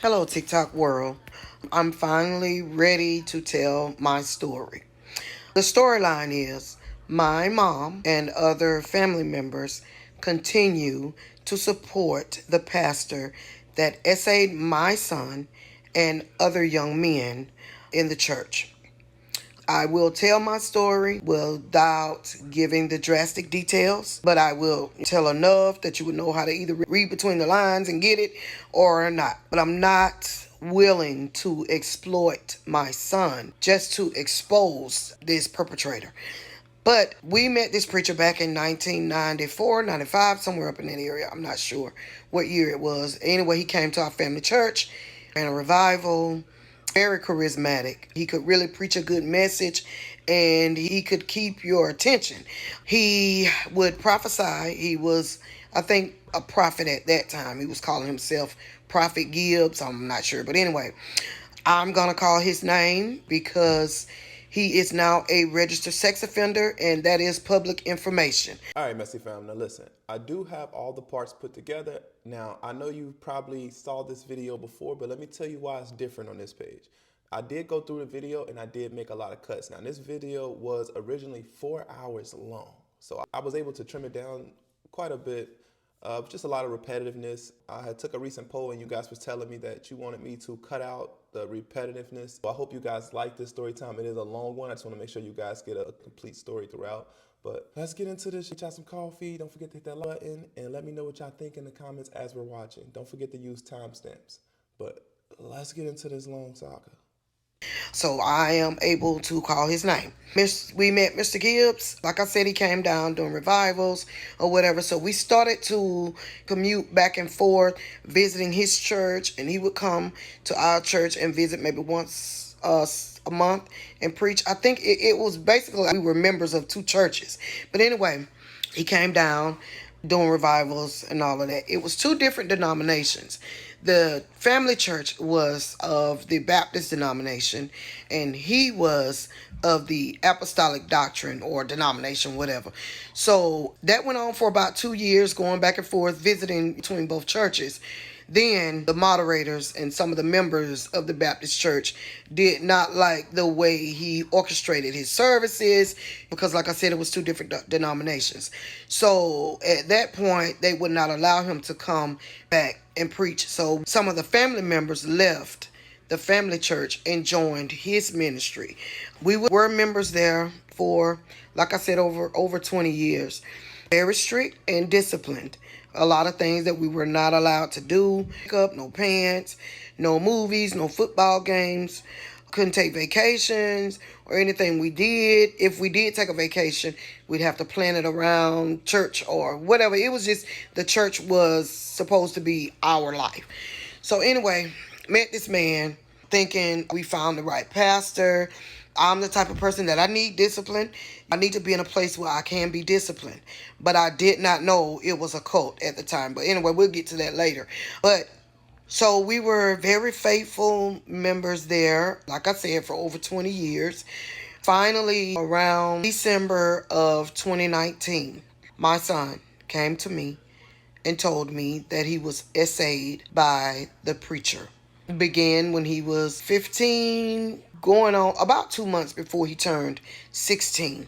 Hello, TikTok world. I'm finally ready to tell my story. The storyline is my mom and other family members continue to support the pastor that essayed my son and other young men in the church. I will tell my story without giving the drastic details, but I will tell enough that you would know how to either read between the lines and get it or not. But I'm not willing to exploit my son just to expose this perpetrator. But we met this preacher back in 1994, 95, somewhere up in that area. I'm not sure what year it was. Anyway, he came to our family church and a revival. Very charismatic. He could really preach a good message and he could keep your attention. He would prophesy. He was, I think, a prophet at that time. He was calling himself Prophet Gibbs. I'm not sure. But anyway, I'm going to call his name because he is now a registered sex offender, and that is public information. All right, Messy Fam, now listen, I do have all the parts put together. Now, I know you probably saw this video before, but let me tell you why it's different on this page. I did go through the video and I did make a lot of cuts. Now, this video was originally 4 hours long, so I was able to trim it down quite a bit. Just a lot of repetitiveness. I had took a recent poll and you guys was telling me that you wanted me to cut out the repetitiveness. So I hope you guys like this story time. It is a long one. I just want to make sure you guys get a complete story throughout. But let's get into this. Get y'all some coffee. Don't forget to hit that like button and let me know what y'all think in the comments as we're watching. Don't forget to use timestamps. But let's get into this long saga. So I am able to call his name. We met Mr. Gibbs. Like I said, he came down doing revivals or whatever. So we started to commute back and forth, visiting his church. And he would come to our church and visit maybe once a month and preach. I think it was basically like we were members of two churches. But anyway, he came down doing revivals and all of that. It was two different denominations. The family church was of the Baptist denomination, and he was of the apostolic doctrine or denomination, whatever. So that went on for about 2 years, going back and forth, visiting between both churches. Then the moderators and some of the members of the Baptist church did not like the way he orchestrated his services because, like I said, it was two different denominations. So at that point, they would not allow him to come back and preach. So some of the family members left the family church and joined his ministry. We were members there for, like I said, over 20 years. Very strict and disciplined. A lot of things that we were not allowed to do. Makeup, no pants, no movies, no football games. Couldn't take vacations or anything we did. If we did take a vacation, we'd have to plan it around church or whatever. It was just, the church was supposed to be our life. So anyway, met this man thinking we found the right pastor. I'm the type of person that I need discipline. I need to be in a place where I can be disciplined. But I did not know it was a cult at the time. But anyway, we'll get to that later. But so we were very faithful members there, like I said, for over 20 years. Finally, around December of 2019, my son came to me and told me that he was essayed by the preacher. It began when he was 15, going on about 2 months before he turned 16.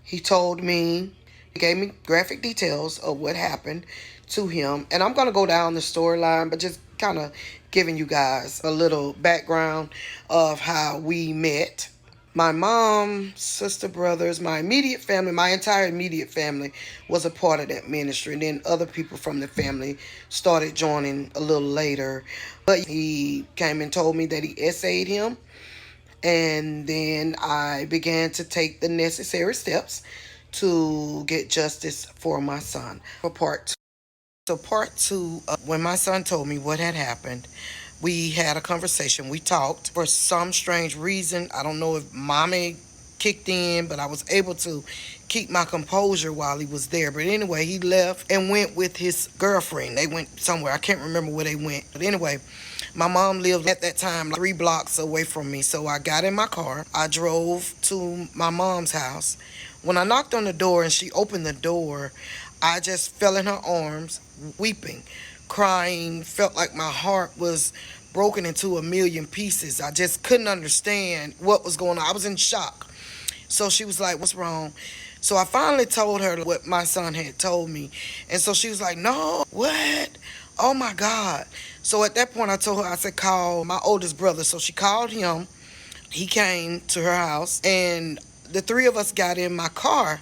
He told me, he gave me graphic details of what happened to him. And I'm going to go down the storyline, but just kind of giving you guys a little background of how we met. My mom, sister, brothers, my immediate family, my entire immediate family was a part of that ministry. And then other people from the family started joining a little later. But he came and told me that he essayed him. And then I began to take the necessary steps to get justice for my son. For part two. So part two, when my son told me what had happened, we had a conversation. We talked. For some strange reason, I don't know if mommy kicked in, but I was able to keep my composure while he was there. But anyway, he left and went with his girlfriend. They went somewhere. I can't remember where they went. But anyway, my mom lived at that time like 3 blocks away from me. So I got in my car. I drove to my mom's house. When I knocked on the door and she opened the door, I just fell in her arms, weeping, crying, felt like my heart was broken into a million pieces. I just couldn't understand what was going on. I was in shock. So she was like, "What's wrong?" So I finally told her what my son had told me. And so she was like, "No, what? Oh my God." So at that point, I told her, I said, "Call my oldest brother." So she called him. He came to her house, and the three of us got in my car.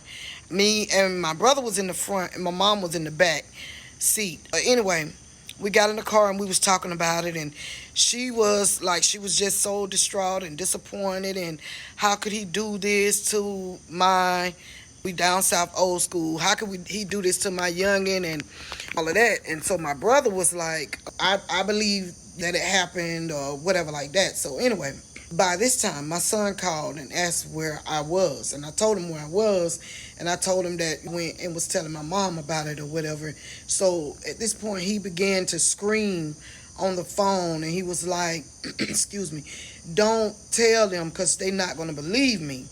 Me and my brother was in the front, and my mom was in the back seat. Anyway, we got in the car and we was talking about it, and she was just so distraught and disappointed, and how could he do this to my, we down south old school, how could he do this to my youngin and all of that. And so my brother was like, I believe that it happened or whatever like that. So anyway, by this time my son called and asked where I was, and I told him where I was, and I told him that I went and was telling my mom about it or whatever. So at this point he began to scream on the phone, and he was like, excuse me, "Don't tell them because they're not going to believe me."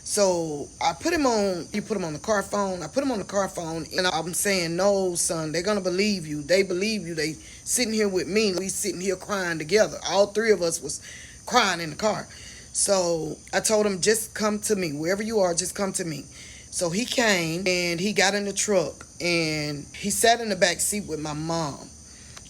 So I put him on, you put him on the car phone. I put him on the car phone, and I'm saying, "No, son, they're going to believe you. They believe you. They sitting here with me. We sitting here crying together." All three of us was crying in the car. So I told him, "Just come to me. Wherever you are, just come to me." So he came, and he got in the truck, and he sat in the back seat with my mom.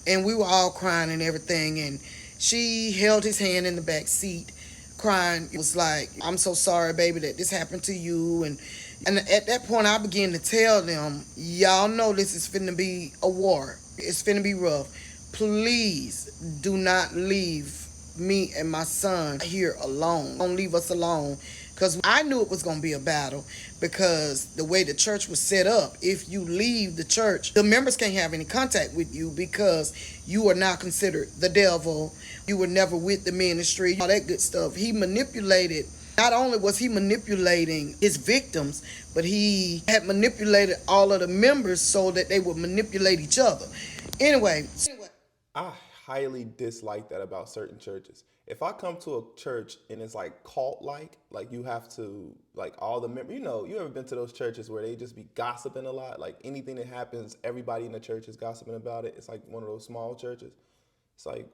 And we were all crying and everything, and she held his hand in the back seat crying. It was like, "I'm so sorry, baby, that this happened to you." And at that point I began to tell them, "Y'all know this is finna be a war. It's finna be rough. Please do not leave me and my son here alone. Don't leave us alone." Because I knew it was going to be a battle, because the way the church was set up, if you leave the church, the members can't have any contact with you, because you are now considered the devil. You were never with the ministry, all that good stuff. He manipulated, not only was he manipulating his victims, but he had manipulated all of the members so that they would manipulate each other. Anyway. I highly dislike that about certain churches. If I come to a church and it's like cult like you have to, like, all the members, you ever been to those churches where they just be gossiping a lot? Like anything that happens, everybody in the church is gossiping about it. It's like one of those small churches. It's like,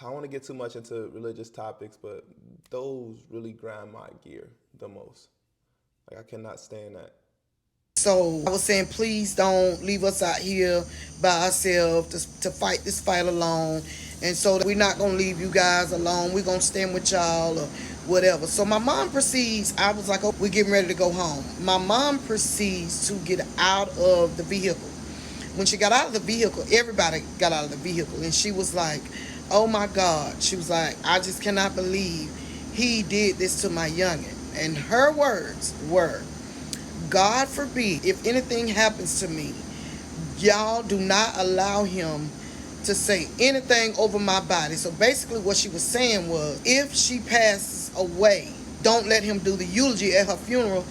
I don't want to get too much into religious topics, but those really grind my gear the most. Like, I cannot stand that. So I was saying, please don't leave us out here by ourselves to fight this fight alone. And so we're not going to leave you guys alone. We're going to stand with y'all or whatever. So my mom proceeds, I was like, "Oh, we're getting ready to go home." My mom proceeds to get out of the vehicle. When she got out of the vehicle, everybody got out of the vehicle. And she was like, "Oh my God." She was like, "I just cannot believe he did this to my youngin." And her words were, "God forbid, if anything happens to me, y'all do not allow him to say anything over my body." So basically what she was saying was, if she passes away, don't let him do the eulogy at her funeral,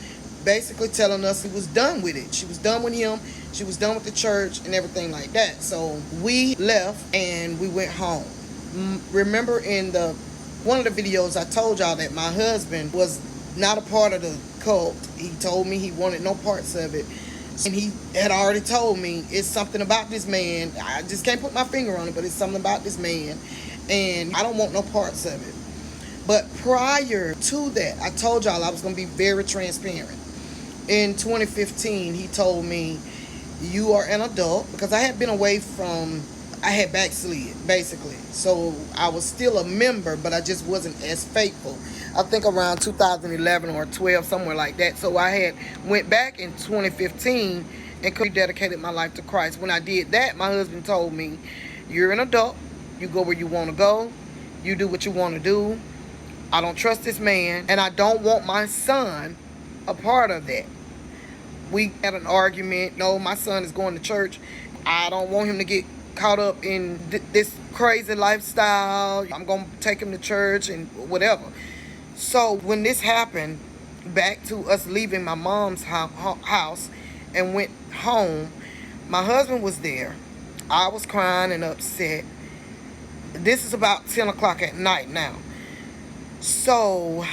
basically telling us he was done with it. She was done with him. She was done with the church and everything like that. So we left and we went home. Remember in one of the videos I told y'all that my husband was not a part of the cult. He told me he wanted no parts of it. And he had already told me, "It's something about this man. I just can't put my finger on it, but it's something about this man. And I don't want no parts of it." But prior to that, I told y'all I was going to be very transparent. In 2015, he told me, "You are an adult," because I had been away from, I had backslid, basically. So I was still a member, but I just wasn't as faithful. I think around 2011 or 12, somewhere like that. So I had went back in 2015 and rededicated my life to Christ. When I did that, my husband told me, "You're an adult. You go where you want to go. You do what you want to do. I don't trust this man, and I don't want my son a part of that." We had an argument. "No, my son is going to church. I don't want him to get caught up in this crazy lifestyle. I'm going to take him to church and whatever." So when this happened, back to us leaving my mom's house and went home, my husband was there. I was crying and upset. This is about 10 o'clock at night now. So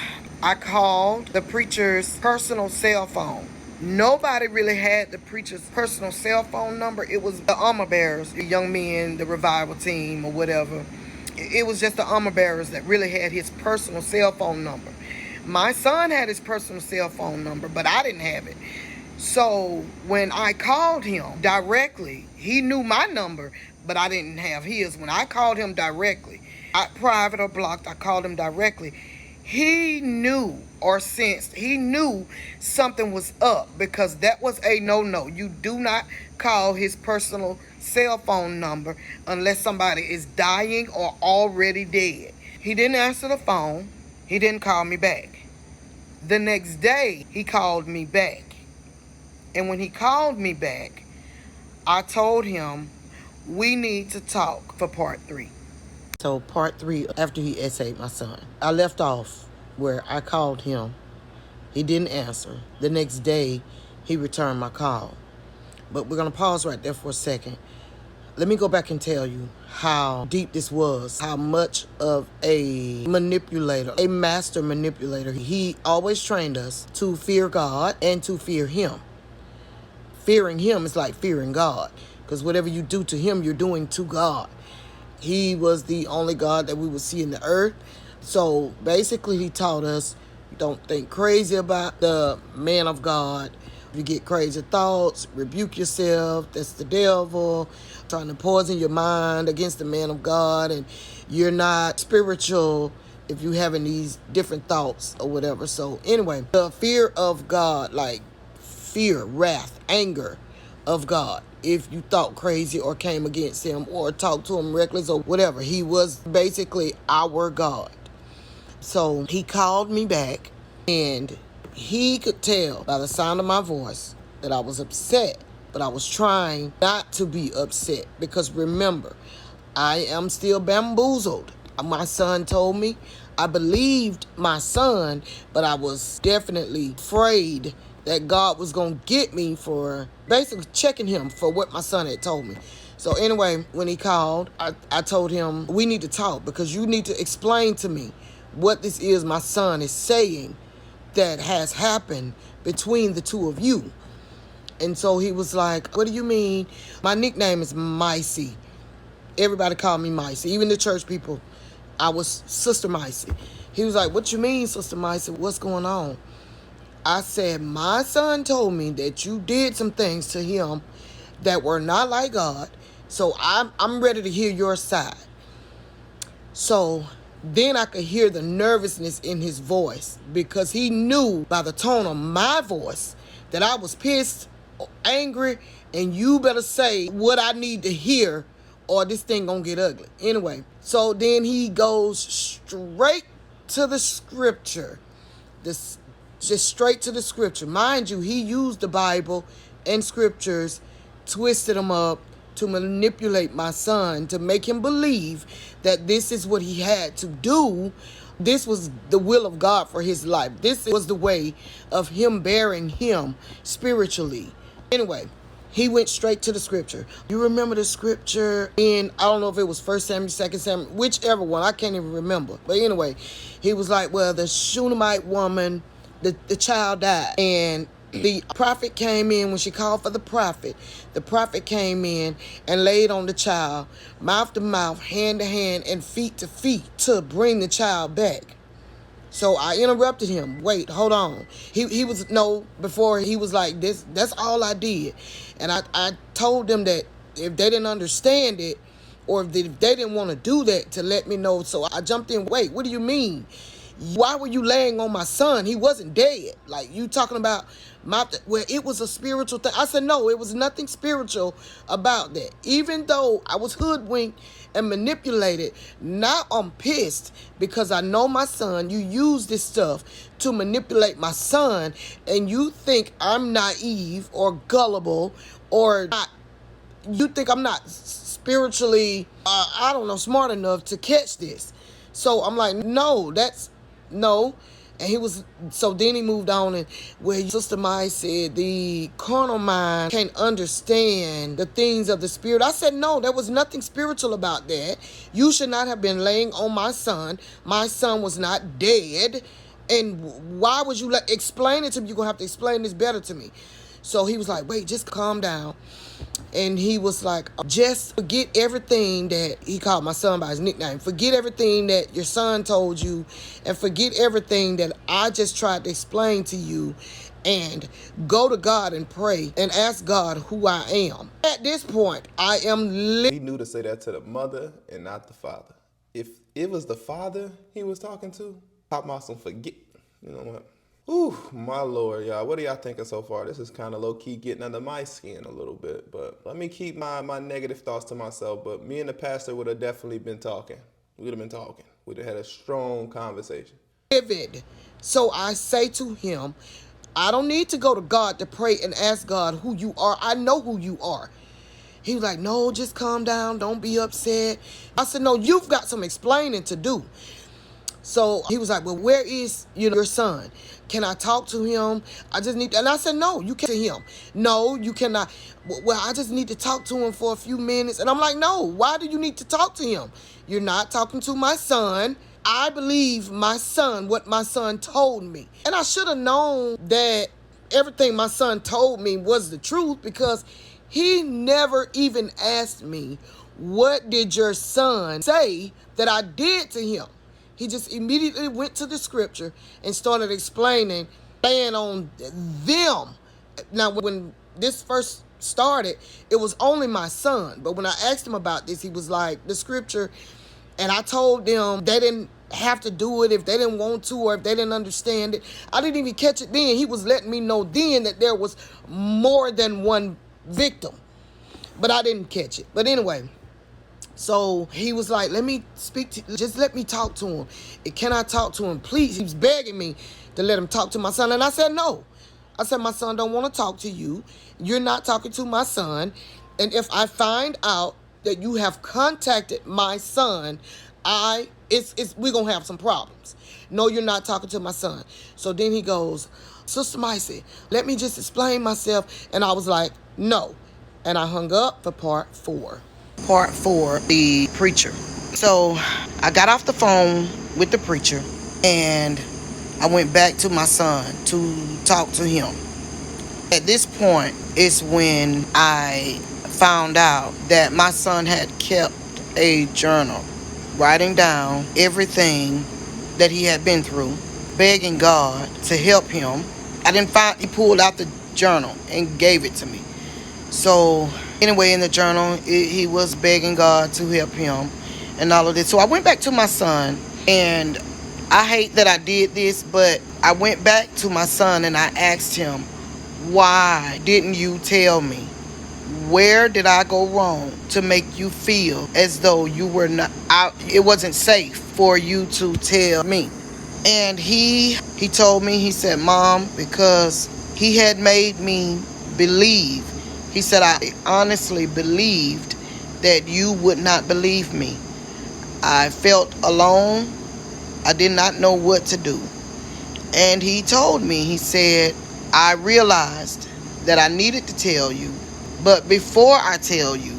I called the preacher's personal cell phone. Nobody really had the preacher's personal cell phone number. It was the armor bearers, the young men, the revival team or whatever. It was just the armor bearers that really had his personal cell phone number. My son had his personal cell phone number, but I didn't have it. So when I called him directly, he knew my number, but I didn't have his. When I called him directly, private or blocked, I called him directly. He knew or sensed, he knew something was up, because that was a no-no. You do not call his personal cell phone number unless somebody is dying or already dead. He didn't answer the phone. He didn't call me back. The next day, he called me back. And when he called me back, I told him, we need to talk for part 3. So part 3, after he essayed my son, I left off where I called him. He didn't answer. The next day, he returned my call. But we're going to pause right there for a second. Let me go back and tell you how deep this was, how much of a manipulator, a master manipulator. He always trained us to fear God and to fear him. Fearing him is like fearing God, because whatever you do to him, you're doing to God. He was the only God that we would see in the earth. So basically, he taught us, don't think crazy about the man of God. If you get crazy thoughts, rebuke yourself. That's the devil trying to poison your mind against the man of God. And you're not spiritual if you having these different thoughts or whatever. So anyway, the fear of God, like fear, wrath, anger of God. If you thought crazy or came against him or talked to him reckless or whatever, he was basically our God. So he called me back, and he could tell by the sound of my voice that I was upset, but I was trying not to be upset, because remember, I am still bamboozled. My son told me. I believed my son, but I was definitely afraid that God was going to get me for basically checking him for what my son had told me. So anyway, when he called, I told him, we need to talk, because you need to explain to me what this is my son is saying that has happened between the two of you. And so he was like, what do you mean? My nickname is Micey. Everybody called me Micey. Even the church people, I was Sister Micey. He was like, what you mean, Sister Micey? What's going on? I said, my son told me that you did some things to him that were not like God. So I'm ready to hear your side. So then I could hear the nervousness in his voice, because he knew by the tone of my voice that I was pissed, angry, and you better say what I need to hear or this thing gonna get ugly. Anyway, so then he goes straight to the scripture. Just straight to the scripture. Mind you, he used the Bible and scriptures, twisted them up to manipulate my son, to make him believe that this is what he had to do. This was the will of God for his life. This was the way of him bearing him spiritually. Anyway, he went straight to the scripture. You remember the scripture in, I don't know if it was 1 Samuel, 2 Samuel, whichever one, I can't even remember. But anyway, he was like, well, the Shunammite woman, the child died, and the prophet came in. When she called for the prophet came in and laid on the child, mouth to mouth, hand to hand, and feet to feet, to bring the child back. So I interrupted him. Wait, hold on. He was, no, before he was like, this, that's all I did. And I told them that if they didn't understand it, or if they didn't want to do that, to let me know. So I jumped in. Wait, what do you mean? Why were you laying on my son? He wasn't dead. Like, you talking about well, it was a spiritual thing. I said, no, it was nothing spiritual about that. Even though I was hoodwinked and manipulated, now I'm pissed, because I know my son. You use this stuff to manipulate my son, and you think I'm naive or gullible, or not. You think I'm not spiritually, I don't know, smart enough to catch this. So I'm like, no. And he was, so then he moved on, and where Sister Mai said the carnal mind can't understand the things of the spirit. I said, no, there was nothing spiritual about that. You should not have been laying on my son. My son was not dead. And why would you explain it to me? You're going to have to explain this better to me. So he was like, wait, just calm down. And he was like, just forget everything that, he called my son by his nickname. Forget everything that your son told you, and forget everything that I just tried to explain to you, and go to God and pray and ask God who I am. At this point, I am He knew to say that to the mother and not the father. If it was the father he was talking to, talk about some forget. You know what? Ooh, my Lord, y'all. What are y'all thinking so far? This is kind of low-key getting under my skin a little bit. But let me keep my negative thoughts to myself. But me and the pastor would have definitely been talking. We'd have been talking. We'd have had a strong conversation. livid. So I say to him, I don't need to go to God to pray and ask God who you are. I know who you are. He was like, no, just calm down. Don't be upset. I said, no, you've got some explaining to do. So he was like, well, where is your son? Can I talk to him? I just need, and I said, no, you can't to him. No, you cannot. Well, I just need to talk to him for a few minutes. And I'm like, no, why do you need to talk to him? You're not talking to my son. I believe my son, what my son told me. And I should have known that everything my son told me was the truth, because he never even asked me, what did your son say that I did to him? He just immediately went to the scripture and started explaining, laying on them. Now, when this first started, it was only my son. But when I asked him about this, he was like, the scripture, and I told them they didn't have to do it if they didn't want to, or if they didn't understand it. I didn't even catch it then. He was letting me know then that there was more than one victim. But I didn't catch it. But anyway, so he was like, let me speak to, just let me talk to him. Can I talk to him, please? He was begging me to let him talk to my son. And I said, no. I said, my son don't want to talk to you. You're not talking to my son. And if I find out that you have contacted my son, we're going to have some problems. No, you're not talking to my son. So then he goes, Sister Micey, let me just explain myself. And I was like, no. And I hung up for part 4. Part 4, the preacher. So I got off the phone with the preacher, and I went back to my son to talk to him. At this point is when I found out that my son had kept a journal, writing down everything that he had been through, begging God to help him. He pulled out the journal and gave it to me. So anyway, in the journal, he was begging God to help him and all of this. So I went back to my son, and I hate that I did this, but I went back to my son and I asked him, why didn't you tell me? Where did I go wrong to make you feel as though you were not, it wasn't safe for you to tell me? And he told me, he said, Mom, because he had made me believe. He said, I honestly believed that you would not believe me. I felt alone. I did not know what to do. And he told me, he said, I realized that I needed to tell you, but before I tell you,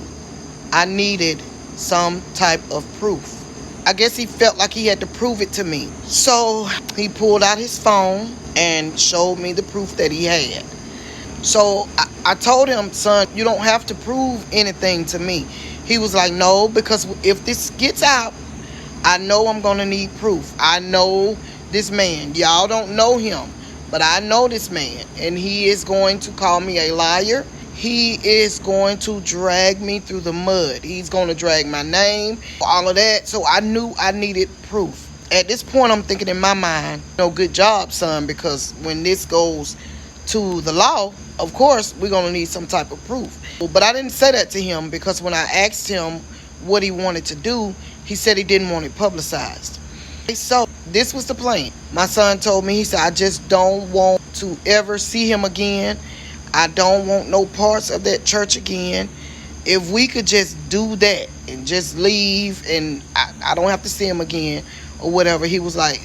I needed some type of proof. I guess he felt like he had to prove it to me. So he pulled out his phone and showed me the proof that he had. So I told him, son, you don't have to prove anything to me. He was like, no, because if this gets out, I know I'm going to need proof. I know this man. Y'all don't know him, but I know this man, and he is going to call me a liar. He is going to drag me through the mud. He's going to drag my name, all of that. So I knew I needed proof. At this point, I'm thinking in my mind, good job, son, because when this goes to the law, of course, we're going to need some type of proof. But I didn't say that to him, because when I asked him what he wanted to do, he said he didn't want it publicized. So this was the plan. My son told me, he said, I just don't want to ever see him again. I don't want no parts of that church again. If we could just do that and just leave, and I don't have to see him again or whatever, he was like,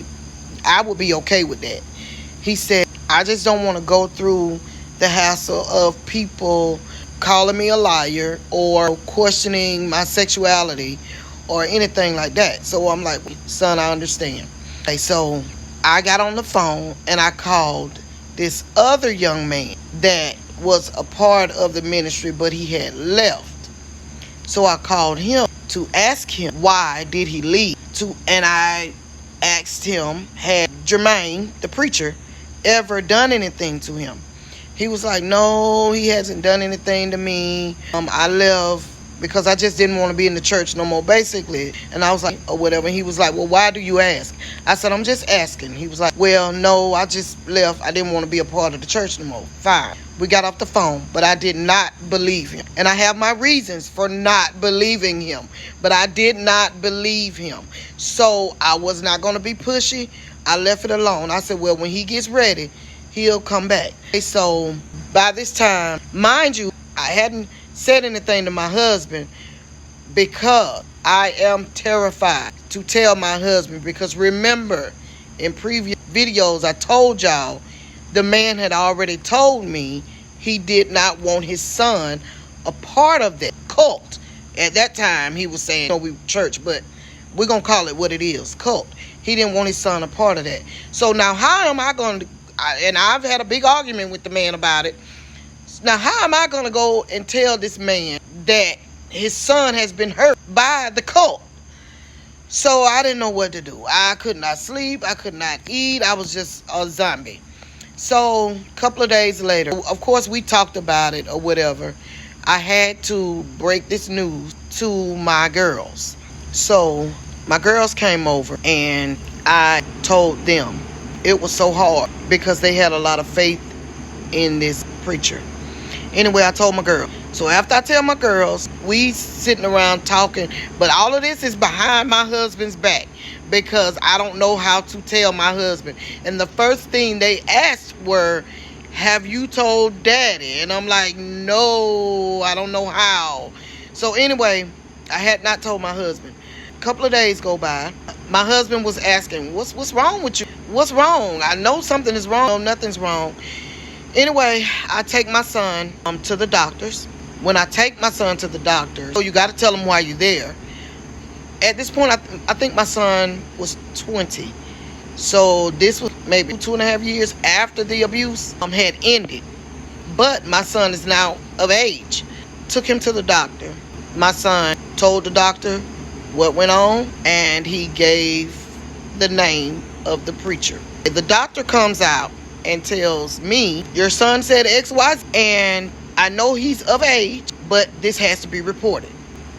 I would be okay with that. He said, I just don't want to go through the hassle of people calling me a liar or questioning my sexuality or anything like that. So I'm like, son, I understand. Okay, so I got on the phone and I called this other young man that was a part of the ministry, but he had left. So I called him to ask him why did he leave. And I asked him, had Jermaine, the preacher, ever done anything to him? He was like, no, he hasn't done anything to me. I left because I just didn't want to be in the church no more, basically. And I was like, or whatever. And he was like, well, why do you ask? I said, I'm just asking. He was like, well, no, I just left. I didn't want to be a part of the church no more. Fine. We got off the phone, but I did not believe him. And I have my reasons for not believing him, but I did not believe him. So I was not going to be pushy. I left it alone. I said, well, when he gets ready, he'll come back. So by this time, mind you, I hadn't said anything to my husband because I am terrified to tell my husband, because remember, in previous videos I told y'all the man had already told me he did not want his son a part of that cult. At that time he was saying, we church, but we're gonna call it what it is, cult. He didn't want his son a part of that. So now how am I going to, and I've had a big argument with the man about it. Now, how am I going to go and tell this man that his son has been hurt by the cult? So I didn't know what to do. I could not sleep. I could not eat. I was just a zombie. So a couple of days later, of course, we talked about it or whatever. I had to break this news to my girls. So my girls came over and I told them it was so hard because they had a lot of faith in this preacher. Anyway, I told my girl. So after I tell my girls, we sitting around talking, but all of this is behind my husband's back because I don't know how to tell my husband. And the first thing they asked were, have you told daddy? And I'm like, no, I don't know how. So anyway, I had not told my husband. A couple of days go by. My husband was asking, what's wrong with you? What's wrong? I know something is wrong. No, nothing's wrong. Anyway, I take my son to the doctors. When I take my son to the doctor, so you got to tell him why you're there. At this point, I think my son was 20. So this was maybe 2.5 years after the abuse had ended. But my son is now of age. Took him to the doctor. My son told the doctor what went on, and he gave the name of the preacher. The doctor comes out and tells me, your son said XY, and I know he's of age, but this has to be reported.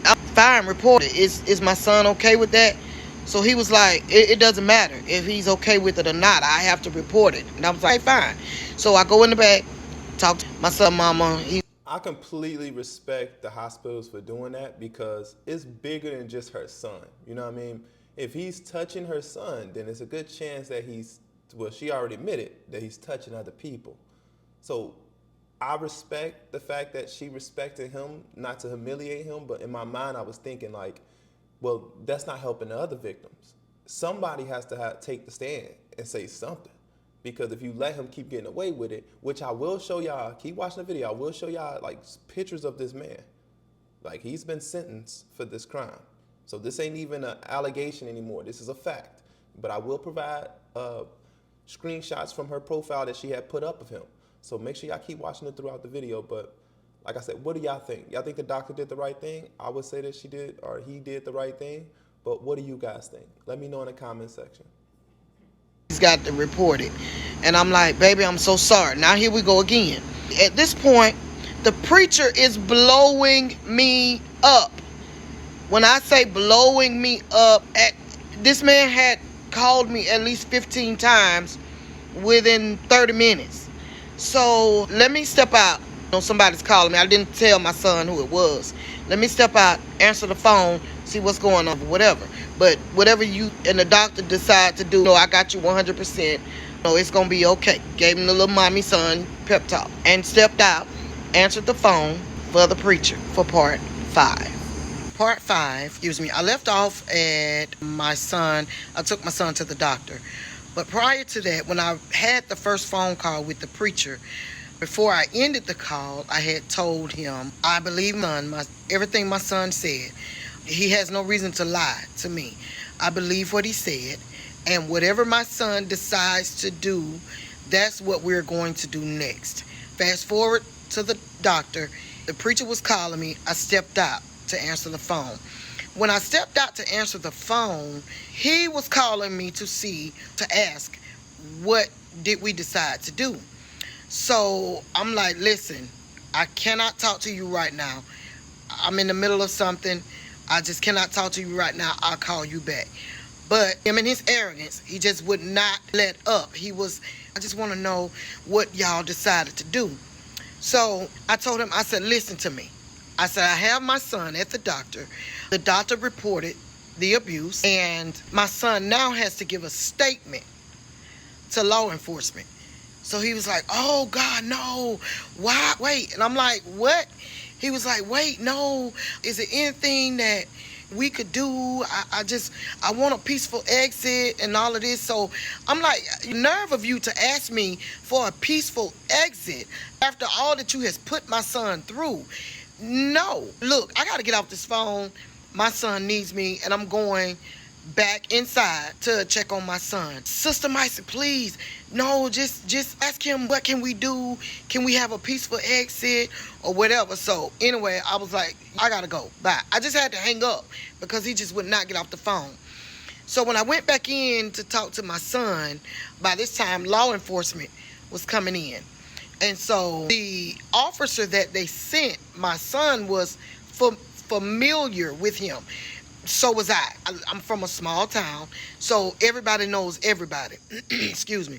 I'm fine, report it. Is my son okay with that? So he was like, it doesn't matter if he's okay with it or not. I have to report it. And I was like, fine. So I go in the back, talk to my son, mama. I completely respect the hospitals for doing that because it's bigger than just her son. You know what I mean? If he's touching her son, then it's a good chance that she already admitted that he's touching other people. So I respect the fact that she respected him, not to humiliate him, but in my mind I was thinking like, well, that's not helping the other victims. Somebody has to take the stand and say something. Because if you let him keep getting away with it, which I will show y'all, keep watching the video, I will show y'all like pictures of this man. Like he's been sentenced for this crime. So this ain't even an allegation anymore. This is a fact. But I will provide screenshots from her profile that she had put up of him. So make sure y'all keep watching it throughout the video. But like I said, what do y'all think? Y'all think the doctor did the right thing? I would say that she did, or he did the right thing. But what do you guys think? Let me know in the comment section. He's got to report it. And I'm like, baby, I'm so sorry. Now here we go again. At this point, the preacher is blowing me up. When I say blowing me up, this man had called me at least 15 times within 30 minutes. So let me step out. Somebody's calling me. I didn't tell my son who it was. Let me step out, answer the phone, see what's going on, whatever. But whatever you and the doctor decide to do, I got you 100%. It's going to be okay. Gave him the little mommy son pep talk and stepped out, answered the phone for the preacher for part 5. Part 5, I left off at my son. I took my son to the doctor. But prior to that, when I had the first phone call with the preacher, before I ended the call, I had told him, I believe everything my son said. He has no reason to lie to me. I believe what he said. And whatever my son decides to do, that's what we're going to do next. Fast forward to the doctor. The preacher was calling me. I stepped out to answer the phone. When I stepped out to answer the phone, he was calling me to ask, what did we decide to do? So I'm like, listen, I cannot talk to you right now. I'm in the middle of something. I just cannot talk to you right now. I'll call you back. But him and his arrogance, he just would not let up. I just want to know what y'all decided to do. So I told him, I said, listen to me. I said, I have my son at the doctor. The doctor reported the abuse, and my son now has to give a statement to law enforcement. So he was like, oh, God, no. Why? Wait. And I'm like, what? He was like, wait, no. Is there anything that we could do? I want a peaceful exit and all of this. So I'm like, nerve of you to ask me for a peaceful exit after all that you has put my son through. No. Look, I got to get off this phone. My son needs me, and I'm going back inside to check on my son. Sister Meister, please, no, just ask him, what can we do? Can we have a peaceful exit or whatever? So anyway, I was like, I gotta go, bye. I just had to hang up because he just would not get off the phone. So when I went back in to talk to my son, by this time law enforcement was coming in. And so the officer that they sent, my son was familiar with him. So was I. I'm from a small town, so everybody knows everybody. Excuse me.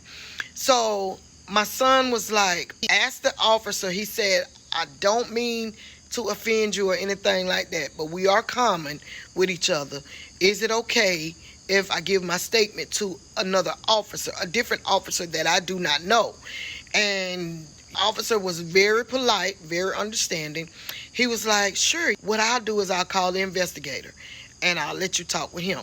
So my son was like, he asked the officer, he said, I don't mean to offend you or anything like that, but we are common with each other. Is it okay if I give my statement to another officer, a different officer that I do not know? And the officer was very polite, very understanding. He was like, sure, what I'll do is I'll call the investigator and I'll let you talk with him.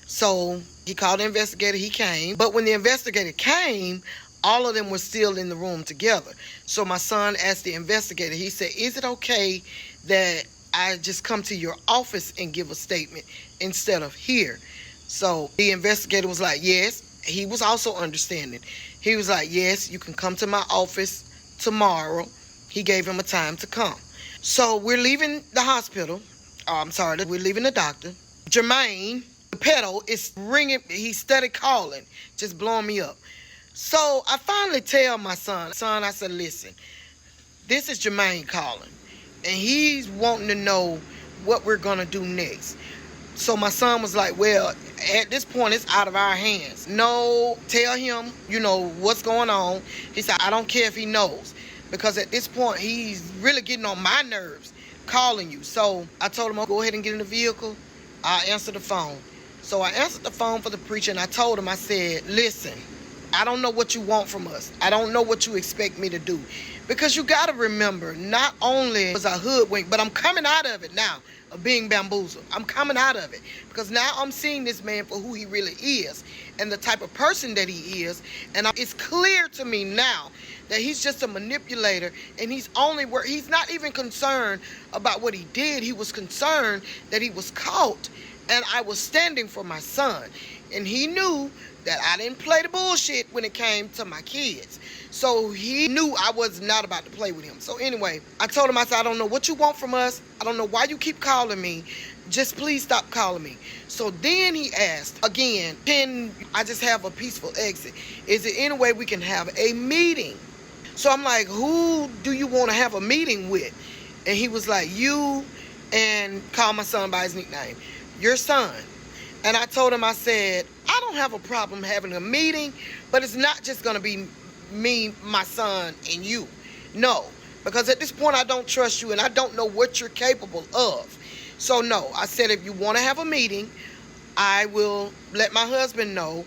So he called the investigator, he came. But when the investigator came, all of them were still in the room together. So my son asked the investigator, he said, is it okay that I just come to your office and give a statement instead of here? So the investigator was like, yes. He was also understanding. He was like, yes, you can come to my office tomorrow. He gave him a time to come. So we're leaving the hospital. We're leaving the doctor. Jermaine, the pedal, is ringing. He started calling, just blowing me up. So I finally tell my son, I said, listen, this is Jermaine calling, and he's wanting to know what we're going to do next. So my son was like, well, at this point, it's out of our hands. No, tell him, what's going on. He said, I don't care if he knows, because at this point, he's really getting on my nerves calling you. So I told him, I'll go ahead and get in the vehicle. I'll answer the phone. So I answered the phone for the preacher, and I told him, I said, listen, I don't know what you want from us. I don't know what you expect me to do. Because you got to remember, not only was I hoodwinked, but I'm coming out of it now, of being bamboozled. I'm coming out of it. Because now I'm seeing this man for who he really is and the type of person that he is. And it's clear to me now that he's just a manipulator, and he's not even concerned about what he did. He was concerned that he was caught, and I was standing for my son. And he knew that I didn't play the bullshit when it came to my kids. So he knew I was not about to play with him. So anyway, I told him, I said, I don't know what you want from us. I don't know why you keep calling me. Just please stop calling me. So then he asked again, can I just have a peaceful exit? Is there any way we can have a meeting? So I'm like, who do you want to have a meeting with? And he was like, you, and call my son by his nickname, your son. And I told him, I said, I don't have a problem having a meeting, but it's not just going to be me, my son, and you. No, because at this point, I don't trust you, and I don't know what you're capable of. So no, I said, if you want to have a meeting, I will let my husband know.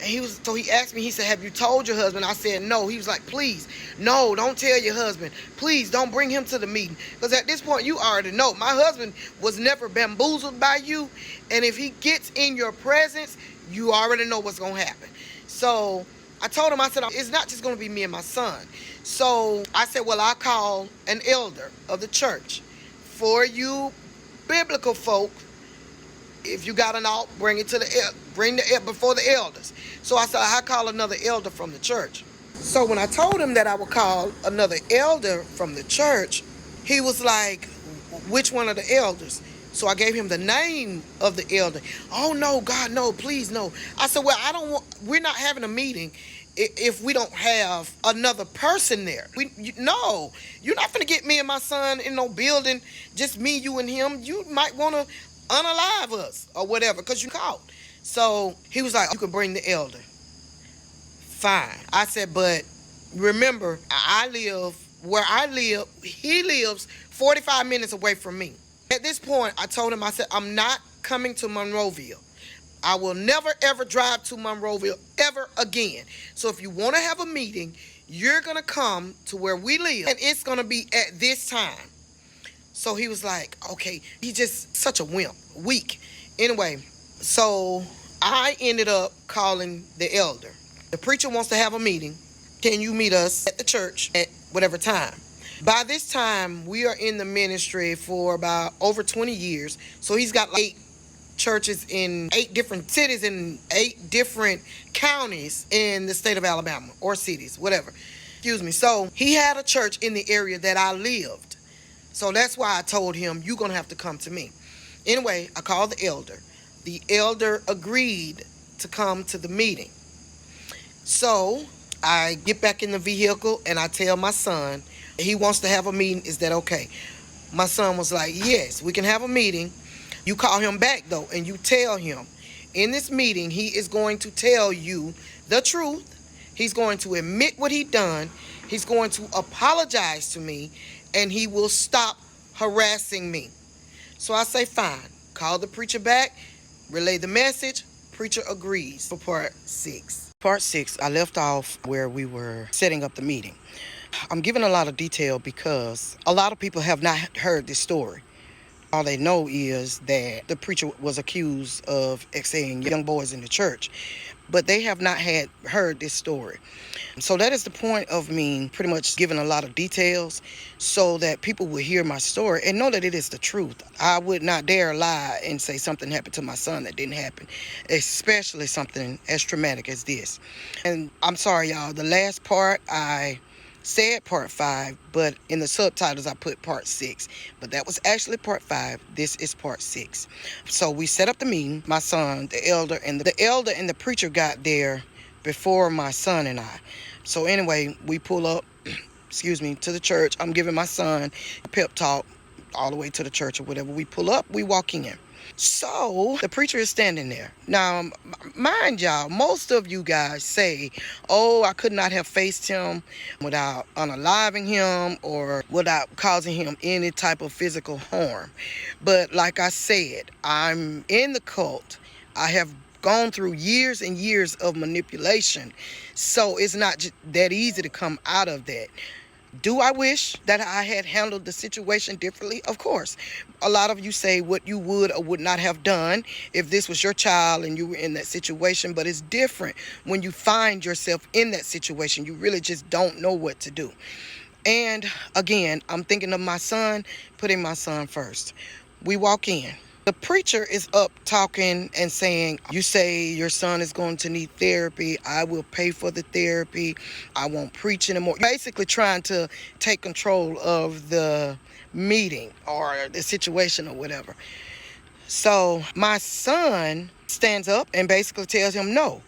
And so he asked me, he said, have you told your husband? I said, no. He was like, please, no, don't tell your husband. Please don't bring him to the meeting. Because at this point, you already know. My husband was never bamboozled by you. And if he gets in your presence, you already know what's going to happen. So I told him, I said, it's not just going to be me and my son. So I said, well, I'll call an elder of the church. For you biblical folk, If you got an alt, bring it to bring the before the elders. So I said, I call another elder from the church. So when I told him that I would call another elder from the church, he was like, which one of the elders? So I gave him the name of the elder. Oh no, God, no, please, no. I said, well, I don't want. We're not having a meeting if we don't have another person there. No, you're not gonna get me and my son in no building, just me, you, and him. You might want to unalive us or whatever, because you caught. So he was like, you can bring the elder. Fine. I said, but remember, I live where I live. He lives 45 minutes away from me. At this point, I told him, I said, I'm not coming to Monroeville. I will never, ever drive to Monroeville ever again. So if you want to have a meeting, you're going to come to where we live, and it's going to be at this time. So he was like, okay. He just such a wimp, weak. Anyway, so I ended up calling the elder. The preacher wants to have a meeting. Can you meet us at the church at whatever time? By this time, we are in the ministry for about over 20 years. So he's got like 8 churches in 8 different cities in 8 different counties in the state of Alabama, or cities, whatever. Excuse me. So he had a church in the area that I lived. So that's why I told him, you're going to have to come to me. Anyway, I called the elder. The elder agreed to come to the meeting. So I get back in the vehicle and I tell my son, he wants to have a meeting. Is that okay? My son was like, yes, we can have a meeting. You call him back though, and you tell him, in this meeting, he is going to tell you the truth. He's going to admit what he done. He's going to apologize to me, and he will stop harassing me. So I say, fine. Call the preacher back, relay the message. Preacher agrees for part 6. Part 6, I left off where we were setting up the meeting. I'm giving a lot of detail because a lot of people have not heard this story. All they know is that the preacher was accused of saying young boys in the church, but they have not heard this story. So that is the point of me pretty much giving a lot of details so that people will hear my story and know that it is the truth. I would not dare lie and say something happened to my son that didn't happen, especially something as traumatic as this. And I'm sorry, y'all, the last part I said part 5, but in the subtitles I put part 6, but that was actually part 5. This is part 6. So we set up the meeting. My son, the elder and the preacher got there before my son and I. So anyway, we pull up to the church. I'm giving my son a pep talk all the way to the church or whatever. We pull up, we walk in. So the preacher is standing there. Now, mind y'all, most of you guys say, oh, I could not have faced him without unaliving him or without causing him any type of physical harm. But like I said, I'm in the cult. I have gone through years and years of manipulation. So it's not just that easy to come out of that. Do I wish that I had handled the situation differently? Of course. A lot of you say what you would or would not have done if this was your child and you were in that situation, but it's different when you find yourself in that situation. You really just don't know what to do. And again, I'm thinking of my son, putting my son first. We walk in. The preacher is up talking and saying, you say your son is going to need therapy. I will pay for the therapy. I won't preach anymore. Basically trying to take control of the meeting or the situation or whatever. So my son stands up and basically tells him, no,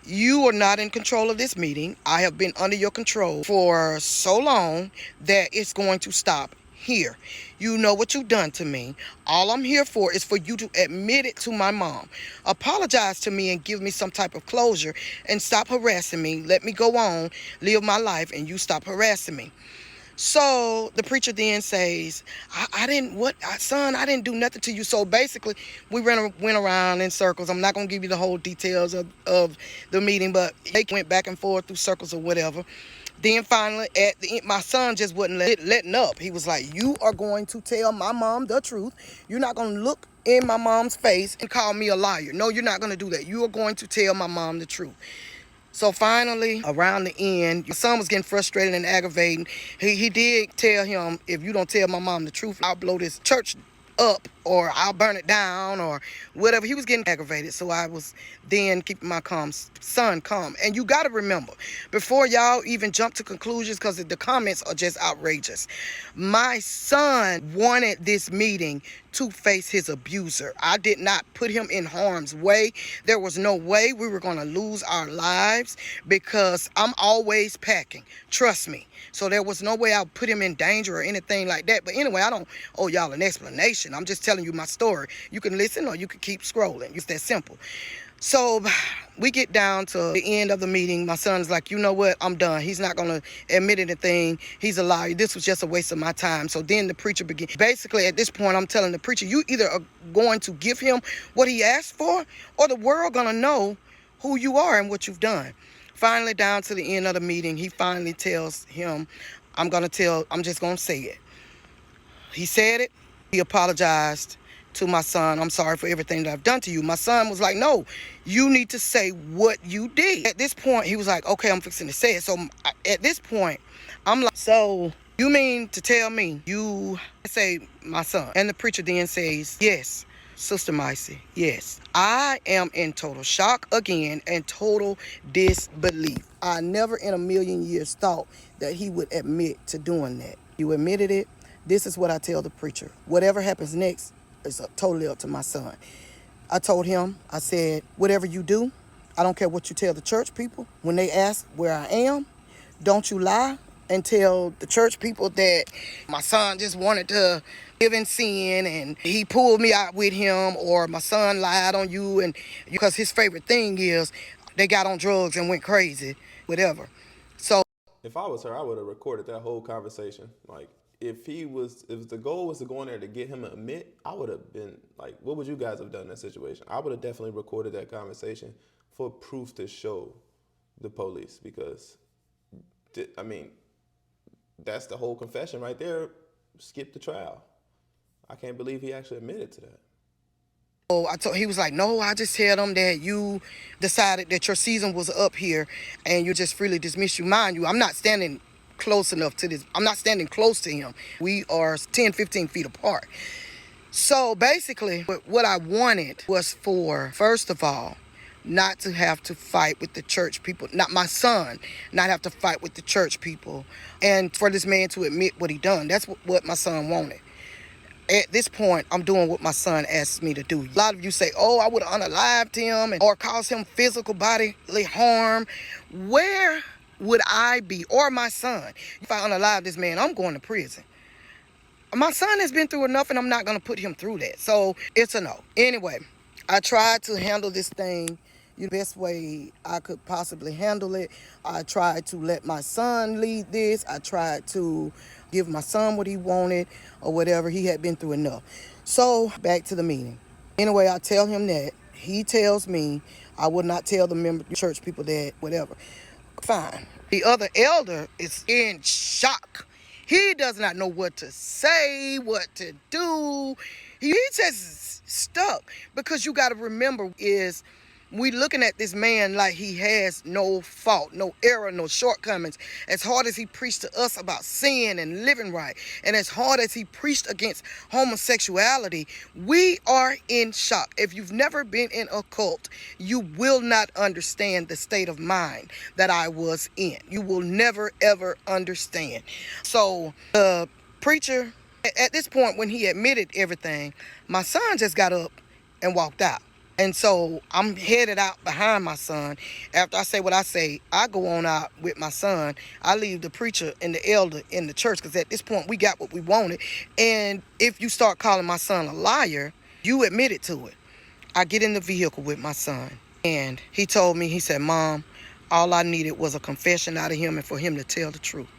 you are not in control of this meeting. I have been under your control for so long that it's going to stop here. You know what you've done to me. All I'm here for is for you to admit it to my mom. Apologize to me and give me some type of closure and stop harassing me. Let me go on, live my life, and you stop harassing me. So the preacher then says, son, I didn't do nothing to you. So basically, we went around in circles. I'm not going to give you the whole details of the meeting, but they went back and forth through circles or whatever. Then finally, at the end, my son just wasn't letting up. He was like, you are going to tell my mom the truth. You're not going to look in my mom's face and call me a liar. No, you're not going to do that. You are going to tell my mom the truth. So finally, around the end, my son was getting frustrated and aggravating. He did tell him, if you don't tell my mom the truth, I'll blow this church up, or I'll burn it down, or whatever. He was getting aggravated, so I was then keeping my son calm. And you got to remember, before y'all even jump to conclusions, because the comments are just outrageous, my son wanted this meeting to face his abuser. I did not put him in harm's way. There was no way we were going to lose our lives, because I'm always packing. Trust me. So there was no way I would put him in danger or anything like that. But anyway, I don't owe y'all an explanation. I'm just telling you my story. You can listen or you can keep scrolling. It's that simple. So we get down to the end of the meeting. My son's like, you know what? I'm done. He's not going to admit anything. He's a liar. This was just a waste of my time. So then the preacher began. Basically, at this point, I'm telling the preacher, you either are going to give him what he asked for, or the world going to know who you are and what you've done. Finally, down to the end of the meeting, he finally tells him, I'm just going to say it. He said it. He apologized to my son. I'm sorry for everything that I've done to you. My son was like, no, you need to say what you did. At this point, he was like, okay, I'm fixing to say it. So at this point, I'm like, so you mean to tell me you say my son? And the preacher then says, yes, Sister Micey, yes. I am in total shock again and total disbelief. I never in a million years thought that he would admit to doing that. You admitted it. This is what I tell the preacher. Whatever happens next is totally up to my son. I told him, I said, whatever you do, I don't care what you tell the church people. When they ask where I am, don't you lie and tell the church people that my son just wanted to live in sin and he pulled me out with him, or my son lied on you, and because his favorite thing is they got on drugs and went crazy, whatever. So If I was her, I would have recorded that whole conversation. Like, if the goal was to go in there to get him to admit, I would have been like, what would you guys have done in that situation? I would have definitely recorded that conversation for proof to show the police, because, I mean, that's the whole confession right there. Skip the trial. I can't believe he actually admitted to that. he was like, no, I just tell them that you decided that your season was up here and you just freely dismiss you. Mind you, I'm not standing close enough to this. I'm not standing close to him. We are 10, 15 feet apart. So basically, what I wanted was for, first of all, not to have to fight with the church people, not my son, not have to fight with the church people, and for this man to admit what he done. That's what my son wanted. At this point, I'm doing what my son asked me to do. A lot of you say, oh, I would have unalived him or caused him physical bodily harm. Where would I be, or my son? If I unalive this man, I'm going to prison. My son has been through enough, and I'm not going to put him through that. So it's a no. Anyway, I tried to handle this thing the best way I could possibly handle it. I tried to let my son lead this. I tried to give my son what he wanted or whatever. He had been through enough. So back to the meeting. Anyway, I tell him that. He tells me I would not tell the church people that, whatever. Fine. The other elder is in shock. He does not know what to say, what to do. He just stuck, because you got to remember is we looking at this man like he has no fault, no error, no shortcomings. As hard as he preached to us about sin and living right, and as hard as he preached against homosexuality, we are in shock. If you've never been in a cult, you will not understand the state of mind that I was in. You will never, ever understand. So the preacher, at this point, when he admitted everything, my son just got up and walked out. And so I'm headed out behind my son. After I say what I say, I go on out with my son. I leave the preacher and the elder in the church, because at this point we got what we wanted. And if you start calling my son a liar, you admitted to it. I get in the vehicle with my son, and he told me, he said, Mom, all I needed was a confession out of him and for him to tell the truth.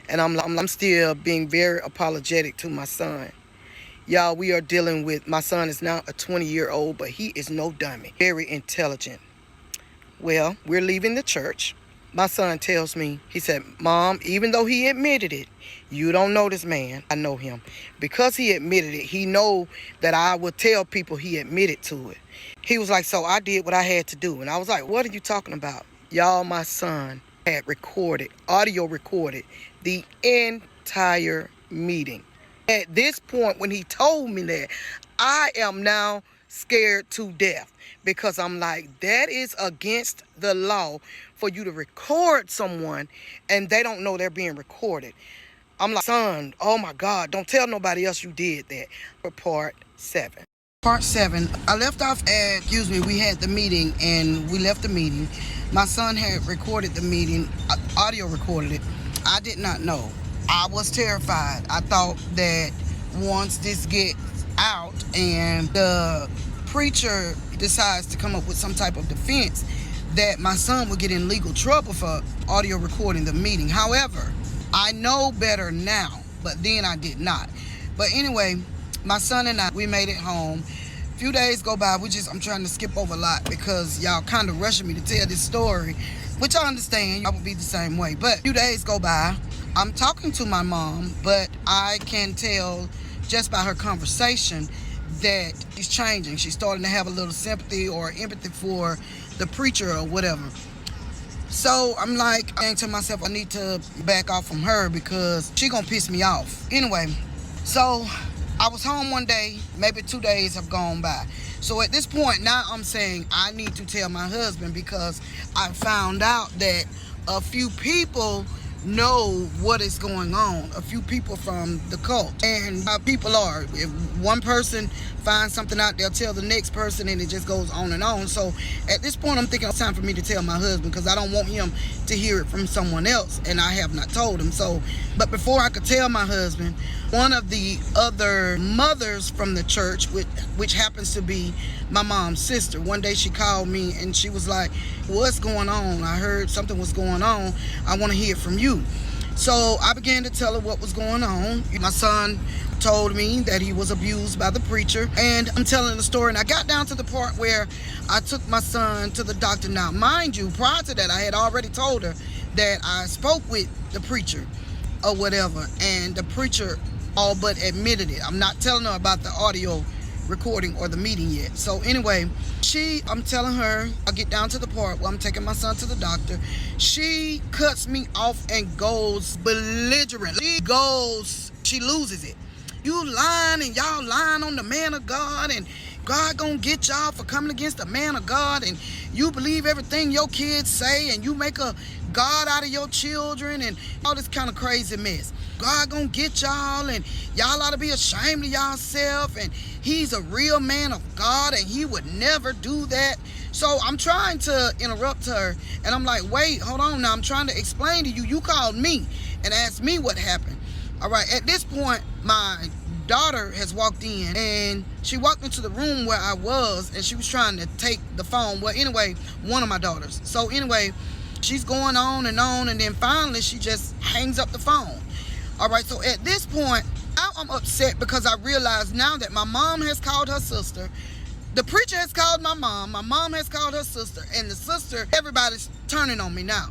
And I'm still being very apologetic to my son. Y'all, we are dealing with, my son is now a 20-year-old, but he is no dummy. Very intelligent. Well, we're leaving the church. My son tells me, he said, Mom, even though he admitted it, you don't know this man. I know him. Because he admitted it, he know that I would tell people he admitted to it. He was like, so I did what I had to do. And I was like, what are you talking about? Y'all, my son had audio recorded the entire meeting. At this point, when he told me that, I am now scared to death, because I'm like, that is against the law for you to record someone and they don't know they're being recorded. I'm like, son, oh my God, don't tell nobody else you did that. For part 7. Part 7, I left off at, we had the meeting and we left the meeting. My son had recorded the meeting, audio recorded it. I did not know. I was terrified. I thought that once this gets out and the preacher decides to come up with some type of defense, that my son would get in legal trouble for audio recording the meeting. However, I know better now, but then I did not. But anyway, my son and I, we made it home. A few days go by. I'm trying to skip over a lot because y'all kind of rushing me to tell this story, which I understand. I would be the same way. But a few days go by. I'm talking to my mom, but I can tell just by her conversation that she's changing. She's starting to have a little sympathy or empathy for the preacher or whatever. So I'm like, I think to myself, I need to back off from her because she gonna piss me off. Anyway, so I was home one day, maybe 2 days have gone by. So at this point, now I'm saying I need to tell my husband because I found out that a few people know what is going on. A few people from the cult. And how people are. If one person finds something out, they'll tell the next person and it just goes on and on. So at this point, I'm thinking it's time for me to tell my husband because I don't want him to hear it from someone else, and I have not told him. So, but before I could tell my husband, one of the other mothers from the church, which happens to be my mom's sister, one day she called me and she was like, what's going on? I heard something was going on. I want to hear from you. So I began to tell her what was going on. My son told me that he was abused by the preacher, and I'm telling the story, and I got down to the part where I took my son to the doctor. Now, mind you, prior to that, I had already told her that I spoke with the preacher or whatever, and the preacher all but admitted it. I'm not telling her about the audio recording or the meeting yet. So anyway, I'm telling her, I'll get down to the part where I'm taking my son to the doctor. She cuts me off and goes belligerent. She loses it. You lying, and y'all lying on the man of God, and God gonna get y'all for coming against the man of God, and you believe everything your kids say, and you make a God out of your children, and all this kind of crazy mess. God gonna get y'all, and y'all ought to be ashamed of yourself, and he's a real man of God, and he would never do that. So I'm trying to interrupt her, and I'm like, wait, hold on now. I'm trying to explain to you. You called me and asked me what happened. All right, at this point, my daughter has walked in, and she walked into the room where I was, and she was trying to take the phone. Well, anyway, one of my daughters. So anyway, she's going on, and then finally she just hangs up the phone. All right, so at this point, now I'm upset because I realize now that my mom has called her sister, the preacher has called my mom has called her sister, and the sister, everybody's turning on me now.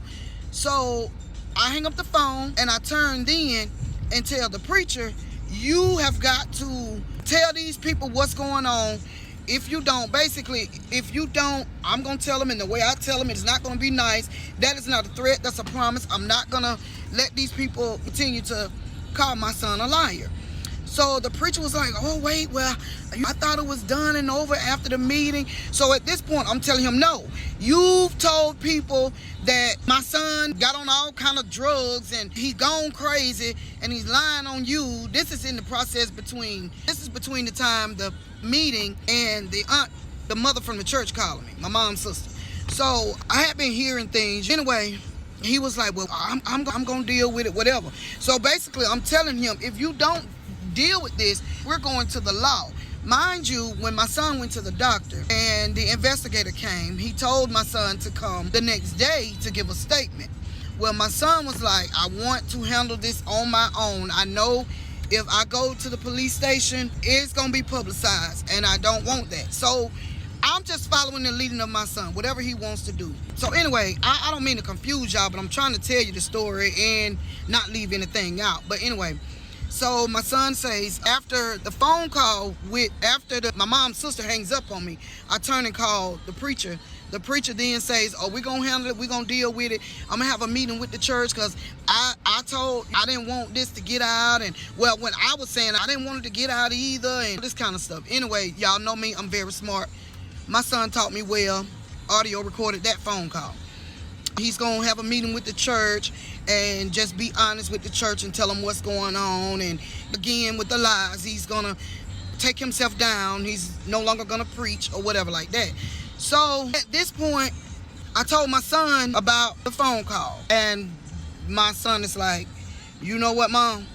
So I hang up the phone, and I turn then and tell the preacher, you have got to tell these people what's going on. If you don't, I'm going to tell them in the way I tell them. It's not going to be nice. That is not a threat. That's a promise. I'm not going to let these people continue to call my son a liar. So the preacher was like, oh, wait, well, I thought it was done and over after the meeting. So at this point, I'm telling him, no, you've told people that my son got on all kind of drugs and he's gone crazy and he's lying on you. This is in the process between the time the meeting and the mother from the church calling me, my mom's sister. So I had been hearing things. Anyway, he was like, well, I'm going to deal with it, whatever. So basically, I'm telling him, if you don't deal with this, we're going to the law. Mind you, when my son went to the doctor and the investigator came, he told my son to come the next day to give a statement. Well, my son was like, I want to handle this on my own. I know if I go to the police station, it's going to be publicized, and I don't want that. So I'm just following the leading of my son, whatever he wants to do. So anyway, I don't mean to confuse y'all, but I'm trying to tell you the story and not leave anything out. But anyway, so my son says, after the phone call, my mom's sister hangs up on me, I turn and call the preacher The preacher then says, oh, we're going to handle it. We're going to deal with it. I'm going to have a meeting with the church because I told I didn't want this to get out. And, well, when I was saying I didn't want it to get out either and this kind of stuff. Anyway, y'all know me. I'm very smart. My son taught me well. Audio recorded that phone call. He's going to have a meeting with the church and just be honest with the church and tell them what's going on. And again, with the lies, he's going to take himself down. He's no longer going to preach or whatever like that. So at this point, I told my son about the phone call. And my son is like, you know what, Mom?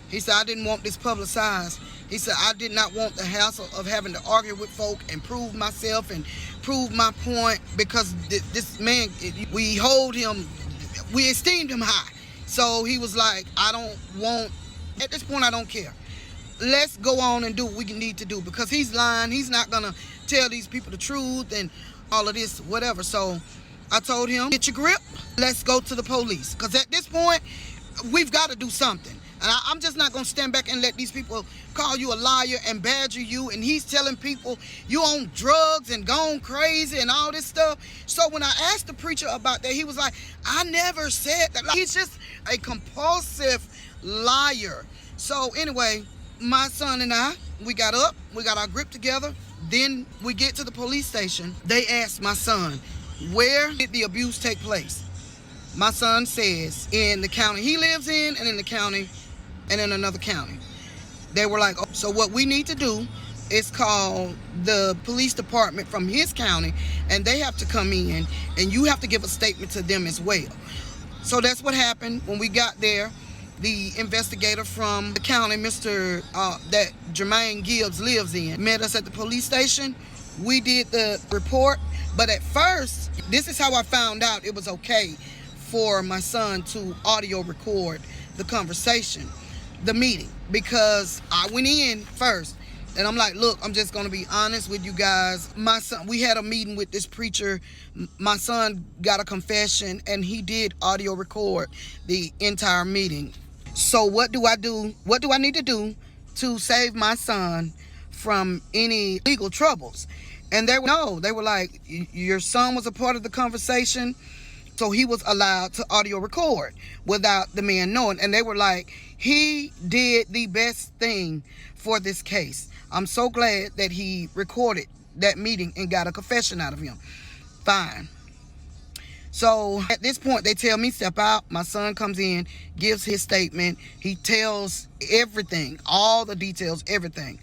He said, I didn't want this publicized. He said, I did not want the hassle of having to argue with folk and prove myself and prove my point because this man, we hold him, we esteemed him high. So he was like, I don't want, at this point, I don't care. Let's go on and do what we need to do because he's lying. He's not going to tell these people the truth and all of this, whatever. So I told him, get your grip. Let's go to the police because at this point, we've got to do something. And I'm just not going to stand back and let these people call you a liar and badger you. And he's telling people you on drugs and gone crazy and all this stuff. So when I asked the preacher about that, he was like, I never said that. Like, he's just a compulsive liar. So anyway, my son and I, we got up, we got our grip together. Then we get to the police station. They asked my son, where did the abuse take place? My son says in the county he lives in and in the county and in another county. They were like, oh, so what we need to do is call the police department from his county and they have to come in and you have to give a statement to them as well. So that's what happened. When we got there, the investigator from the county, Mr. That Jermaine Gibbs lives in, met us at the police station. We did the report, but at first, this is how I found out it was okay for my son to audio record the conversation, the meeting, because I went in first and I'm like, look, I'm just going to be honest with you guys. My son, we had a meeting with this preacher. My son got a confession and he did audio record the entire meeting. So what do I do? What do I need to do to save my son from any legal troubles? And they were like, your son was a part of the conversation. So he was allowed to audio record without the man knowing. And they were like, he did the best thing for this case. I'm so glad that he recorded that meeting and got a confession out of him. Fine. So at this point, they tell me step out. My son comes in, gives his statement. He tells everything, all the details, everything.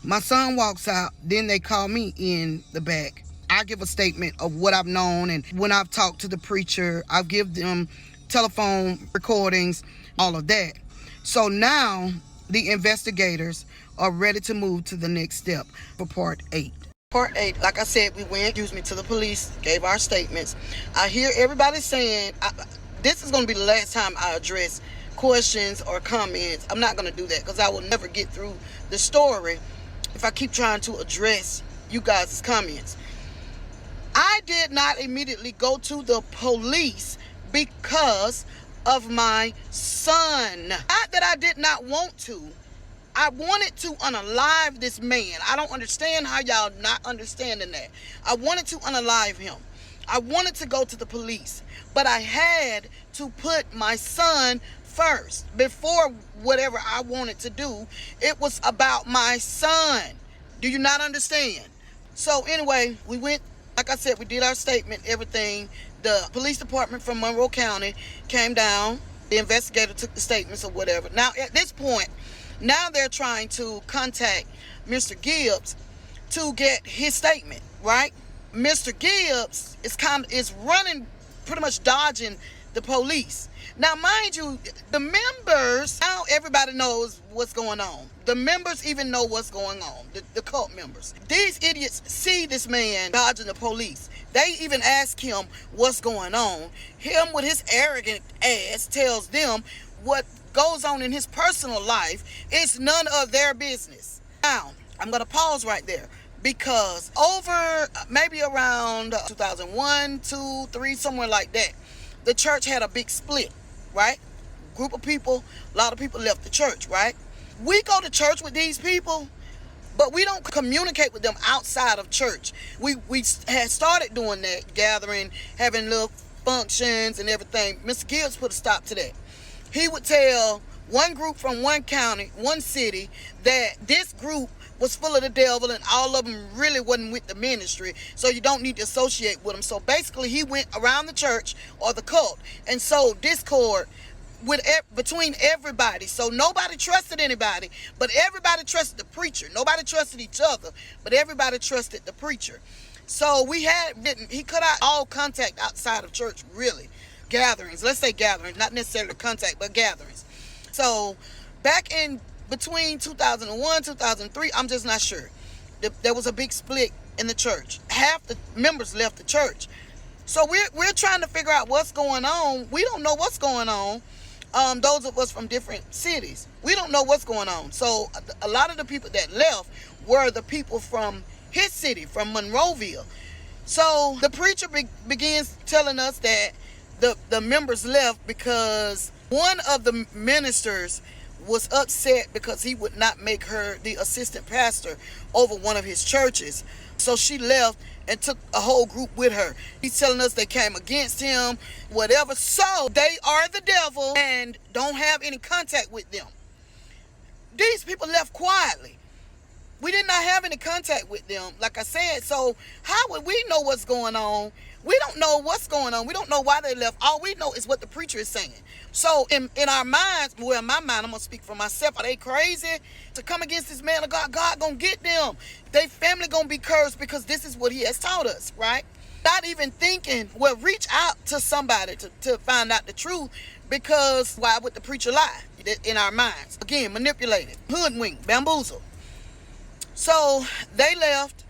My son walks out. Then they call me in the back. I give a statement of what I've known, and when I've talked to the preacher, I give them telephone recordings, all of that. So now the investigators are ready to move to the next step for part 8. Part 8, like I said, we went, to the police, gave our statements. I hear everybody saying, this is going to be the last time I address questions or comments. I'm not going to do that because I will never get through the story if I keep trying to address you guys' comments. I did not immediately go to the police because of my son. Not that I did not want to. I wanted to unalive this man. I don't understand how y'all not understanding that. I wanted to unalive him. I wanted to go to the police, but I had to put my son first before whatever I wanted to do. It was about my son. Do you not understand? So anyway, we went, like I said, we did our statement, everything. The police department from Monroe County came down. The investigator took the statements or whatever. Now, at this point, now they're trying to contact Mr. Gibbs to get his statement, right? Mr. Gibbs is running, pretty much dodging the police. Now, mind you, the members, now everybody knows what's going on. The members even know what's going on, the cult members. These idiots see this man dodging the police. They even ask him what's going on. Him with his arrogant ass tells them what goes on in his personal life is none of their business. Now, I'm going to pause right there because over maybe around 2001, 2, 3, somewhere like that, the church had a big split, right? Group of people, a lot of people left the church, right? We go to church with these people, but we don't communicate with them outside of church. We had started doing that, gathering, having little functions and everything. Mr. Gibbs put a stop to that. He would tell one group from one county, one city, that this group was full of the devil and all of them really wasn't with the ministry, so you don't need to associate with them. So basically he went around the church or the cult and sowed discord between everybody. So nobody trusted anybody, but everybody trusted the preacher. Nobody trusted each other, but everybody trusted the preacher. So he cut out all contact outside of church, really. Gatherings, let's say gatherings, not necessarily contact, but gatherings. So back in between 2001, 2003, I'm just not sure. There was a big split in the church. Half the members left the church. So we're trying to figure out what's going on. We don't know what's going on. Those of us from different cities, we don't know what's going on. So a lot of the people that left were the people from his city, from Monroeville. So the preacher begins telling us that the members left because one of the ministers was upset because he would not make her the assistant pastor over one of his churches. So she left and took a whole group with her. He's telling us they came against him, whatever. So they are the devil and don't have any contact with them. These people left quietly. We did not have any contact with them, like I said. So how would we know what's going on? We don't know what's going on. We don't know why they left. All we know is what the preacher is saying. So in our minds, well, in my mind, I'm going to speak for myself. Are they crazy to come against this man of God? God going to get them. They family going to be cursed because this is what he has taught us, right? Not even thinking, well, reach out to somebody to find out the truth, because why would the preacher lie in our minds? Again, manipulated, hoodwinked, bamboozled. So they left.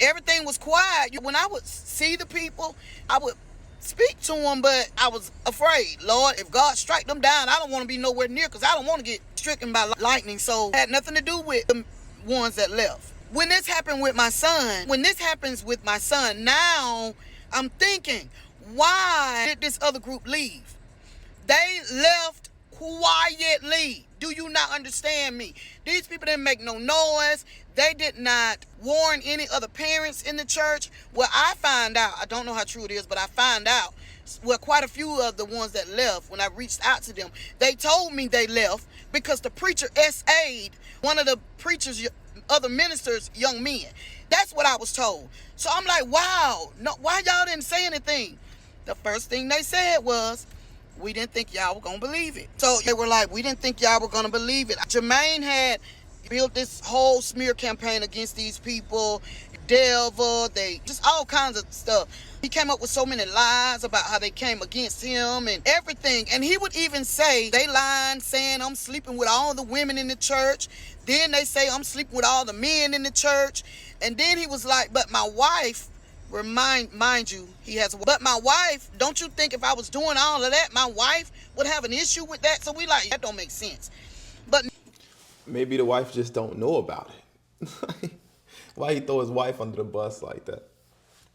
Everything was quiet. When I would see the people, I would speak to them, but I was afraid. Lord, if God strike them down, I don't want to be nowhere near, because I don't want to get stricken by lightning. So it had nothing to do with the ones that left. When this happens with my son, now I'm thinking, why did this other group leave? They left quietly. Do you not understand me? These people didn't make no noise. They did not warn any other parents in the church. Well, I find out, I don't know how true it is, but I find out, well, quite a few of the ones that left, when I reached out to them, they told me they left because the preacher SA'd one of the preacher's other ministers' young men. That's what I was told. So I'm like, wow, no, why y'all didn't say anything? The first thing they said was, we didn't think y'all were going to believe it. So they were like, we didn't think y'all were going to believe it. Jermaine had built this whole smear campaign against these people, devil, they just all kinds of stuff. He came up with so many lies about how they came against him and everything. And he would even say, they lying, saying I'm sleeping with all the women in the church. Then they say I'm sleeping with all the men in the church. And then he was like, but my wife, mind you, but my wife, don't you think if I was doing all of that, my wife would have an issue with that? So we like, that don't make sense. But maybe the wife just don't know about it. Why he throw his wife under the bus like that?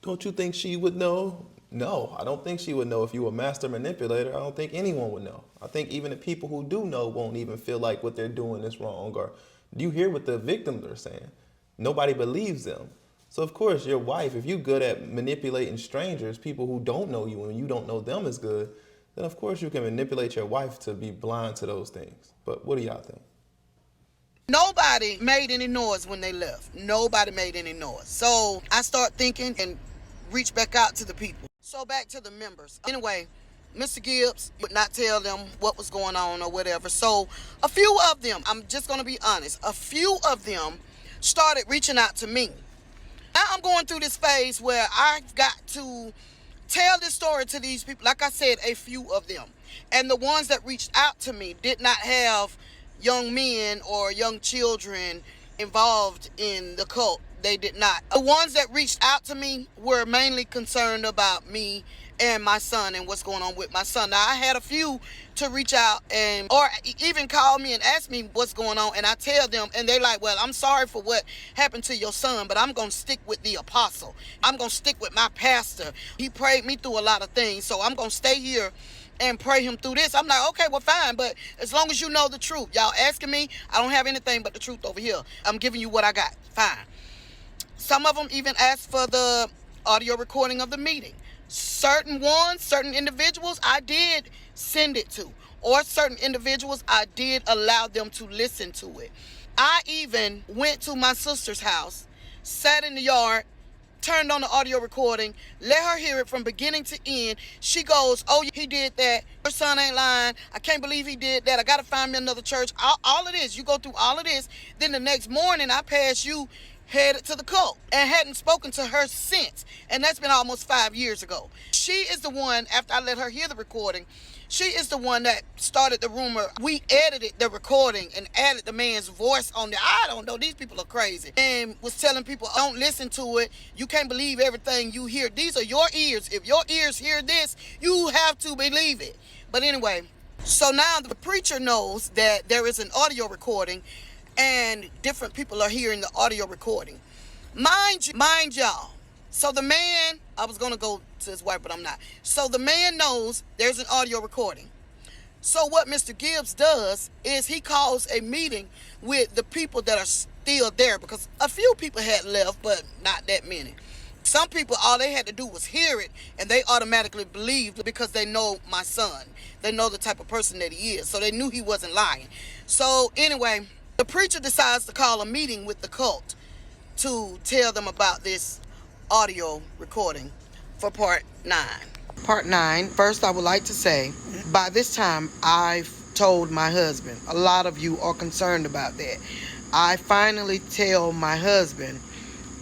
Don't you think she would know? No, I don't think she would know. If you were a master manipulator, I don't think anyone would know. I think even the people who do know won't even feel like what they're doing is wrong. Or do you hear what the victims are saying? Nobody believes them. So of course your wife, if you're good at manipulating strangers, people who don't know you and you don't know them as good, then of course you can manipulate your wife to be blind to those things. But what do y'all think? nobody made any noise when they left. Nobody made any noise. So I start thinking and reach back out to the people. So back to the members. Anyway, Mr. Gibbs would not tell them what was going on or whatever. So a few of them, I'm just going to be honest, a few of them started reaching out to me. Now I'm going through this phase where I've got to tell this story to these people. Like I said, a few of them. And the ones that reached out to me did not have young men or young children involved in the cult. They did not. The ones that reached out to me were mainly concerned about me and my son and what's going on with my son. Now, I had a few to reach out and or even call me and ask me what's going on, and I tell them, and they're like, well, I'm sorry for what happened to your son, but I'm going to stick with the apostle. I'm going to stick with my pastor. He prayed me through a lot of things, so I'm going to stay here and pray him through this. I'm like, okay, well, fine, but as long as you know the truth. Y'all asking me, I don't have anything but the truth over here. I'm giving you what I got. Fine. Some of them even asked for the audio recording of the meeting. Certain individuals, I did send it to. Or certain individuals, I did allow them to listen to it. I even went to my sister's house, sat in the yard, turned on the audio recording, let her hear it from beginning to end. She goes, oh, he did that. Your son ain't lying. I can't believe he did that. I got to find me another church. All of this. You go through all of this. Then the next morning, I pass you headed to the cult and hadn't spoken to her since. And that's been almost 5 years ago. She is the one, after I let her hear the recording, she is the one that started the rumor. We edited the recording and added the man's voice on there. I don't know. These people are crazy. And was telling people, don't listen to it. You can't believe everything you hear. These are your ears. If your ears hear this, you have to believe it. But anyway, so now the preacher knows that there is an audio recording and different people are hearing the audio recording. Mind y'all. So the man, I was going to go to his wife, but I'm not. So the man knows there's an audio recording. So what Mr. Gibbs does is he calls a meeting with the people that are still there, because a few people had left, but not that many. Some people, all they had to do was hear it, and they automatically believed because they know my son. They know the type of person that he is. So they knew he wasn't lying. So anyway, the preacher decides to call a meeting with the cult to tell them about this audio recording for part 9. Part 9. First, I would like to say, by this time, I've told my husband. A lot of you are concerned about that. I finally tell my husband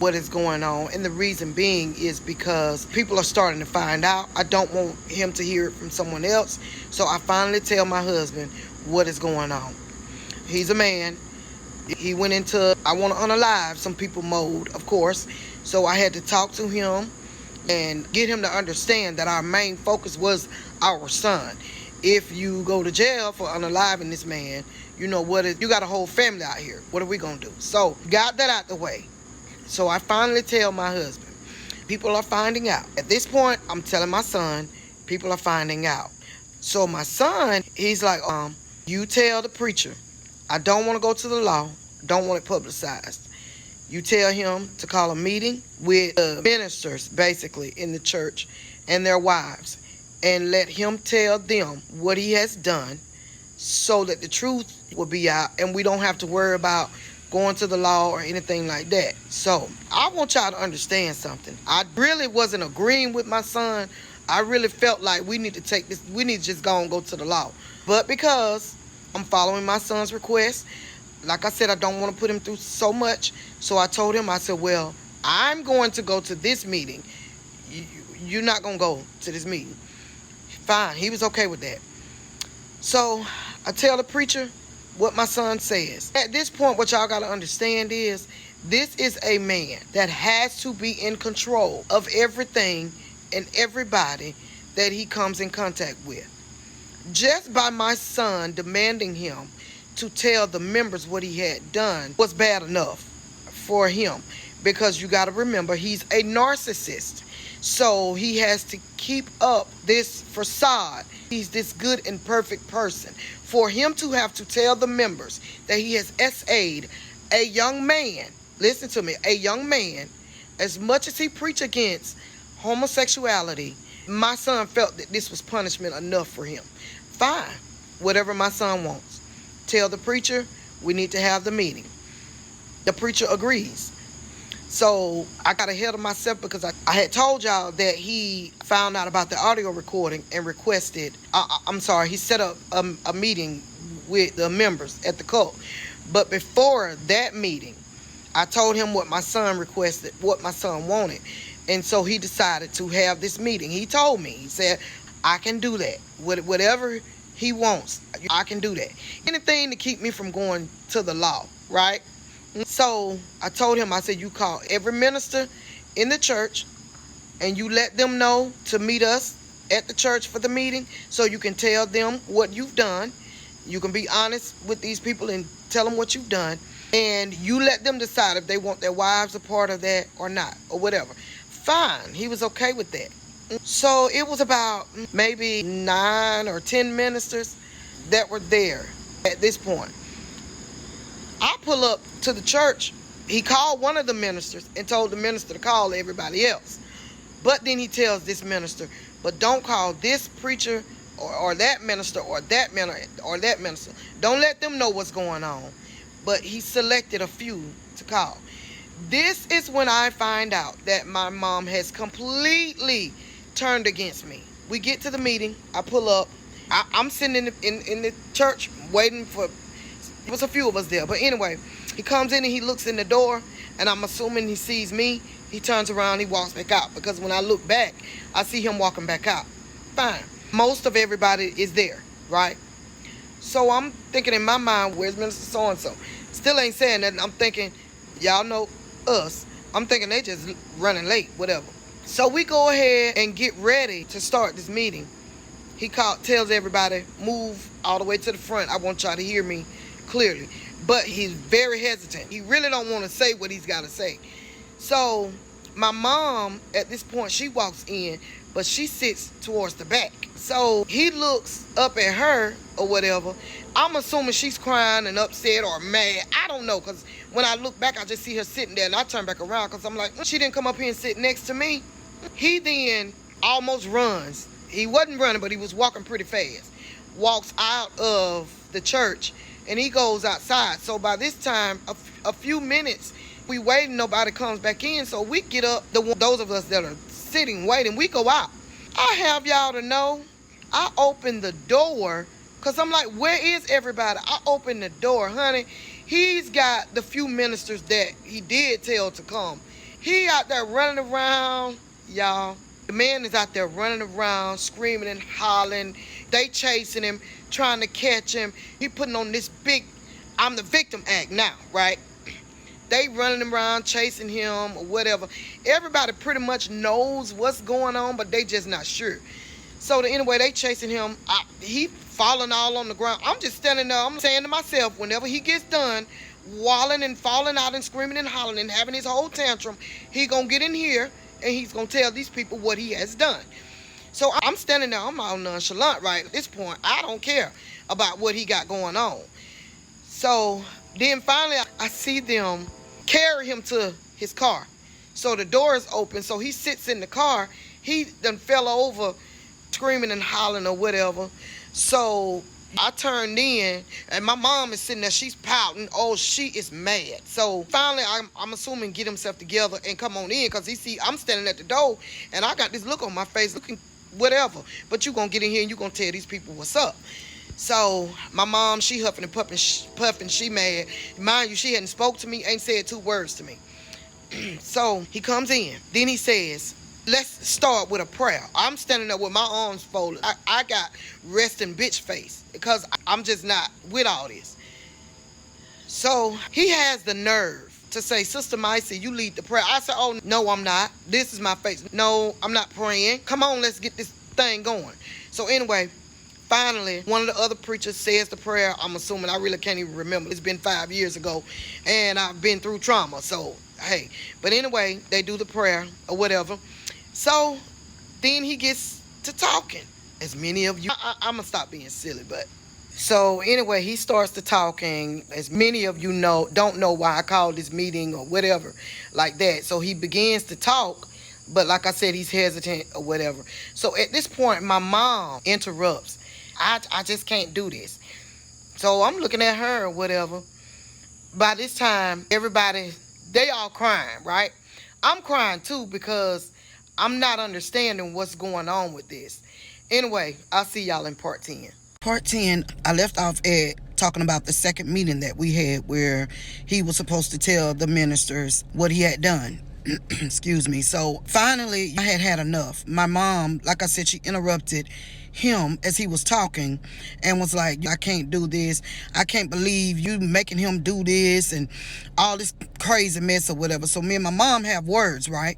what is going on, and the reason being is because people are starting to find out. I don't want him to hear it from someone else, so I finally tell my husband what is going on. He's a man. He went into I want to unalive some people mode, of course. So I had to talk to him and get him to understand that our main focus was our son. If you go to jail for unaliving this man, you know what you got a whole family out here. What are we going to do? So got that out the way. So I finally tell my husband, people are finding out. At this point, I'm telling my son, people are finding out. So my son, he's like, you tell the preacher, I don't want to go to the law, don't want it publicized. You tell him to call a meeting with ministers, basically, in the church and their wives, and let him tell them what he has done so that the truth will be out and we don't have to worry about going to the law or anything like that. So I want y'all to understand something. I really wasn't agreeing with my son. I really felt like we need to take this, we need to just go and go to the law. But because I'm following my son's request, like I said, I don't want to put him through so much. So I told him, I said, well, I'm going to go to this meeting. You're not going to go to this meeting. Fine. He was okay with that. So I tell the preacher what my son says. At this point, what y'all got to understand is this is a man that has to be in control of everything and everybody that he comes in contact with. Just by my son demanding him to tell the members what he had done was bad enough for him, because you got to remember he's a narcissist, so he has to keep up this facade. He's this good and perfect person. For him to have to tell the members that he has SA'd a young man, listen to me, a young man, as much as he preached against homosexuality, my son felt that this was punishment enough for him. Fine, whatever my son wants. Tell the preacher we need to have the meeting. The preacher agrees. So I got ahead of myself because I had told y'all that he found out about the audio recording and requested, he set up a meeting with the members at the cult. But before that meeting, I told him what my son requested, what my son wanted. And so he decided to have this meeting. He told me, he said, I can do that. Whatever he wants, I can do that. Anything to keep me from going to the law, right? So I told him, I said, you call every minister in the church and you let them know to meet us at the church for the meeting so you can tell them what you've done. You can be honest with these people and tell them what you've done. And you let them decide if they want their wives a part of that or not, or whatever. Fine. He was okay with that. So it was about maybe 9 or 10 ministers that were there at this point. I pull up to the church. He called one of the ministers and told the minister to call everybody else. But then he tells this minister, but don't call this preacher or that minister or that minister or that minister. Don't let them know what's going on. But he selected a few to call. This is when I find out that my mom has completely turned against me. We get to the meeting. I pull up. I'm sitting in the church waiting for. There was a few of us there, but anyway, he comes in and he looks in the door, and I'm assuming he sees me. He turns around, he walks back out, because when I look back, I see him walking back out. Fine. Most of everybody is there, right? So I'm thinking in my mind, where's Minister so-and-so? Still ain't saying nothing. I'm thinking, y'all know us. I'm thinking they just running late, whatever. So we go ahead and get ready to start this meeting. He tells everybody, move all the way to the front. I want y'all to hear me clearly. But he's very hesitant. He really don't want to say what he's got to say. So my mom, at this point, she walks in, but she sits towards the back. So he looks up at her or whatever. I'm assuming she's crying and upset or mad. I don't know, because when I look back, I just see her sitting there, and I turn back around because I'm like, she didn't come up here and sit next to me. He then almost runs. He wasn't running, but he was walking pretty fast. Walks out of the church, and he goes outside. So by this time, a few minutes, we waiting, nobody comes back in. So we get up, those of us that are sitting waiting, we go out. I have y'all to know, I open the door, because I'm like, where is everybody? I open the door, honey. He's got the few ministers that he did tell to come. He out there running around, y'all. The man is out there running around, screaming and hollering. They chasing him, trying to catch him. He putting on this big, I'm the victim act now, right? They running around, chasing him or whatever. Everybody pretty much knows what's going on, but they just not sure. So anyway, they chasing him. He falling all on the ground. I'm just standing there. I'm saying to myself, whenever he gets done walling and falling out and screaming and hollering and having his whole tantrum, he gonna get in here and he's gonna tell these people what he has done. So I'm standing there. I'm all nonchalant, right? At this point, I don't care about what he got going on. So then finally, I see them carry him to his car. So the door is open. So he sits in the car. He done fell over, screaming and hollering or whatever. So I turned in, and my mom is sitting there. She's pouting. Oh, she is mad. So finally, I'm assuming get himself together and come on in, because he see I'm standing at the door, and I got this look on my face, looking whatever. But you gonna get in here and you gonna tell these people what's up. So my mom, she huffing and puffing, she mad. Mind you, she hadn't spoke to me, ain't said 2 words to me. So he comes in. Then he says, let's start with a prayer. I'm standing there with my arms folded. I got resting bitch face, because I'm just not with all this. So he has the nerve to say, Sister Micey, you lead the prayer. I said, oh, no, I'm not. This is my face. No, I'm not praying. Come on, let's get this thing going. So anyway, finally, one of the other preachers says the prayer. I'm assuming, I really can't even remember. It's been 5 years ago, and I've been through trauma. So, hey. But anyway, they do the prayer or whatever. So then he gets to talking. As many of you, I'm going to stop being silly, but. So anyway, he starts to talking. As many of you know, don't know why I called this meeting or whatever like that. So he begins to talk. But like I said, he's hesitant or whatever. So at this point, my mom interrupts. I just can't do this. So I'm looking at her or whatever. By this time, everybody, they all crying, right? I'm crying too, because I'm not understanding what's going on with this. Anyway, I'll see y'all in part 10. Part 10, I left off at talking about the second meeting that we had, where he was supposed to tell the ministers what he had done. Excuse me. So finally, I had enough. My mom, like I said, she interrupted him as he was talking and was like, I can't do this. I can't believe you making him do this and all this crazy mess or whatever. So me and my mom have words, right?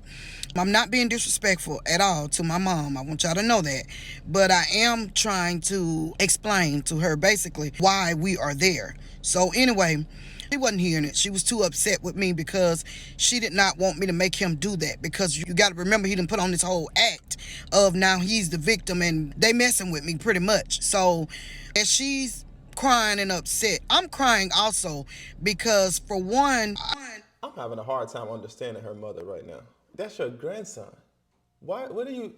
I'm not being disrespectful at all to my mom. I want y'all to know that. But I am trying to explain to her basically why we are there. So anyway, She wasn't hearing it. She was too upset with me because she did not want me to make him do that, because you got to remember he done put on this whole act of now he's the victim and they messing with me pretty much. So as she's crying and upset, I'm crying also because for one, I'm having a hard time understanding her mother right now. That's your grandson. Why? What do you?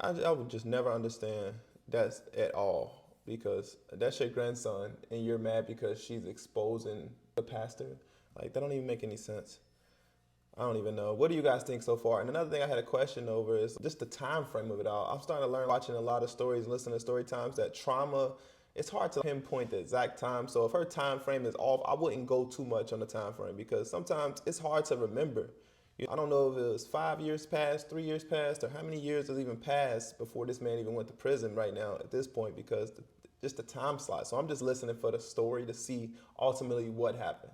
I would just never understand that at all, because that's your grandson and you're mad because she's exposing the pastor. Like, that don't even make any sense. I don't even know. What do you guys think so far? And another thing I had a question over is just the time frame of it all. I'm starting to learn, watching a lot of stories and listening to story times, that trauma, it's hard to pinpoint the exact time. So if her time frame is off, I wouldn't go too much on the time frame, because sometimes it's hard to remember. I don't know if it was 5 years past, 3 years past, or how many years has even passed before this man even went to prison right now at this point, because just the time slot. So I'm just listening for the story to see ultimately what happened.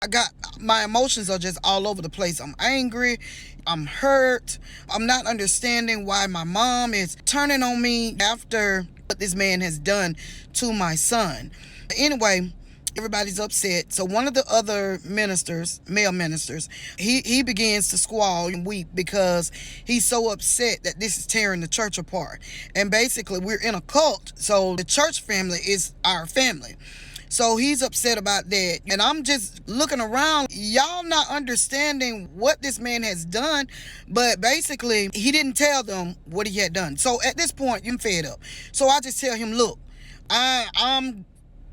I got, my emotions are just all over the place. I'm angry, I'm hurt, I'm not understanding why my mom is turning on me after what this man has done to my son. Anyway, everybody's upset. So one of the other ministers, male ministers, he begins to squall and weep because he's so upset that this is tearing the church apart. And basically we're in a cult, so the church family is our family. So he's upset about that. And I'm just looking around. Y'all not understanding what this man has done. But basically, he didn't tell them what he had done. So at this point, I'm fed up. So I just tell him, look, I'm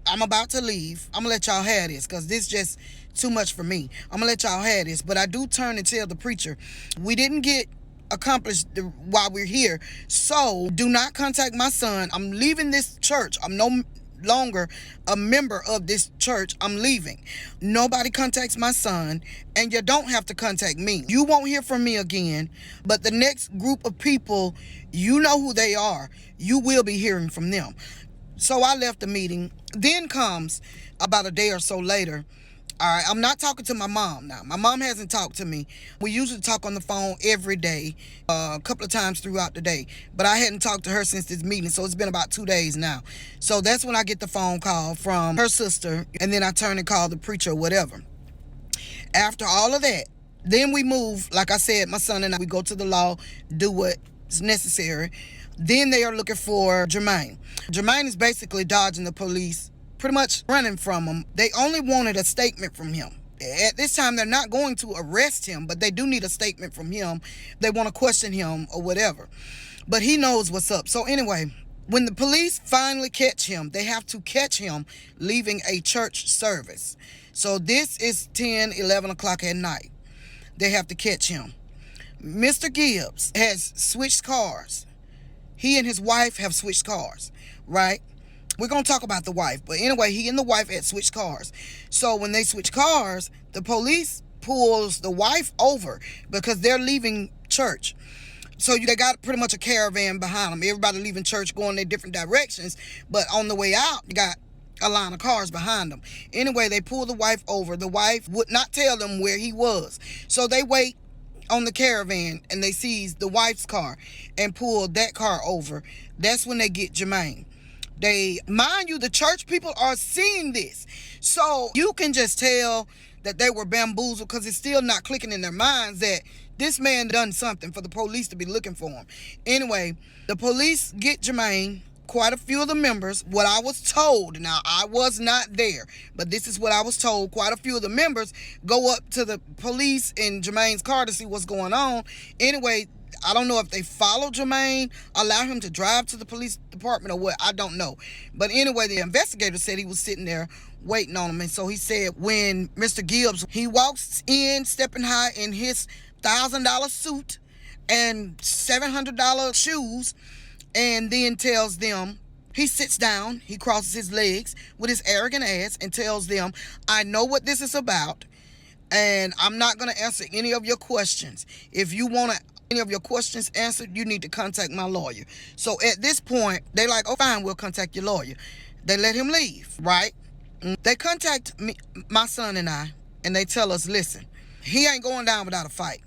about to leave. I'm going to let y'all have this, because this just too much for me. I'm going to let y'all have this. But I do turn and tell the preacher, we didn't get accomplished while we're here. So do not contact my son. I'm leaving this church. I'm no longer a member of this church. I'm leaving. Nobody contacts my son, and you don't have to contact me. You won't hear from me again, but the next group of people, you know who they are. You will be hearing from them. So I left the meeting. Then comes about a day or so later. All right, I'm not talking to my mom now. My mom hasn't talked to me. We usually talk on the phone every day, a couple of times throughout the day. But I hadn't talked to her since this meeting, so it's been about 2 days now. So that's when I get the phone call from her sister, and then I turn and call the preacher or whatever. After all of that, then we move. Like I said, my son and I, we go to the law, do what's necessary. Then they are looking for Jermaine. Jermaine is basically dodging the police, pretty much running from them. They only wanted a statement from him. At this time, they're not going to arrest him, but they do need a statement from him. They want to question him or whatever. But he knows what's up. So anyway, when the police finally catch him, they have to catch him leaving a church service. So this is 10, 11 o'clock at night. They have to catch him. Mr. Gibbs has switched cars. He and his wife have switched cars, right? We're going to talk about the wife. But anyway, he and the wife had switched cars. So when they switch cars, the police pulls the wife over because they're leaving church. So they got pretty much a caravan behind them. Everybody leaving church going their different directions. But on the way out, you got a line of cars behind them. Anyway, they pull the wife over. The wife would not tell them where he was. So they wait on the caravan and they seize the wife's car and pull that car over. That's when they get Jermaine. They, mind you, the church people are seeing this. So you can just tell that they were bamboozled, because it's still not clicking in their minds that this man done something for the police to be looking for him. Anyway, the police get Jermaine. Quite a few of the members, what I was told, now I was not there, but this is what I was told, quite a few of the members go up to the police in Jermaine's car to see what's going on. Anyway, I don't know if they follow Jermaine, allow him to drive to the police department or what, I don't know. But anyway, the investigator said he was sitting there waiting on him. And so he said when Mr. Gibbs, he walks in stepping high in his $1,000 suit and $700 shoes, and then tells them, he sits down, he crosses his legs with his arrogant ass and tells them, I know what this is about, and I'm not going to answer any of your questions. If you want any of your questions answered, you need to contact my lawyer. So at this point, they like, oh, fine, we'll contact your lawyer. They let him leave, right? They contact me, my son and I, and they tell us, listen, he ain't going down without a fight.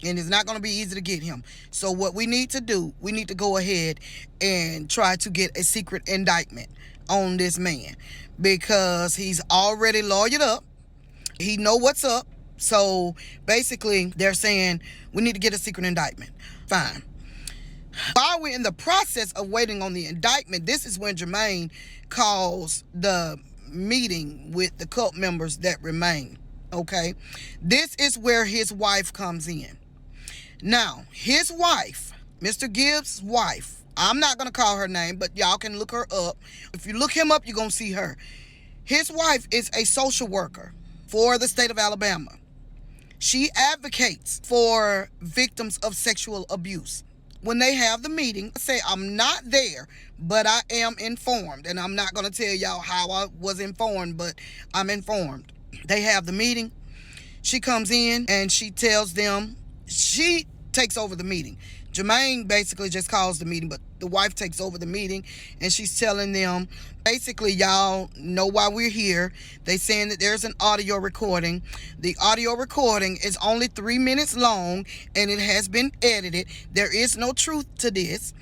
And it's not going to be easy to get him. So what we need to do, we need to go ahead and try to get a secret indictment on this man because he's already lawyered up. He know what's up. So basically, they're saying we need to get a secret indictment. Fine. While we're in the process of waiting on the indictment, this is when Jermaine calls the meeting with the cult members that remain. Okay? This is where his wife comes in. Now, his wife, Mr. Gibbs' wife, I'm not going to call her name, but y'all can look her up. If you look him up, you're going to see her. His wife is a social worker for the state of Alabama. She advocates for victims of sexual abuse. When they have the meeting, I say I'm not there, but I am informed. And I'm not going to tell y'all how I was informed, but I'm informed. They have the meeting. She comes in and she tells them, she takes over the meeting. Jermaine basically just calls the meeting, but the wife takes over the meeting and she's telling them, basically, y'all know why we're here. They saying that there's an audio recording. The audio recording is only 3 minutes long and it has been edited. There is no truth to this.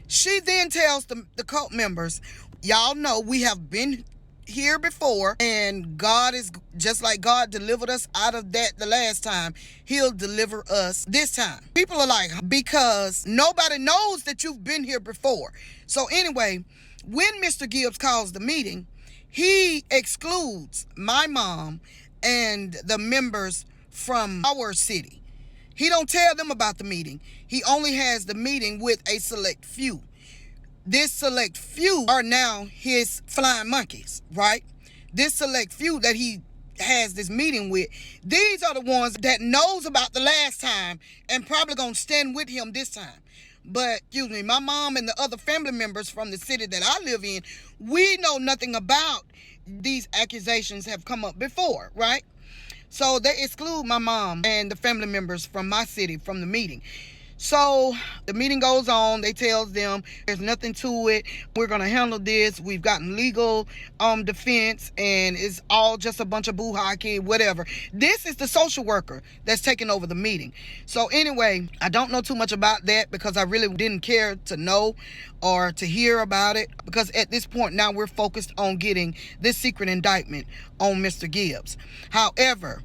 She then tells the cult members, y'all know we have been here before, and God is just like God delivered us out of that the last time, he'll deliver us this time. People are like, because nobody knows that you've been here before. So anyway, when Mr. Gibbs calls the meeting, he excludes my mom and the members from our city. He don't tell them about the meeting. He only has the meeting with a select few. This select few are now his flying monkeys, right? This select few that he has this meeting with, these are the ones that knows about the last time and probably gonna stand with him this time. But, excuse me, my mom and the other family members from the city that I live in, we know nothing about these accusations have come up before, right? So they exclude my mom and the family members from my city from the meeting. So the meeting goes on. They tells them there's nothing to it. We're going to handle this. We've gotten legal defense and it's all just a bunch of boo-hockey, whatever. This is the social worker that's taking over the meeting. So anyway, I don't know too much about that because I really didn't care to know or to hear about it, because at this point now we're focused on getting this secret indictment on Mr. Gibbs. However,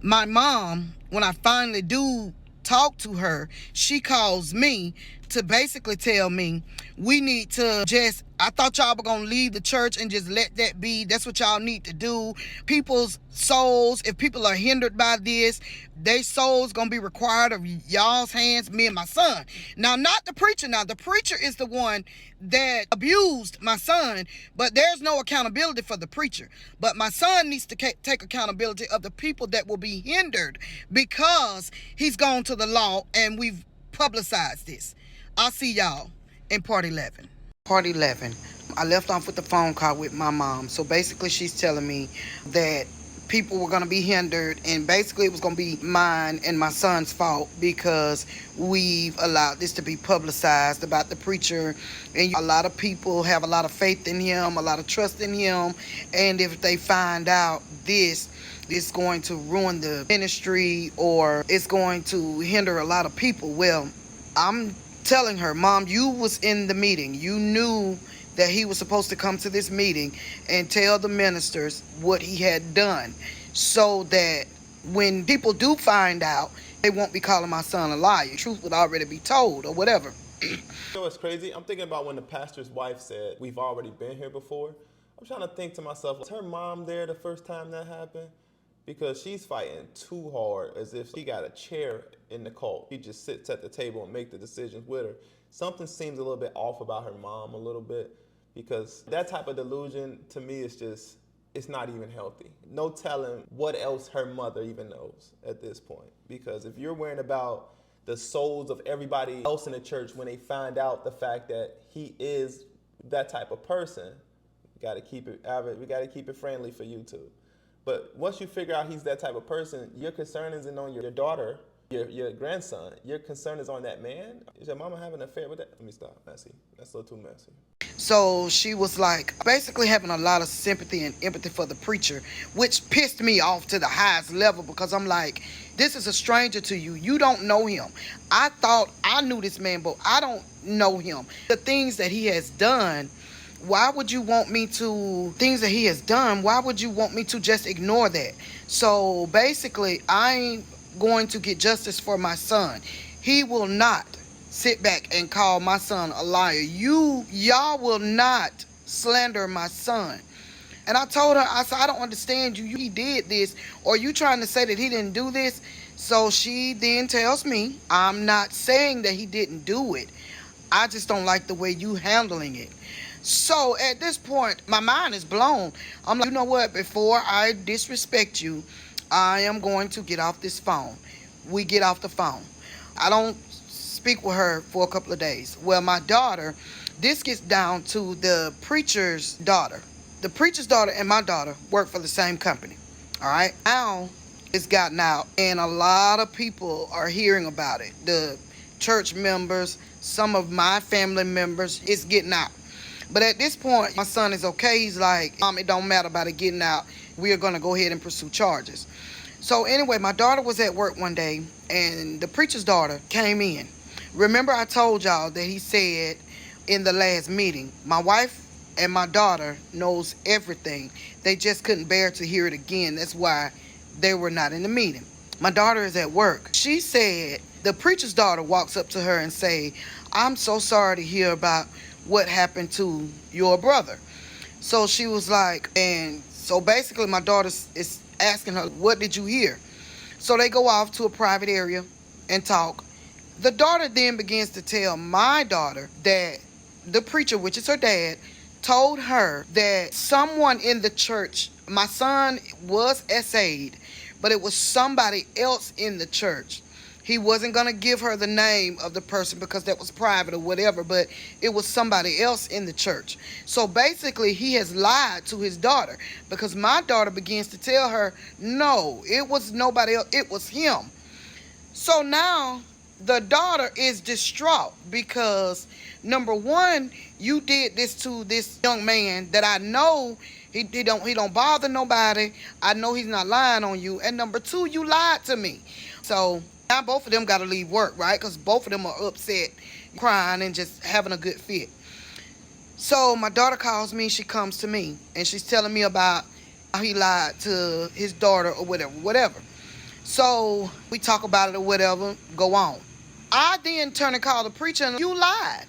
my mom, when I finally do talk to her, she calls me to basically tell me we need to just, I thought y'all were gonna leave the church and just let that be. That's what y'all need to do. People's souls, if people are hindered by this, their souls gonna be required of y'all's hands, me and my son. Now, not the preacher. Now, the preacher is the one that abused my son, but there's no accountability for the preacher. But my son needs to take accountability of the people that will be hindered because he's gone to the law and we've publicized this. I'll see y'all in part 11. Part 11. I left off with the phone call with my mom. So basically she's telling me that people were going to be hindered, and basically it was going to be mine and my son's fault because we've allowed this to be publicized about the preacher, and a lot of people have a lot of faith in him, a lot of trust in him, and if they find out this, it's going to ruin the ministry or it's going to hinder a lot of people. Well, I'm telling her, Mom, you was in the meeting. You knew that he was supposed to come to this meeting and tell the ministers what he had done so that when people do find out, they won't be calling my son a liar. Truth would already be told or whatever. You know what's crazy? I'm thinking about when the pastor's wife said, we've already been here before. I'm trying to think to myself, was her mom there the first time that happened? Because she's fighting too hard as if she got a chair in the cult. He just sits at the table and make the decisions with her. Something seems a little bit off about her mom a little bit, because that type of delusion to me is just, it's not even healthy. No telling what else her mother even knows at this point. Because if you're worrying about the souls of everybody else in the church when they find out the fact that he is that type of person, we got to keep it friendly for you too. But once you figure out he's that type of person, your concern isn't on your daughter, your grandson. Your concern is on that man. Is your mama having an affair with that? Let me stop, messy. That's a little too messy. So she was like basically having a lot of sympathy and empathy for the preacher, which pissed me off to the highest level, because I'm like, this is a stranger to you. You don't know him. I thought I knew this man, but I don't know him. The things that he has done, Why would you want me to, things that he has done, why would you want me to just ignore that? So basically, I'm going to get justice for my son. He will not sit back and call my son a liar. Y'all will not slander my son. And I told her, I said, I don't understand you. He did this. Or you trying to say that he didn't do this? So she then tells me, I'm not saying that he didn't do it. I just don't like the way you handling it. So at this point, my mind is blown. I'm like, you know what? Before I disrespect you, I am going to get off this phone. We get off the phone. I don't speak with her for a couple of days. Well, my daughter, this gets down to the preacher's daughter. The preacher's daughter and my daughter work for the same company. All right. Now it's gotten out, and a lot of people are hearing about it. The church members, some of my family members, it's getting out. But at this point, my son is okay. He's like, Mom, it don't matter about it getting out. We are going to go ahead and pursue charges. So anyway, my daughter was at work one day, and the preacher's daughter came in. Remember I told y'all that he said in the last meeting, my wife and my daughter knows everything. They just couldn't bear to hear it again. That's why they were not in the meeting. My daughter is at work. She said the preacher's daughter walks up to her and say, I'm so sorry to hear about what happened to your brother. So she was like, and so basically my daughter is asking her, what did you hear? So they go off to a private area and talk. The daughter then begins to tell my daughter that the preacher, which is her dad, told her that someone in the church, my son was SA'd, but it was somebody else in the church. He wasn't going to give her the name of the person because that was private or whatever, but it was somebody else in the church. So basically, he has lied to his daughter because my daughter begins to tell her, no, it was nobody else, it was him. So now the daughter is distraught because, number one, you did this to this young man that I know he don't bother nobody. I know he's not lying on you. And number two, you lied to me. So now both of them got to leave work, right? Because both of them are upset, crying, and just having a good fit. So my daughter calls me. She comes to me, and she's telling me about how he lied to his daughter or whatever. So we talk about it or whatever, go on. I then turn and call the preacher, and you lied.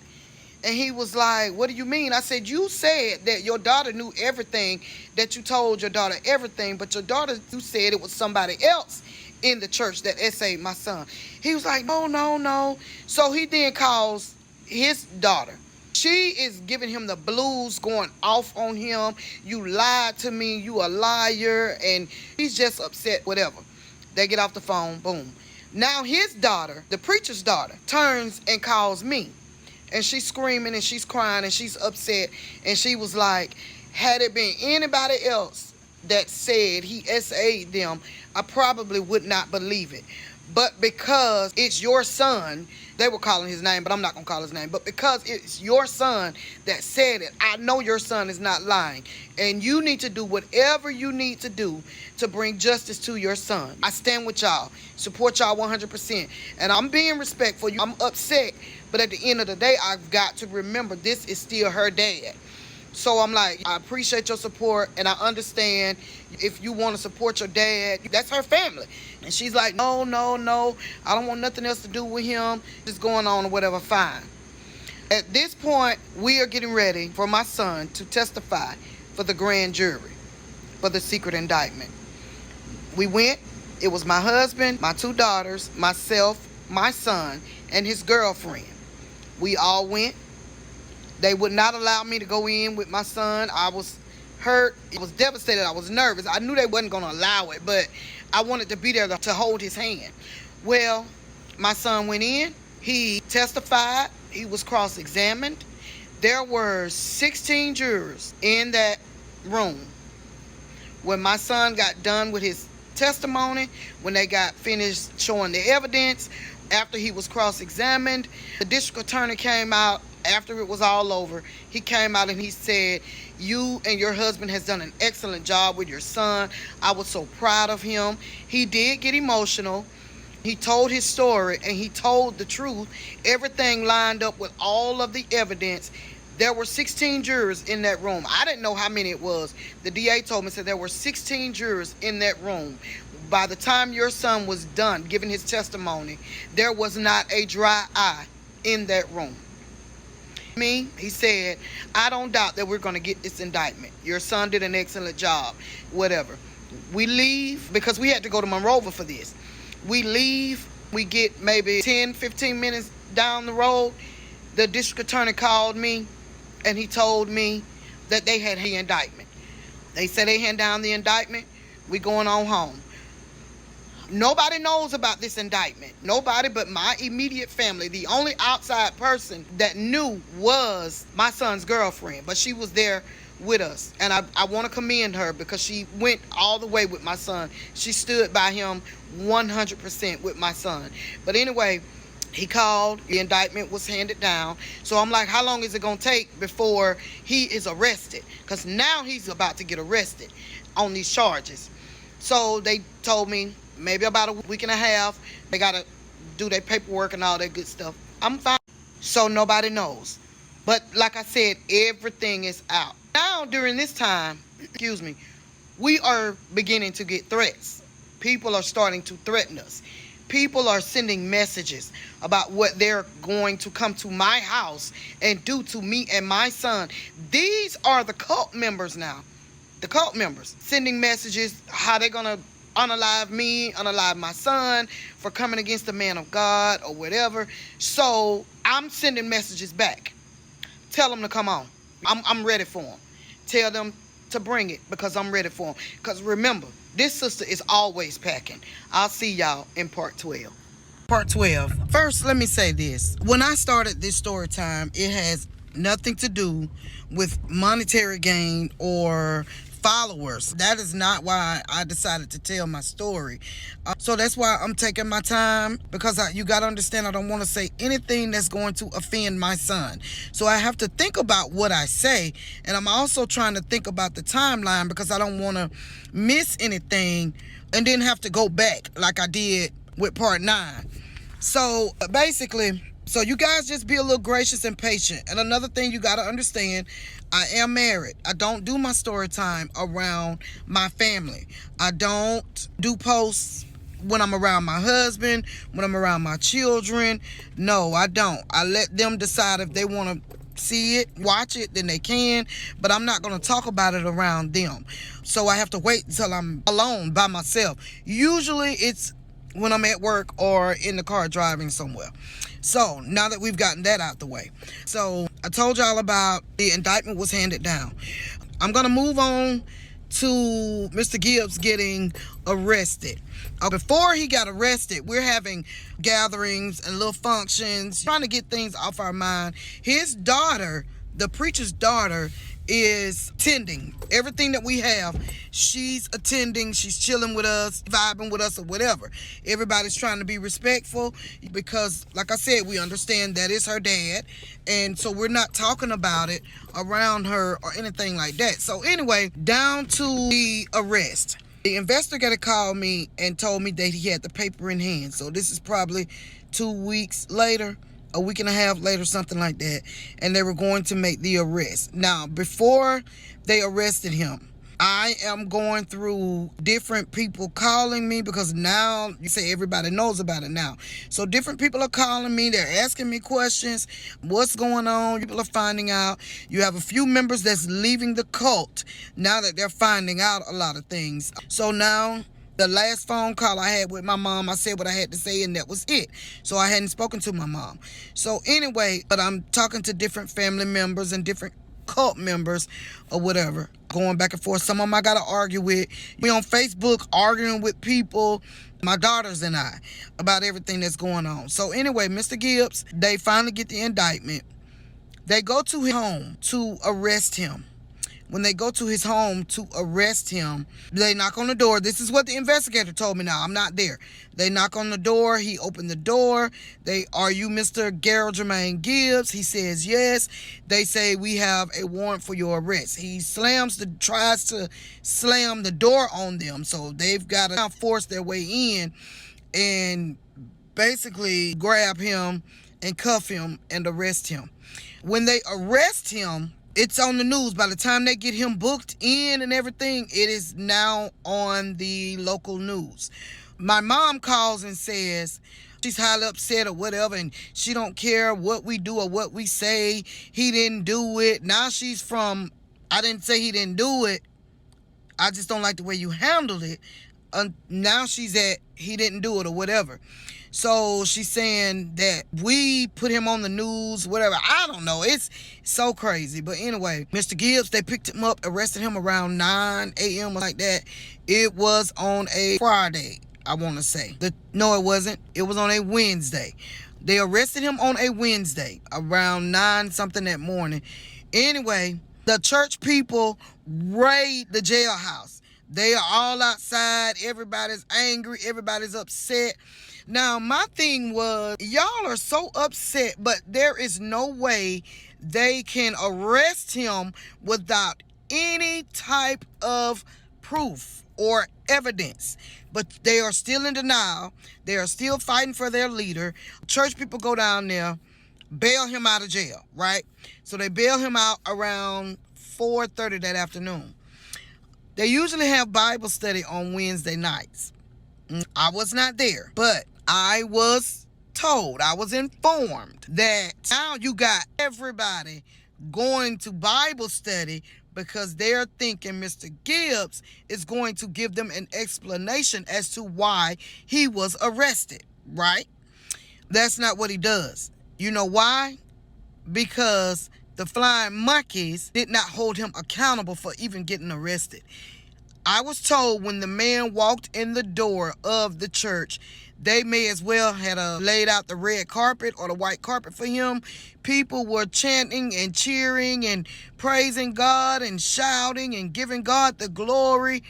And he was like, what do you mean? I said, you said that your daughter knew everything, that you told your daughter everything, but your daughter, you said it was somebody else in the church that SA'd my son. He was like, no. So he then calls his daughter. She is giving him the blues, going off on him. You lied to me, you a liar, and he's just upset, whatever. They get off the phone, boom. Now his daughter, the preacher's daughter, turns and calls me. And she's screaming and she's crying and she's upset. And she was like, had it been anybody else that said he SA'd them, I probably would not believe it. But because it's your son, they were calling his name, but I'm not going to call his name. But because it's your son that said it, I know your son is not lying. And you need to do whatever you need to do to bring justice to your son. I stand with y'all, support y'all 100%. And I'm being respectful. I'm upset. But at the end of the day, I've got to remember this is still her dad. So I'm like, I appreciate your support, and I understand if you want to support your dad, that's her family. And she's like, no, I don't want nothing else to do with him. Just going on or whatever, fine. At this point, we are getting ready for my son to testify for the grand jury for the secret indictment. We went. It was my husband, my two daughters, myself, my son, and his girlfriend. We all went. They would not allow me to go in with my son. I was hurt. I was devastated. I was nervous. I knew they wasn't going to allow it, but I wanted to be there to hold his hand. Well, my son went in. He testified. He was cross-examined. There were 16 jurors in that room. When my son got done with his testimony, when they got finished showing the evidence, after he was cross-examined, the district attorney came out. After it was all over, he came out and he said, you and your husband has done an excellent job with your son. I was so proud of him. He did get emotional. He told his story and he told the truth. Everything lined up with all of the evidence. There were 16 jurors in that room. I didn't know how many it was. The DA told me, said there were 16 jurors in that room. By the time your son was done giving his testimony, there was not a dry eye in that room. He said, I don't doubt that we're going to get this indictment. Your son did an excellent job, whatever. We leave, because we had to go to Monrovia for this. We leave, we get maybe 10, 15 minutes down the road. The district attorney called me, and he told me that they had the indictment. They said they hand down the indictment. We going on home. Nobody knows about this indictment. Nobody but my immediate family. The only outside person that knew was my son's girlfriend, but she was there with us. And I want to commend her because she went all the way with my son. She stood by him 100% with my son. But anyway, he called. The indictment was handed down. So I'm like, how long is it going to take before he is arrested? Because now he's about to get arrested on these charges. So they told me maybe about a week and a half. They got to do their paperwork and all that good stuff. I'm fine. So nobody knows. But like I said, everything is out. Now during this time, we are beginning to get threats. People are starting to threaten us. People are sending messages about what they're going to come to my house and do to me and my son. These are the cult members now. The cult members sending messages how they're going to unalive me, unalive my son for coming against the man of God or whatever. So I'm sending messages back. Tell them to come on. I'm ready for them. Tell them to bring it because I'm ready for them. Because remember, this sister is always packing. I'll see y'all in part 12. Part 12. First, let me say this. When I started this story time, it has nothing to do with monetary gain or followers. That is not why I decided to tell my story. So that's why I'm taking my time, because you got to understand, I don't want to say anything that's going to offend my son. So I have to think about what I say, and I'm also trying to think about the timeline because I don't want to miss anything and then have to go back like I did with part 9. So basically, so you guys just be a little gracious and patient. And another thing you got to understand, I am married. I don't do my story time around my family. I don't do posts when I'm around my husband, when I'm around my children. No, I don't. I let them decide if they want to see it, watch it, then they can. But I'm not going to talk about it around them. So I have to wait until I'm alone by myself. Usually it's when I'm at work or in the car driving somewhere. So now that we've gotten that out the way, so I told y'all about the indictment was handed down. I'm gonna move on to Mr. Gibbs getting arrested. Before he got arrested, we're having gatherings and little functions, trying to get things off our mind. His daughter, the preacher's daughter, is attending everything that we have. She's attending, she's chilling with us, vibing with us or whatever. Everybody's trying to be respectful because, like I said, we understand that is her dad, and so we're not talking about it around her or anything like that. So anyway, down to the arrest. The investigator called me and told me that he had the paper in hand. So this is probably 2 weeks later, a week and a half later, something like that, and they were going to make the arrest. Now, before they arrested him, I am going through different people calling me because now you say everybody knows about it now. So different people are calling me. They're asking me questions. What's going on? People are finding out. You have a few members that's leaving the cult now that they're finding out a lot of things. So now, the last phone call I had with my mom, I said what I had to say, and that was it. So I hadn't spoken to my mom. So anyway, but I'm talking to different family members and different cult members or whatever, going back and forth. Some of them I got to argue with. We on Facebook arguing with people, my daughters and I, about everything that's going on. So anyway, Mr. Gibbs, they finally get the indictment. They go to his home to arrest him. When they go to his home to arrest him, they knock on the door. This is what the investigator told me now. I'm not there. They knock on the door. He opened the door. Are you Mr. Gerald Jermaine Gibbs? He says yes. They say, we have a warrant for your arrest. He tries to slam the door on them. So they've got to force their way in and basically grab him and cuff him and arrest him. When they arrest him, it's on the news. By the time they get him booked in and everything, it is now on the local news. My mom calls and says she's highly upset or whatever, and she don't care what we do or what we say. He didn't do it. Now she's from, I didn't say he didn't do it. I just don't like the way you handled it. Now she's at, he didn't do it or whatever. So she's saying that we put him on the news, whatever. I don't know. It's so crazy. But anyway, Mr. Gibbs, they picked him up, arrested him around 9 a.m. or like that. It was on a Friday, I want to say. No, it wasn't. It was on a Wednesday. They arrested him on a Wednesday around 9 something that morning. Anyway, the church people raid the jailhouse. They are all outside. Everybody's angry. Everybody's upset. Now, my thing was, y'all are so upset, but there is no way they can arrest him without any type of proof or evidence. But they are still in denial. They are still fighting for their leader. Church people go down there, bail him out of jail, right? So they bail him out around 4:30 that afternoon. They usually have Bible study on Wednesday nights. I was not there, but I was told, I was informed that now you got everybody going to Bible study because they're thinking Mr. Gibbs is going to give them an explanation as to why he was arrested, right? That's not what he does. You know why? Because the flying monkeys did not hold him accountable for even getting arrested. I was told when the man walked in the door of the church, they may as well had laid out the red carpet or the white carpet for him. People were chanting and cheering and praising God and shouting and giving God the glory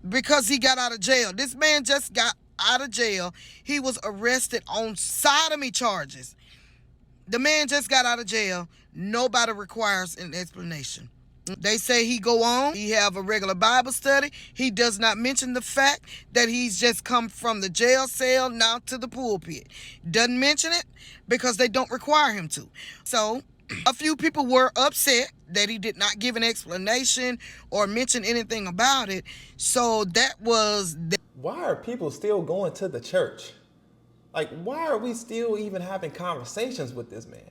because he got out of jail. This man just got out of jail. He was arrested on sodomy charges. The man just got out of jail. Nobody requires an explanation. They say he go on, he have a regular Bible study. He does not mention the fact that he's just come from the jail cell now to the pulpit. Doesn't mention it because they don't require him to. So a few people were upset that he did not give an explanation or mention anything about it. So that was... Why are people still going to the church? Like, why are we still even having conversations with this man?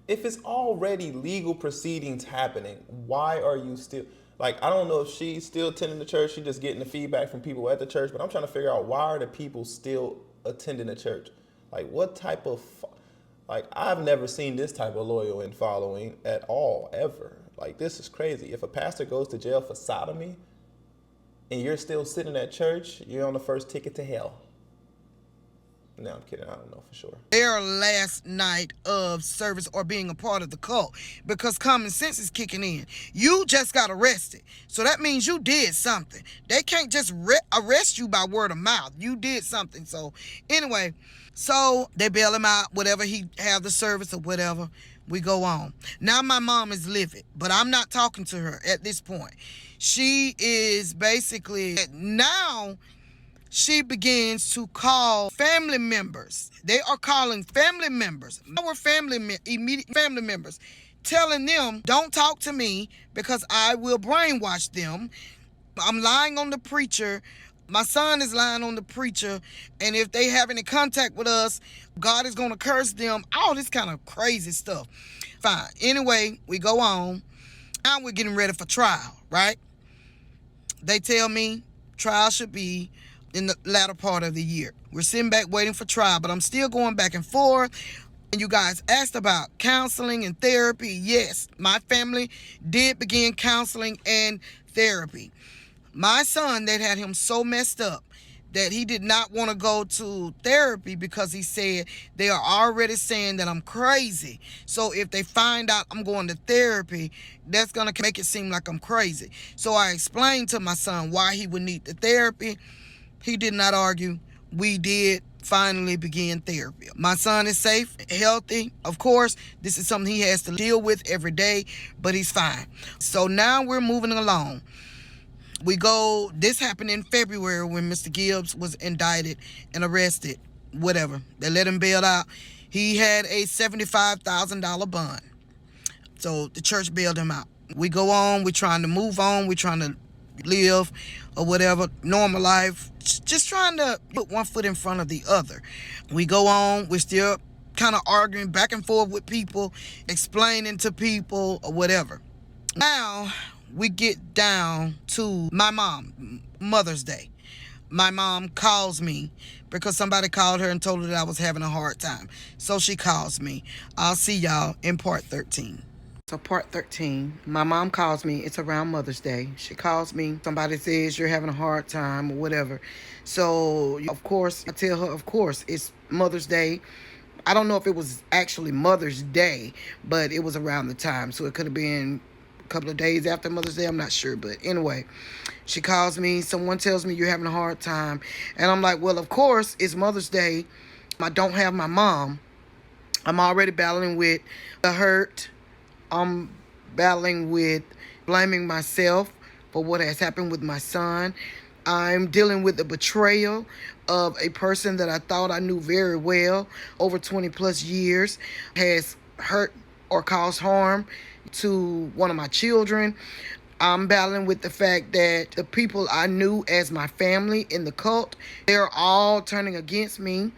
If it's already legal proceedings happening, why are you still... Like, I don't know if she's still attending the church. She's just getting the feedback from people at the church. But I'm trying to figure out, why are the people still attending the church? Like, what type of... Like, I've never seen this type of loyal and following at all, ever. Like, this is crazy. If a pastor goes to jail for sodomy and you're still sitting at church, you're on the first ticket to hell. No, I'm kidding. I don't know for sure. Their last night of service or being a part of the cult, because common sense is kicking in. You just got arrested. So that means you did something. They can't just arrest you by word of mouth. You did something. So anyway, so they bail him out, whatever, he have the service or whatever. We go on. Now my mom is livid, but I'm not talking to her at this point. She is basically now... She begins to call family members. They are calling family members, our immediate family members, telling them, don't talk to me because I will brainwash them. I'm lying on the preacher. My son is lying on the preacher. And if they have any contact with us, God is going to curse them. All this kind of crazy stuff. Fine. Anyway, we go on. Now we're getting ready for trial, right? They tell me trial should be in the latter part of the year. We're sitting back waiting for trial, but I'm still going back and forth. And you guys asked about counseling and therapy. Yes, my family did begin counseling and therapy. My son, that had him so messed up that he did not want to go to therapy because he said they are already saying that I'm crazy. So if they find out I'm going to therapy, that's going to make it seem like I'm crazy. So I explained to my son why he would need the therapy. He did not argue. We did finally begin therapy. My son is safe, healthy. Of course, this is something he has to deal with every day, but he's fine. So now we're moving along. This happened in February when Mr. Gibbs was indicted and arrested, whatever. They let him bail out. He had a $75,000 bond. So the church bailed him out. We go on, we're trying to move on, we're trying to live or whatever, normal life, just trying to put one foot in front of the other. We go on, we're still kind of arguing back and forth with people, explaining to people or whatever. Now we get down to my mom, Mother's Day. My mom calls me because somebody called her and told her that I was having a hard time. So she calls me. I'll see y'all in part 13. So part 13, my mom calls me. It's around Mother's Day. She calls me. Somebody says you're having a hard time or whatever. So, of course, I tell her, of course, it's Mother's Day. I don't know if it was actually Mother's Day, but it was around the time. So it could have been a couple of days after Mother's Day. I'm not sure. But anyway, she calls me. Someone tells me you're having a hard time. And I'm like, well, of course, it's Mother's Day. I don't have my mom. I'm already battling with the hurt. I'm battling with blaming myself for what has happened with my son. I'm dealing with the betrayal of a person that I thought I knew very well over 20 plus years, has hurt or caused harm to one of my children. I'm battling with the fact that the people I knew as my family in the cult, they're all turning against me.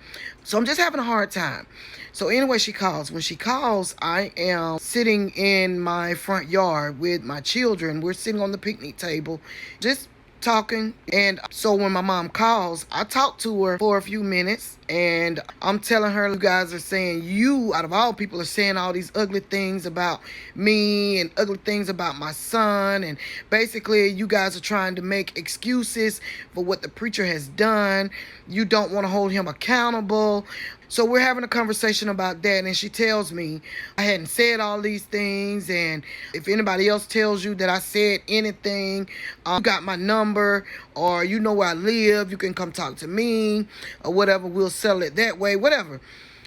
So I'm just having a hard time. So anyway, she calls. When she calls, I am sitting in my front yard with my children. We're sitting on the picnic table, just talking. And so when my mom calls, I talk to her for a few minutes and I'm telling her, you guys are saying, you out of all people are saying all these ugly things about me and ugly things about my son, and basically you guys are trying to make excuses for what the preacher has done. You don't want to hold him accountable. So we're having a conversation about that, and she tells me I hadn't said all these things, and if anybody else tells you that I said anything, you got my number, or you know where I live, you can come talk to me, or whatever, we'll settle it that way, whatever.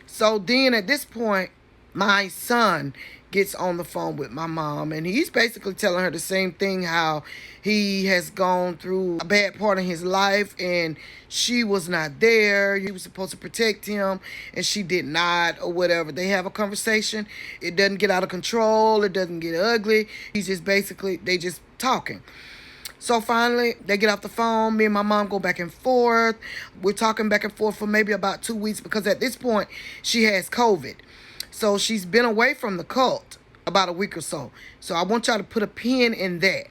So then at this point, my son gets on the phone with my mom, and he's basically telling her the same thing, how he has gone through a bad part of his life and she was not there. He was supposed to protect him and she did not, or whatever. They have a conversation. It doesn't get out of control. It doesn't get ugly. He's just basically, they just talking. So finally, they get off the phone. Me and my mom go back and forth. We're talking back and forth for maybe about 2 weeks because at this point, she has COVID. So she's been away from the cult about a week or so. So I want y'all to put a pin in that.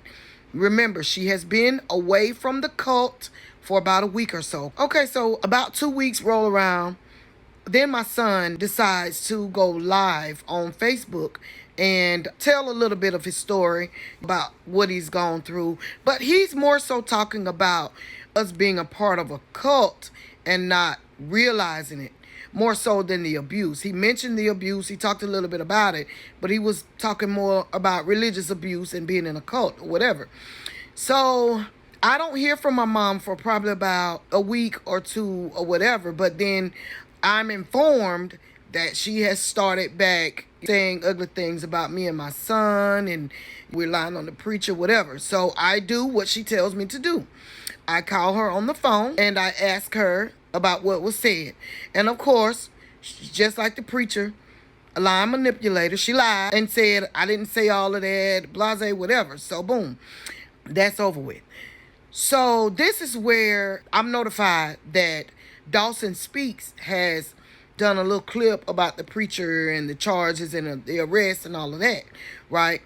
Remember, she has been away from the cult for about a week or so. Okay, so about 2 weeks roll around. Then my son decides to go live on Facebook and tell a little bit of his story about what he's gone through. But he's more so talking about us being a part of a cult and not realizing it, more so than the abuse. He mentioned the abuse. He talked a little bit about it, but he was talking more about religious abuse and being in a cult or whatever. So I don't hear from my mom for probably about a week or two or whatever, but then I'm informed that she has started back saying ugly things about me and my son, and we're lying on the preacher, whatever. So I do what she tells me to do. I call her on the phone and I ask her about what was said. And of course, just like the preacher, a lying manipulator, she lied and said, I didn't say all of that, blase, whatever. So boom, that's over with. So this is where I'm notified that Dawson Speaks has done a little clip about the preacher and the charges and the arrest and all of that, right?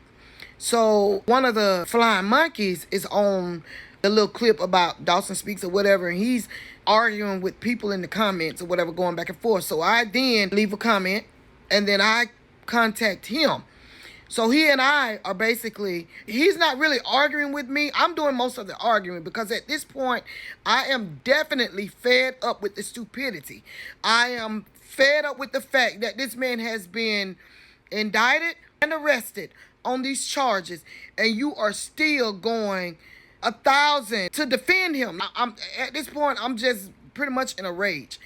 So one of the flying monkeys is on the little clip about Dawson Speaks or whatever, and he's arguing with people in the comments or whatever, going back and forth. So I then leave a comment, and then I contact him. So he and I are basically, he's not really arguing with me. I'm doing most of the arguing because at this point, I am definitely fed up with the stupidity. I am fed up with the fact that this man has been indicted and arrested on these charges, and you are still going 1,000 to defend him. I'm at this point, I'm just pretty much in a rage.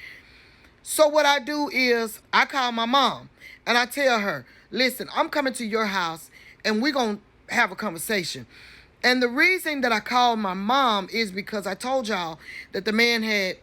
So what I do is I call my mom and I tell her, listen, I'm coming to your house and we're going to have a conversation. And the reason that I called my mom is because I told y'all that the man had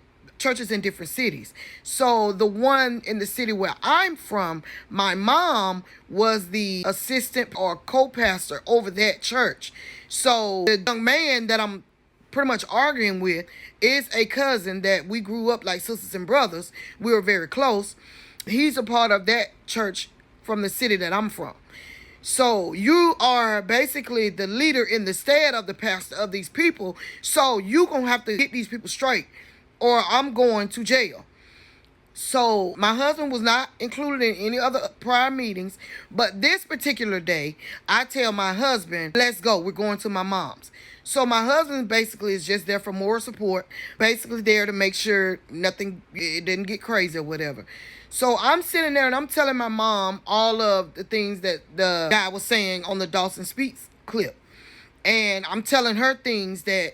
churches in different cities. So the one in the city where I'm from, my mom was the assistant or co-pastor over that church. So the young man that I'm pretty much arguing with is a cousin that we grew up like sisters and brothers. We were very close. He's a part of that church from the city that I'm from. So you are basically the leader in the stead of the pastor of these people. So you gonna have to get these people straight, or I'm going to jail. So my husband was not included in any other prior meetings, but this particular day, I tell my husband, let's go. We're going to my mom's. So my husband basically is just there for moral support, basically there to make sure it didn't get crazy or whatever. So I'm sitting there and I'm telling my mom all of the things that the guy was saying on the Dawson Speaks clip. And I'm telling her things that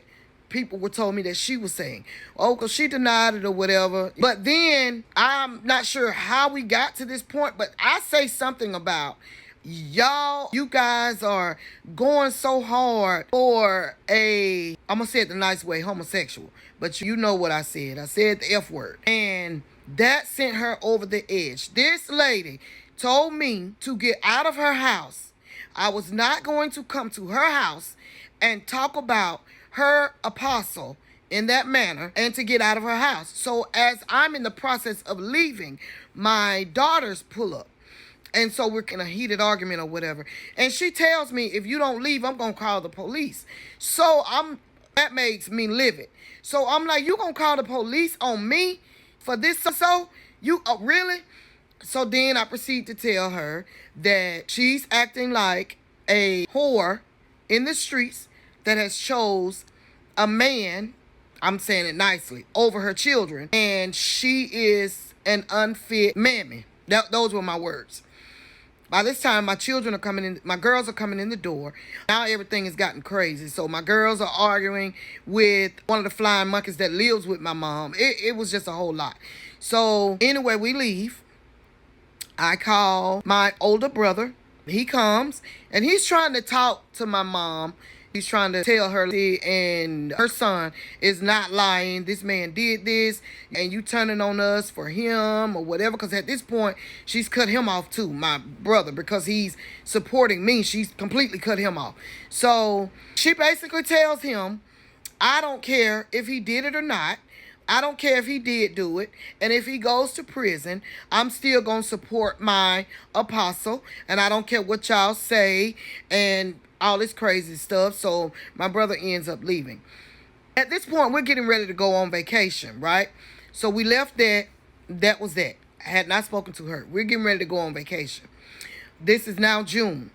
people were told me that she was saying. Oh, because she denied it or whatever. But then I'm not sure how we got to this point, but I say something about you guys are going so hard for I'm going to say it the nice way, homosexual. But you know what I said. I said the F word. And that sent her over the edge. This lady told me to get out of her house. I was not going to come to her house and talk about her apostle in that manner and to get out of her house. So as I'm in the process of leaving, my daughters pull up. And so we're in a heated argument or whatever. And she tells me, if you don't leave, I'm going to call the police. So that makes me livid. So I'm like, you going to call the police on me for this? So you really? So then I proceed to tell her that she's acting like a whore in the streets that has chose a man, I'm saying it nicely, over her children. And she is an unfit mammy. Those were my words. By this time, my children are coming in. My girls are coming in the door. Now everything has gotten crazy. So my girls are arguing with one of the flying monkeys that lives with my mom. It was just a whole lot. So anyway, we leave. I call my older brother. He comes and he's trying to talk to my mom. He's trying to tell her and her son is not lying. This man did this and you turning on us for him or whatever. Because at this point, she's cut him off too, my brother, because he's supporting me. She's completely cut him off. So she basically tells him, I don't care if he did it or not. I don't care if he did do it. And if he goes to prison, I'm still going to support my apostle. And I don't care what y'all say and all this crazy stuff. So my brother ends up leaving. At this point, we're getting ready to go on vacation, right? So we left that. That was that. I had not spoken to her. We're getting ready to go on vacation. This is now June.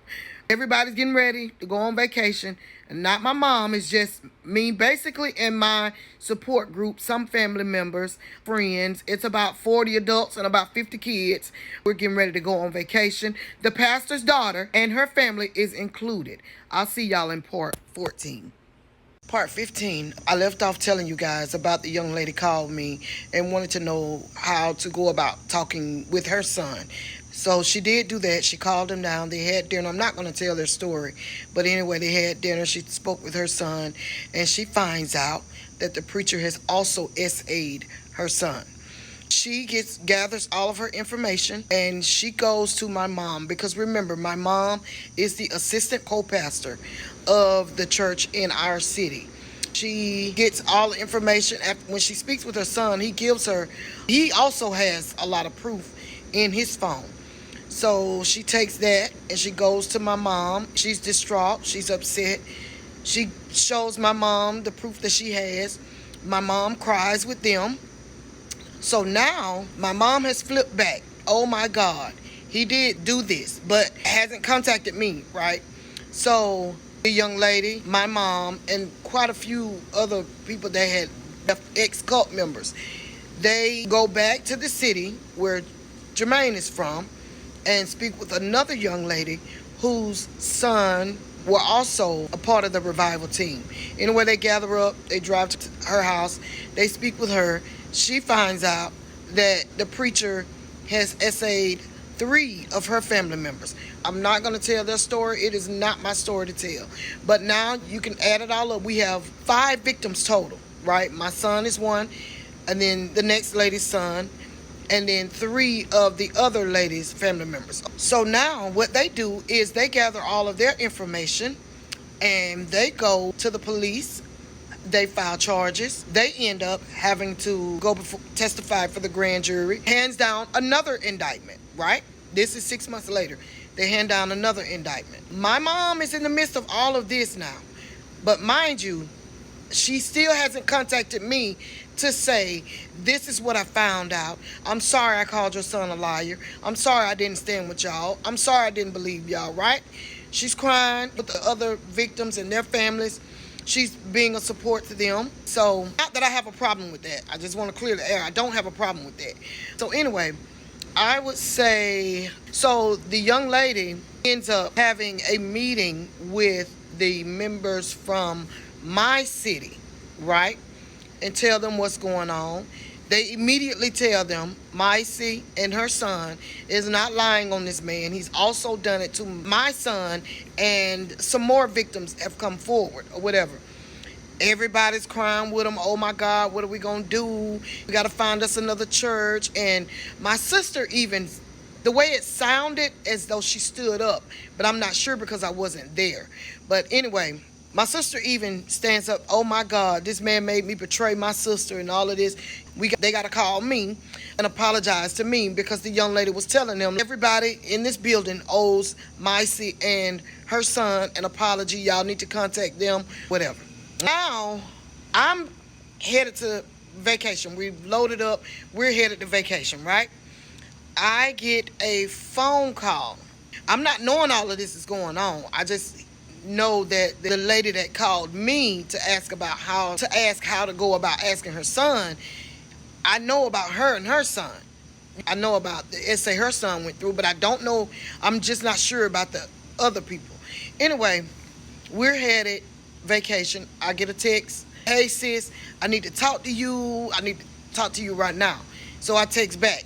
Everybody's getting ready to go on vacation. And not my mom. It's just me basically and my support group. Some family members, friends. It's about 40 adults and about 50 kids. We're getting ready to go on vacation. The pastor's daughter and her family is included. I'll see y'all in part 14. Part 15, I left off telling you guys about the young lady called me and wanted to know how to go about talking with her son. So she did do that. She called him down. They had dinner. I'm not going to tell their story. But anyway, they had dinner. She spoke with her son. And she finds out that the preacher has also SA'd her son. She gathers all of her information and she goes to my mom. Because remember, my mom is the assistant co-pastor of the church in our city. She gets all the information. When she speaks with her son, he also has a lot of proof in his phone. So she takes that and she goes to my mom. She's distraught. She's upset. She shows my mom the proof that she has. My mom cries with them. So now my mom has flipped back. Oh my God, he did do this, but hasn't contacted me, right? So the young lady, my mom, and quite a few other people that had ex-cult members, they go back to the city where Jermaine is from and speak with another young lady whose son were also a part of the revival team. Anyway, they gather up, they drive to her house, they speak with her. She finds out that the preacher has SA'd 3 of her family members. I'm not going to tell their story. It is not my story to tell. But now you can add it all up. We have 5 victims total, right? My son is one. and then the next lady's son, and then 3 of the other ladies' family members. So now what they do is they gather all of their information and they go to the police. They file charges. They end up having to go before, testify for the grand jury. Hands down another indictment, right? This is 6 months later. They hand down another indictment. My mom is in the midst of all of this now. But mind you, she still hasn't contacted me to say, this is what I found out. I'm sorry I called your son a liar. I'm sorry I didn't stand with y'all. I'm sorry I didn't believe y'all, right? She's crying with the other victims and their families. She's being a support to them. So, not that I have a problem with that. I just want to clear the air. I don't have a problem with that. So anyway, I would say, so the young lady ends up having a meeting with the members from my city, right? And tell them what's going on. They immediately tell them Maisie and her son is not lying on this man. He's also done it to my son, and some more victims have come forward or whatever. Everybody's crying with him. Oh my God, what are we gonna do? We gotta find us another church. And my sister even, the way it sounded as though she stood up, but I'm not sure because I wasn't there. But anyway, my sister even stands up, oh my God, this man made me betray my sister and all of this. They got to call me and apologize to me because the young lady was telling them, everybody in this building owes Maisie and her son an apology. Y'all need to contact them, whatever. Now, I'm headed to vacation. We've loaded up. We're headed to vacation, right? I get a phone call. I'm not knowing all of this is going on. I just know that the lady that called me to ask how to go about asking her son, I know about her and her son. I know about the essay her son went through, but I don't know. I'm just not sure about the other people. Anyway, we're headed vacation. I get a text, hey sis, I need to talk to you. I need to talk to you right now. So I text back,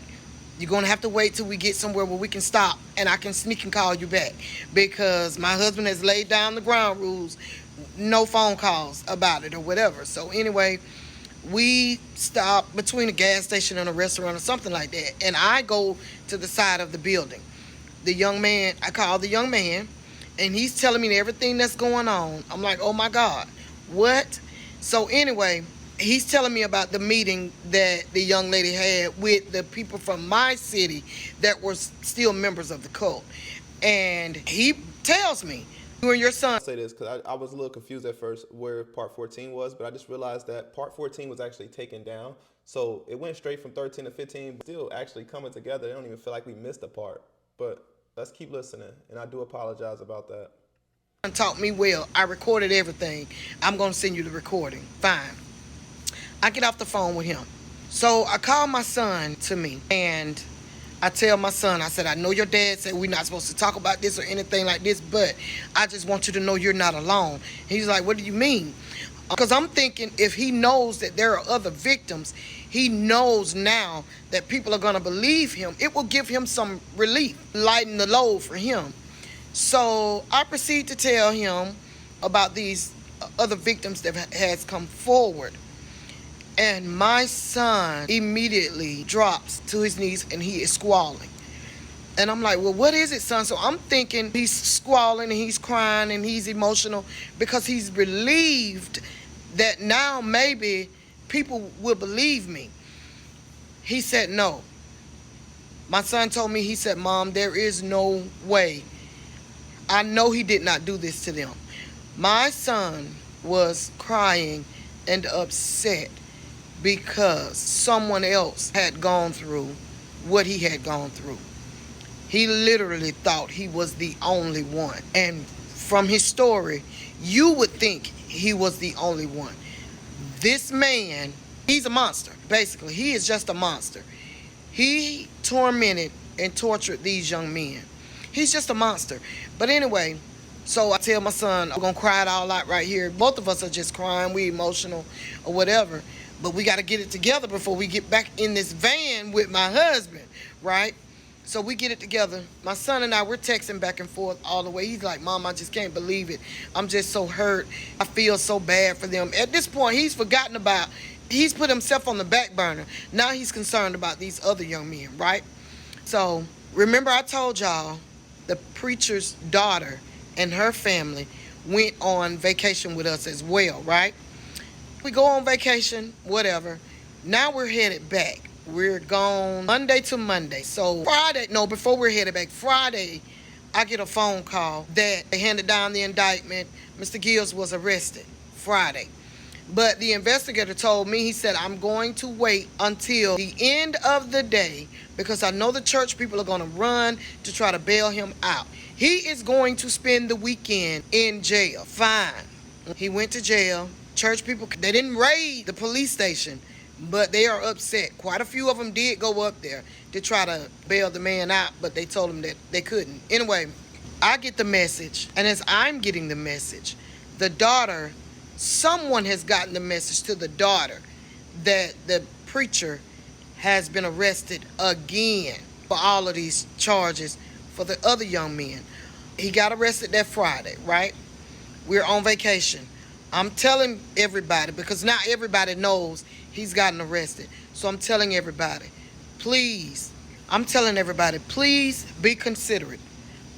you're going to have to wait till we get somewhere where we can stop and I can sneak and call you back because my husband has laid down the ground rules, no phone calls about it or whatever. So anyway, we stop between a gas station and a restaurant or something like that, and I go to the side of the building. I call the young man, and he's telling me everything that's going on. I'm like, oh my God, what? So anyway, he's telling me about the meeting that the young lady had with the people from my city that were still members of the cult. And he tells me, you and your son. I'll say this because I was a little confused at first where part 14 was, but I just realized that part 14 was actually taken down. So it went straight from 13 to 15, but still actually coming together. I don't even feel like we missed a part. But let's keep listening, and I do apologize about that. Taught me well. I recorded everything. I'm going to send you the recording. Fine. I get off the phone with him. So I call my son to me, and I tell my son, I said, I know your dad said we're not supposed to talk about this or anything like this, but I just want you to know you're not alone. He's like, what do you mean? Because I'm thinking if he knows that there are other victims, he knows now that people are going to believe him. It will give him some relief, lighten the load for him. So I proceed to tell him about these other victims that has come forward. And my son immediately drops to his knees and he is squalling. And I'm like, well, what is it, son? So I'm thinking he's squalling and he's crying and he's emotional because he's relieved that now maybe people will believe me. He said, no. My son told me, he said, Mom, there is no way. I know he did not do this to them. My son was crying and upset because someone else had gone through what he had gone through. He literally thought he was the only one. And from his story, you would think he was the only one. This man, he's a monster. Basically, he is just a monster. He tormented and tortured these young men. He's just a monster. But anyway, so I tell my son, we're going to cry it all out right here. Both of us are just crying. We emotional or whatever. But we got to get it together before we get back in this van with my husband, right? So we get it together. My son and I, we're texting back and forth all the way. He's like, Mom, I just can't believe it. I'm just so hurt. I feel so bad for them. At this point, he's put himself on the back burner. Now he's concerned about these other young men, right? So remember I told y'all the preacher's daughter and her family went on vacation with us as well, right? We go on vacation, whatever. Now we're headed back. We're gone Monday to Monday. So Friday, no, before we're headed back, Friday, I get a phone call that they handed down the indictment. Mr. Gibbs was arrested Friday. But the investigator told me, he said, I'm going to wait until the end of the day because I know the church people are going to run to try to bail him out. He is going to spend the weekend in jail. Fine. He went to jail. Church people, they didn't raid the police station, but they are upset. Quite a few of them did go up there to try to bail the man out, but they told him that they couldn't. Anyway, I get the message, and as I'm getting the message, the daughter, someone has gotten the message to the daughter that the preacher has been arrested again for all of these charges for the other young men. He got arrested that Friday, right? We're on vacation. I'm telling everybody, because now everybody knows he's gotten arrested. So I'm telling everybody, please be considerate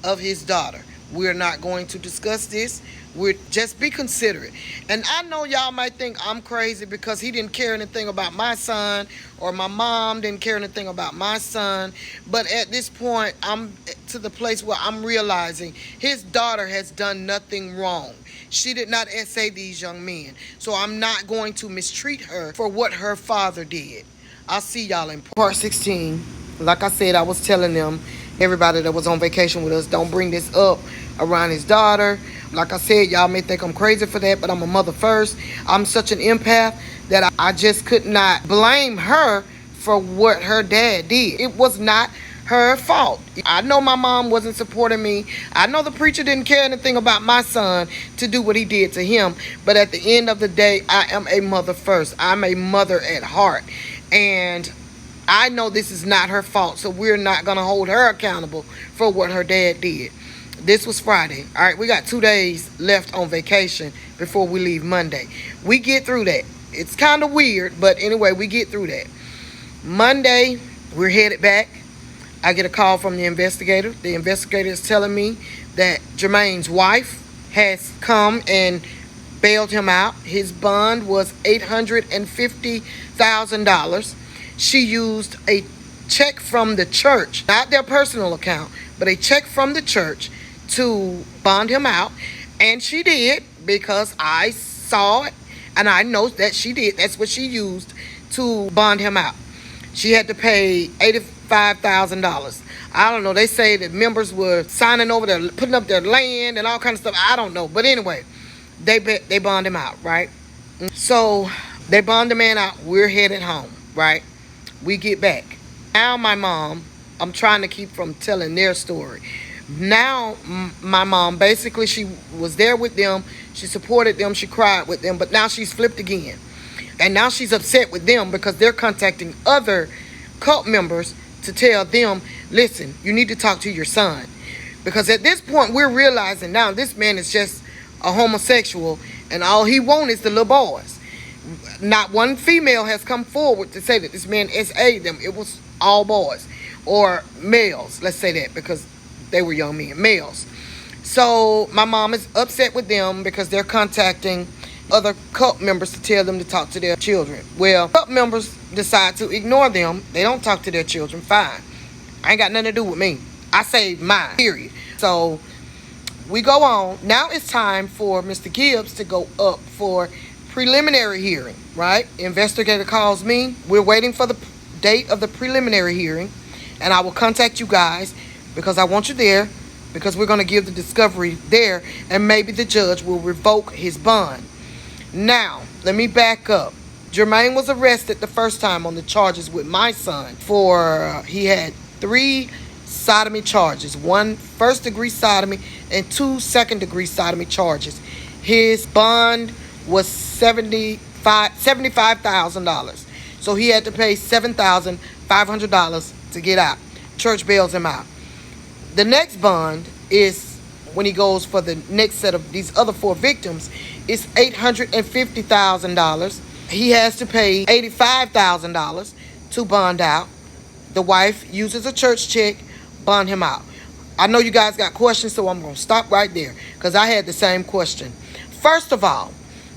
of his daughter. We're not going to discuss this. We're just be considerate. And I know y'all might think I'm crazy because he didn't care anything about my son, or my mom didn't care anything about my son. But at this point, I'm to the place where I'm realizing his daughter has done nothing wrong. She did not essay these young men. So I'm not going to mistreat her for what her father did. I'll see y'all in part 16. Like I said, I was telling them, everybody that was on vacation with us, don't bring this up around his daughter. Like I said, y'all may think I'm crazy for that, but I'm a mother first. I'm such an empath that I just could not blame her for what her dad did. It was not her fault. I know my mom wasn't supporting me. I know the preacher didn't care anything about my son to do what he did to him. But at the end of the day, I am a mother first. I'm a mother at heart. And I know this is not her fault, so we're not going to hold her accountable for what her dad did. This was Friday. All right, we got 2 days left on vacation before we leave Monday. We get through that. It's kind of weird, but anyway, we get through that. Monday, we're headed back. I get a call from the investigator. The investigator is telling me that Jermaine's wife has come and bailed him out. His bond was $850,000. She used a check from the church, not their personal account, but a check from the church to bond him out. And she did, because I saw it and I know that she did. That's what she used to bond him out. She had to pay $85,000. I don't know. They say that members were signing over their, putting up their land and all kinds of stuff. I don't know. But anyway, they bond him out, right? So they bond the man out. We're headed home, right? We get back. Now my mom, I'm trying to keep from telling their story. Now my mom, basically she was there with them. She supported them. She cried with them. But now she's flipped again. And now she's upset with them because they're contacting other cult members to tell them, listen, you need to talk to your son. Because at this point, we're realizing now this man is just a homosexual and all he wants is the little boys. Not one female has come forward to say that this man SA'd them. It was all boys or males. Let's say that because they were young men, males. So my mom is upset with them because they're contacting other cult members to tell them to talk to their children. Well, cult members decide to ignore them. They don't talk to their children. Fine. I ain't got nothing to do with me. I saved mine, period. So we go on. Now it's time for Mr. Gibbs to go up for preliminary hearing, right? Investigator calls me. We're waiting for the date of the preliminary hearing, and I will contact you guys because I want you there, because we're going to give the discovery there, and maybe the judge will revoke his bond. Now, let me back up. Jermaine was arrested the first time on the charges with my son for, he had 3 sodomy charges, 1 first-degree sodomy and 2 second-degree sodomy charges. His bond was $75,000. So he had to pay $7,500 to get out. church bails him out. The next bond is when he goes for the next set of these other 4 victims, it's $850,000. He has to pay $85,000 to bond out. The wife uses a church check, bond him out. I know you guys got questions, so I'm going to stop right there because I had the same question. First of all,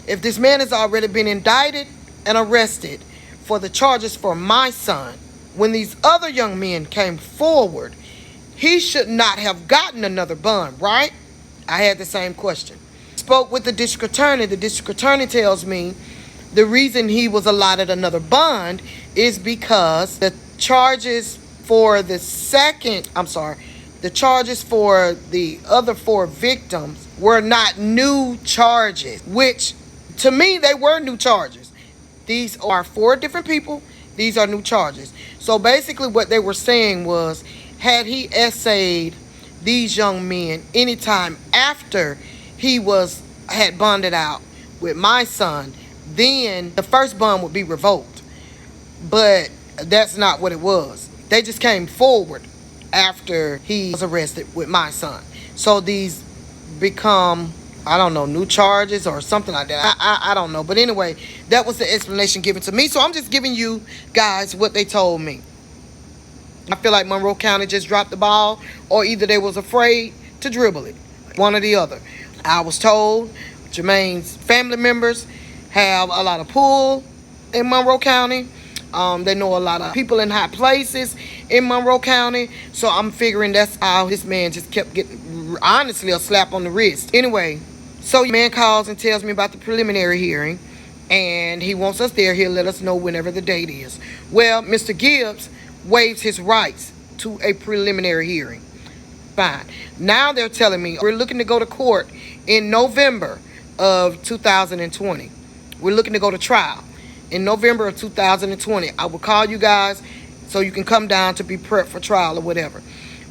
if this man has already been indicted and arrested for the charges for my son, when these other young men came forward, he should not have gotten another bond, right? I had the same question. Spoke with the district attorney. The district attorney tells me the reason he was allotted another bond is because the charges for the other 4 victims were not new charges, which to me, they were new charges. These are 4 different people. These are new charges. So basically what they were saying was, had he essayed these young men anytime after he had bonded out with my son, then the first bond would be revoked. But that's not what it was. They just came forward after he was arrested with my son. So these become, I don't know, new charges or something like that. I don't know. But anyway, that was the explanation given to me. So I'm just giving you guys what they told me. I feel like Monroe County just dropped the ball, or either they was afraid to dribble it. One or the other. I was told Jermaine's family members have a lot of pull in Monroe County. They know a lot of people in high places in Monroe County. So I'm figuring that's how this man just kept getting, honestly, a slap on the wrist. Anyway, so the man calls and tells me about the preliminary hearing. And he wants us there. He'll let us know whenever the date is. Well, Mr. Gibbs waives his rights to a preliminary hearing. Fine. Now they're telling me we're looking to go to court in November of 2020. We're looking to go to trial in November of 2020. I will call you guys so you can come down to be prepped for trial or whatever.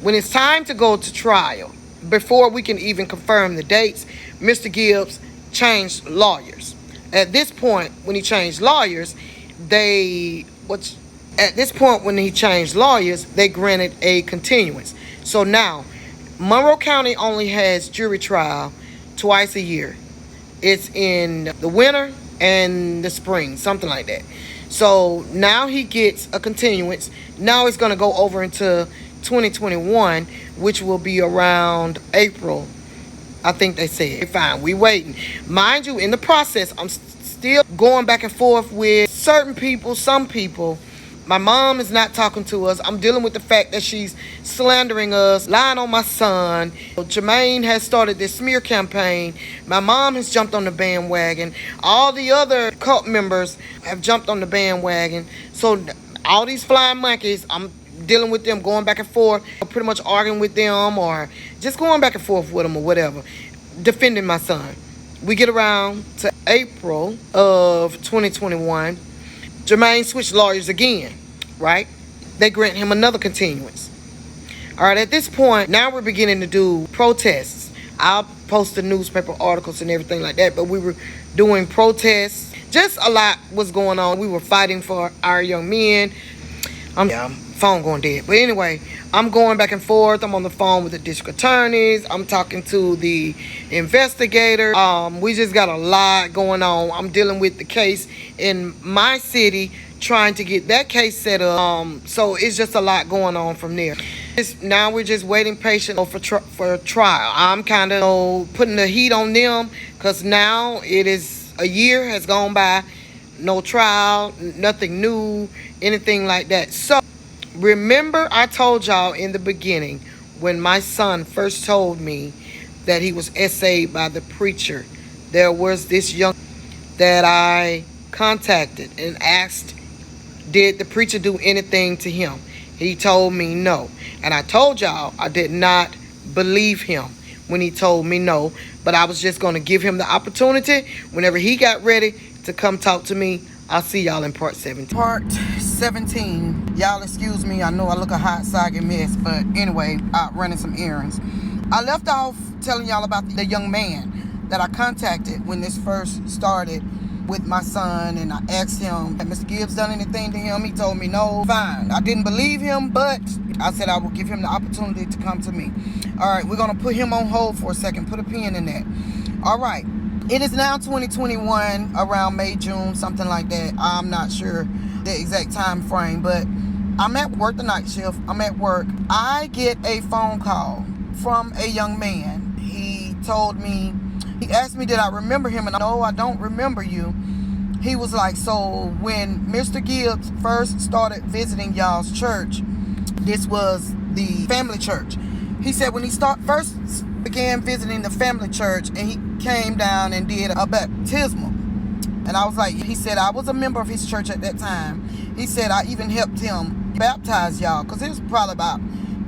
When it's time to go to trial, before we can even confirm the dates, Mr. Gibbs changed lawyers. At this point, when he changed lawyers, they granted a continuance. So now, Monroe County only has jury trial twice a year. It's in the winter and the spring, something like that. So now he gets a continuance. Now it's going to go over into 2021, which will be around April, I think they said. Fine, we waiting. Mind you, in the process, I'm still going back and forth with certain people, some people. My mom is not talking to us. I'm dealing with the fact that she's slandering us, lying on my son. Jermaine has started this smear campaign. My mom has jumped on the bandwagon. All the other cult members have jumped on the bandwagon. So all these flying monkeys, I'm dealing with them, going back and forth, pretty much arguing with them or just going back and forth with them or whatever, defending my son. We get around to April of 2021. Jermaine switched lawyers again, right? They grant him another continuance. All right, at this point, now we're beginning to do protests. I'll post the newspaper articles and everything like that, but we were doing protests. Just a lot was going on. We were fighting for our young men. Phone going dead. But anyway, I'm going back and forth. I'm on the phone with the district attorneys. I'm talking to the investigator. We just got a lot going on. I'm dealing with the case in my city, trying to get that case set up. So it's just a lot going on from there. Now we're just waiting patient for trial. I'm kind of putting the heat on them because now it is a year has gone by. No trial, nothing new, anything like that. So remember I told y'all in the beginning when my son first told me that he was essayed by the preacher, there was this young that I contacted and asked, did the preacher do anything to him? He told me no. And I told y'all I did not believe him when he told me no, but I was just going to give him the opportunity whenever he got ready to come talk to me. I'll see y'all in part 17. Part 17. Y'all excuse me. I know I look a hot soggy mess, but anyway, out running some errands. I left off telling y'all about the young man that I contacted when this first started with my son, and I asked him, had Mr. Gibbs done anything to him? He told me no. Fine. I didn't believe him, but I said I would give him the opportunity to come to me. All right, we're going to put him on hold for a second. Put a pin in that. All right. It is now 2021, around May, June, something like that. I'm not sure the exact time frame, but I'm at work, the night shift. I'm at work. I get a phone call from a young man. He told me, he asked me, did I remember him? And no, I don't remember you. He was like, so when Mr. Gibbs first started visiting y'all's church, this was the family church. He said when he first began visiting the family church, and he came down and did a baptismal. And I was like, he said, I was a member of his church at that time. He said, I even helped him baptize y'all, because it was probably about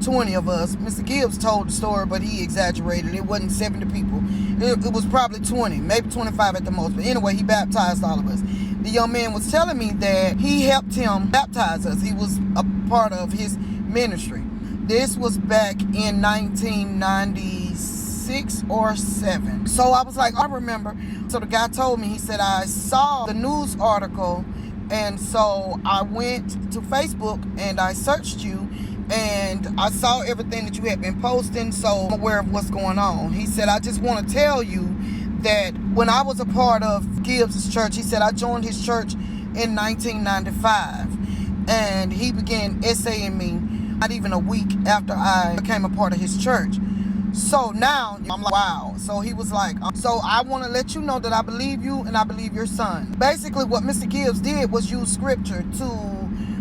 20 of us. Mr. Gibbs told the story, but he exaggerated. It wasn't 70 people. It was probably 20, maybe 25 at the most. But anyway, he baptized all of us. The young man was telling me that he helped him baptize us. He was a part of his ministry. This was back in 1996 or 7. So I was like, I remember. So the guy told me, he said, I saw the news article, and so I went to Facebook and I searched you, and I saw everything that you had been posting, so I'm aware of what's going on. He said, I just want to tell you that when I was a part of Gibbs' church, he said, I joined his church in 1995, and he began essaying me not even a week after I became a part of his church. So now I'm like, wow. So he was like, so I want to let you know that I believe you and I believe your son. Basically what Mr. Gibbs did was use scripture to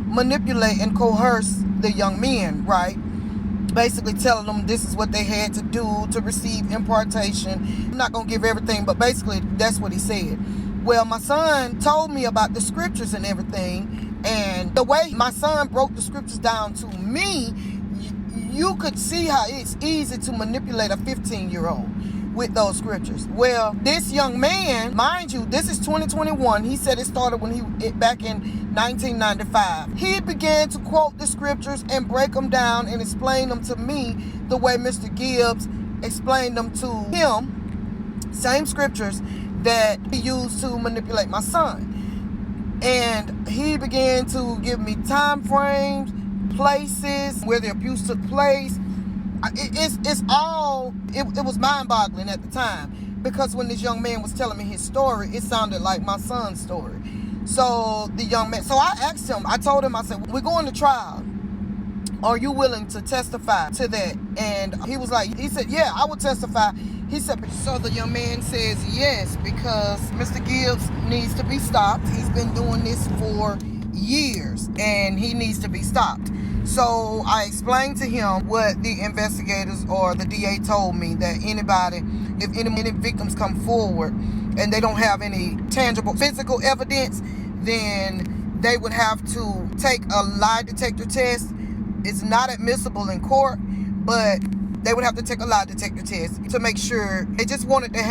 manipulate and coerce the young men, right? Basically telling them this is what they had to do to receive impartation. I'm not going to give everything, but basically that's what he said. Well, my son told me about the scriptures and everything, and the way my son broke the scriptures down to me, you could see how it's easy to manipulate a 15-year-old with those scriptures. Well, this young man, mind you, this is 2021. He said it started back in 1995. He began to quote the scriptures and break them down and explain them to me the way Mr. Gibbs explained them to him. Same scriptures that he used to manipulate my son. And he began to give me time frames, places where the abuse took place. It was mind-boggling at the time, because when this young man was telling me his story, it sounded like my son's story. So the young man, so I asked him, I told him, I said, we're going to trial. Are you willing to testify to that? And he said, yeah, I will testify. He said, so the young man says yes, because Mr. Gibbs needs to be stopped. He's been doing this for years, and he needs to be stopped. So I explained to him what the investigators or the DA told me, that if any victims come forward and they don't have any tangible physical evidence, then they would have to take a lie detector test. It's not admissible in court, but they would have to take a lie detector test to make sure. They just wanted to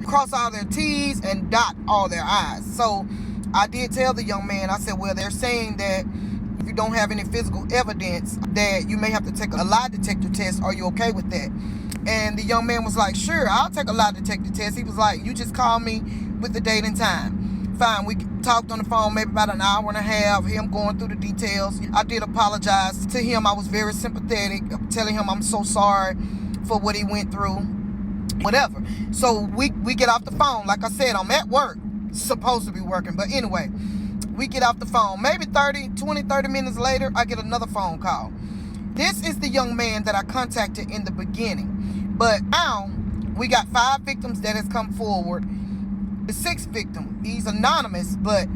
cross all their T's and dot all their I's. So I did tell the young man, I said, well, they're saying that if you don't have any physical evidence, that you may have to take a lie detector test. Are you okay with that? And the young man was like, sure, I'll take a lie detector test. He was like, you just call me with the date and time. Fine, we talked on the phone maybe about an hour and a half, him going through the details. I did apologize to him. I was very sympathetic, telling him I'm so sorry for what he went through, whatever. So we get off the phone. Like I said, I'm at work, supposed to be working. But anyway, we get off the phone. Maybe 30 minutes later, I get another phone call. This is the young man that I contacted in the beginning. But now, we got 5 victims that has come forward. The 6th victim, he's anonymous, but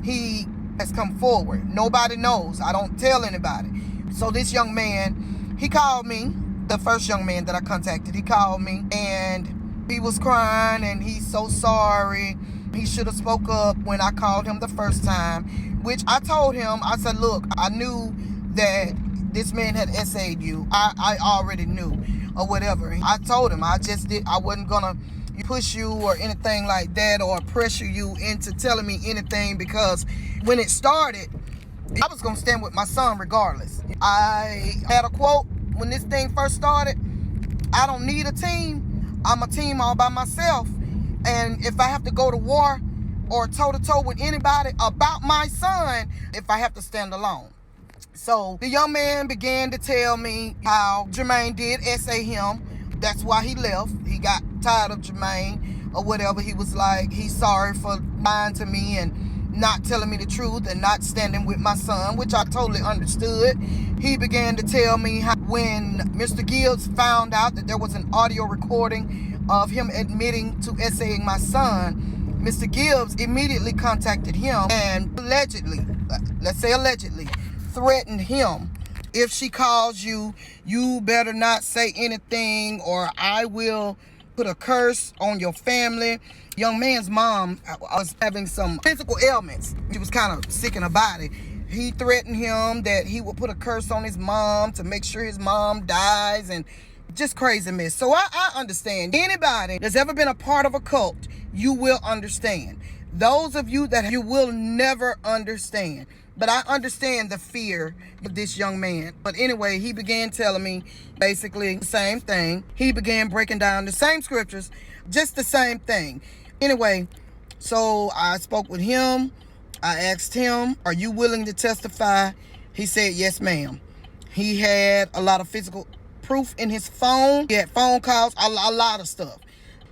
he has come forward. Nobody knows. I don't tell anybody. So this young man, he called me, the first young man that I contacted, he called me, and he was crying, and he's so sorry. He should have spoke up when I called him the first time, which I told him, I said, look, I knew that this man had essayed you. I already knew, or whatever. I told him, I wasn't gonna push you or anything like that, or pressure you into telling me anything, because when it started, I was gonna stand with my son regardless. I had a quote when this thing first started: I don't need a team. I'm a team all by myself. And if I have to go to war or toe-to-toe with anybody about my son if I have to stand alone. So the young man began to tell me how Jermaine did essay him. That's why he left. He got tired of Jermaine or whatever. He was like, he's sorry for lying to me and not telling me the truth and not standing with my son, which I totally understood. He began to tell me how when Mr. Gibbs found out that there was an audio recording of him admitting to essaying my son, Mr. Gibbs immediately contacted him and allegedly, let's say allegedly, threatened him. If she calls you, you better not say anything or I will put a curse on your family. Young man's mom was having some physical ailments. She was kind of sick in her body. He threatened him that he would put a curse on his mom to make sure his mom dies, and just crazy mess. So I understand. Anybody that's ever been a part of a cult, you will understand. Those of you that you will never understand. But I understand the fear of this young man. But anyway, he began telling me basically the same thing. He began breaking down the same scriptures, just the same thing. Anyway, so I spoke with him. I asked him, are you willing to testify? He said, yes, ma'am. He had a lot of physical proof in his phone. He had phone calls, a lot of stuff.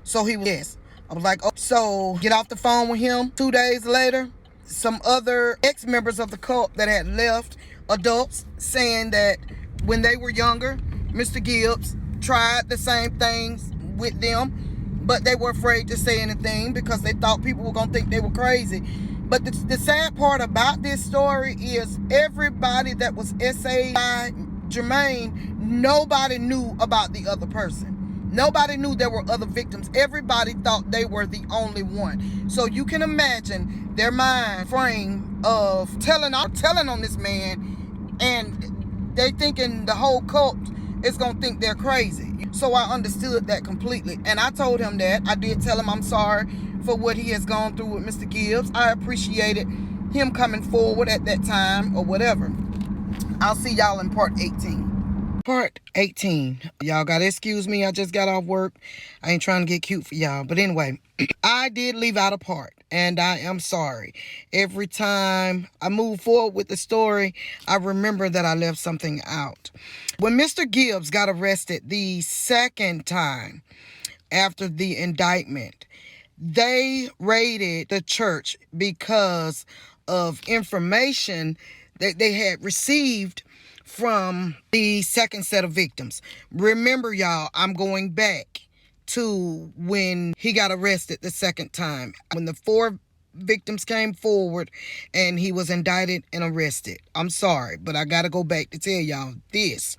So he was, yes. I was like, oh, so get off the phone with him. 2 days later, some other ex-members of the cult that had left, adults, saying that when they were younger, Mr. Gibbs tried the same things with them, but they were afraid to say anything because they thought people were going to think they were crazy. But the sad part about this story is everybody that was essayed by Jermaine, nobody knew about the other person. Nobody knew there were other victims. Everybody thought they were the only one. So you can imagine their mind frame of telling on this man, and they thinking the whole cult is going to think they're crazy. So I understood that completely. And I told him that. I did tell him I'm sorry for what he has gone through with Mr. Gibbs. I appreciated him coming forward at that time or whatever. I'll see y'all in part 18. Part 18. Y'all gotta excuse me. I just got off work. I ain't trying to get cute for y'all. But anyway, I did leave out a part. And I am sorry. Every time I move forward with the story, I remember that I left something out. When Mr. Gibbs got arrested the second time after the indictment, they raided the church because of information that they had received from the second set of victims. Remember, y'all, I'm going back to when he got arrested the second time, when the 4 victims came forward and he was indicted and arrested. I'm sorry, but I gotta go back to tell y'all this.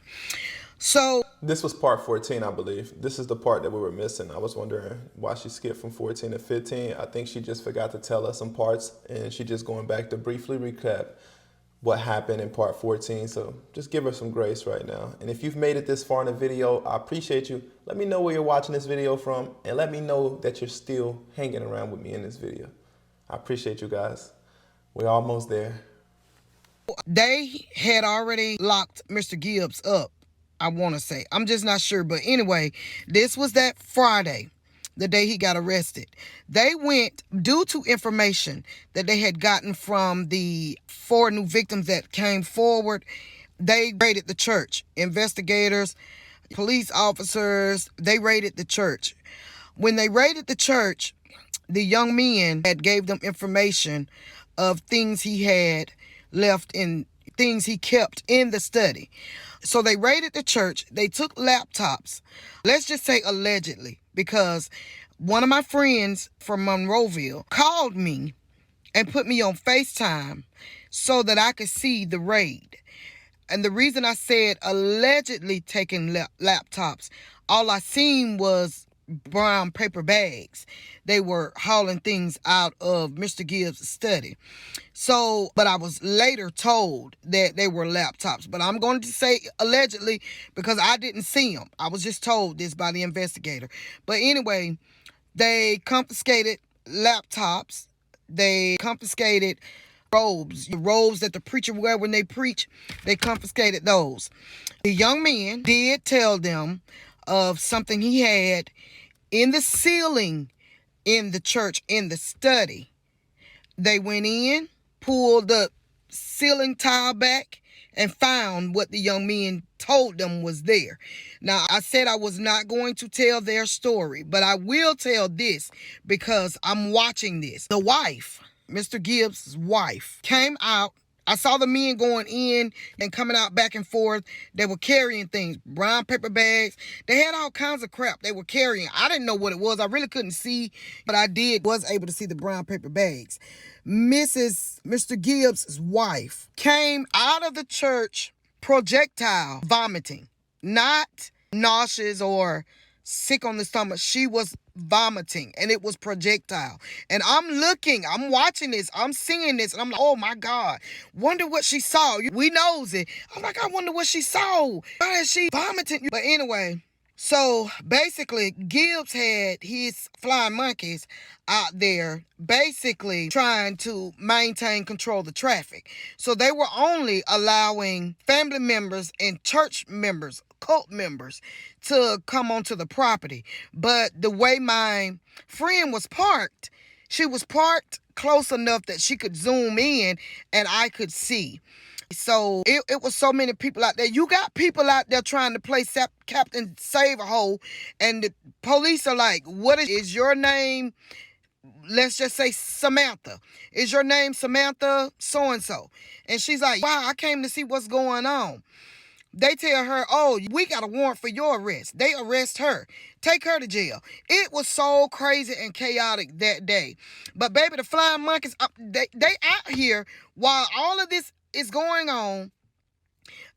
So this was part 14, I believe. This is the part that we were missing. I was wondering why she skipped from 14 to 15. I think she just forgot to tell us some parts, and she just going back to briefly recap what happened in part 14. So just give her some grace right now. And if you've made it this far in the video, I appreciate you. Let me know where you're watching this video from, and let me know that you're still hanging around with me in this video. I appreciate you guys. We're almost there. they had already locked Mr. Gibbs up, I want to say. I'm just not sure. But anyway, this was that Friday, the day he got arrested. They went, due to information that they had gotten from the 4 new victims that came forward, they raided the church. Investigators, police officers, they raided the church. When they raided the church, the young men had gave them information of things he had left in, things he kept in the study. So they raided the church. They took laptops. Let's just say allegedly, because one of my friends from Monroeville called me and put me on FaceTime so that I could see the raid. And the reason I said allegedly taking laptops, all I seen was brown paper bags. They were hauling things out of Mr. Gibbs' study. So, but I was later told that they were laptops. But I'm going to say allegedly because I didn't see them. I was just told this by the investigator. But anyway, they confiscated laptops. They confiscated robes, the robes that the preacher wear when they preach. They confiscated those. The young man did tell them of something he had in the ceiling in the church, in the study, They went in, pulled the ceiling tile back, and found what the young men told them was there. Now, I said I was not going to tell their story, but I will tell this because I'm watching this. The wife, Mr. Gibbs' wife, came out. I saw the men going in and coming out back and forth. They were carrying things, brown paper bags. They had all kinds of crap they were carrying. I didn't know what it was. I really couldn't see, but was able to see the brown paper bags. Mr. Gibbs' wife came out of the church projectile vomiting, not nauseous or sick on the stomach. She was vomiting, and it was projectile. And I'm watching this, I'm seeing this, and I'm like, oh my God, wonder what she saw. We knows it. I'm like, I wonder what she saw. Why is she vomiting? But anyway, so basically, Gibbs had his flying monkeys out there basically trying to maintain control of the traffic. So they were only allowing family members and church members, cult members, to come onto the property. But the way my friend was parked, she was parked close enough that she could zoom in and I could see. So it was so many people out there. You got people out there trying to play Captain Save-A-Hole, and the police are like, what is your name? Let's just say Samantha. Is your name Samantha so-and-so? And she's like, wow, I came to see what's going on. They tell her, oh, we got a warrant for your arrest. They arrest her. Take her to jail. It was so crazy and chaotic that day. But baby, the flying monkeys, they out here while all of this is going on.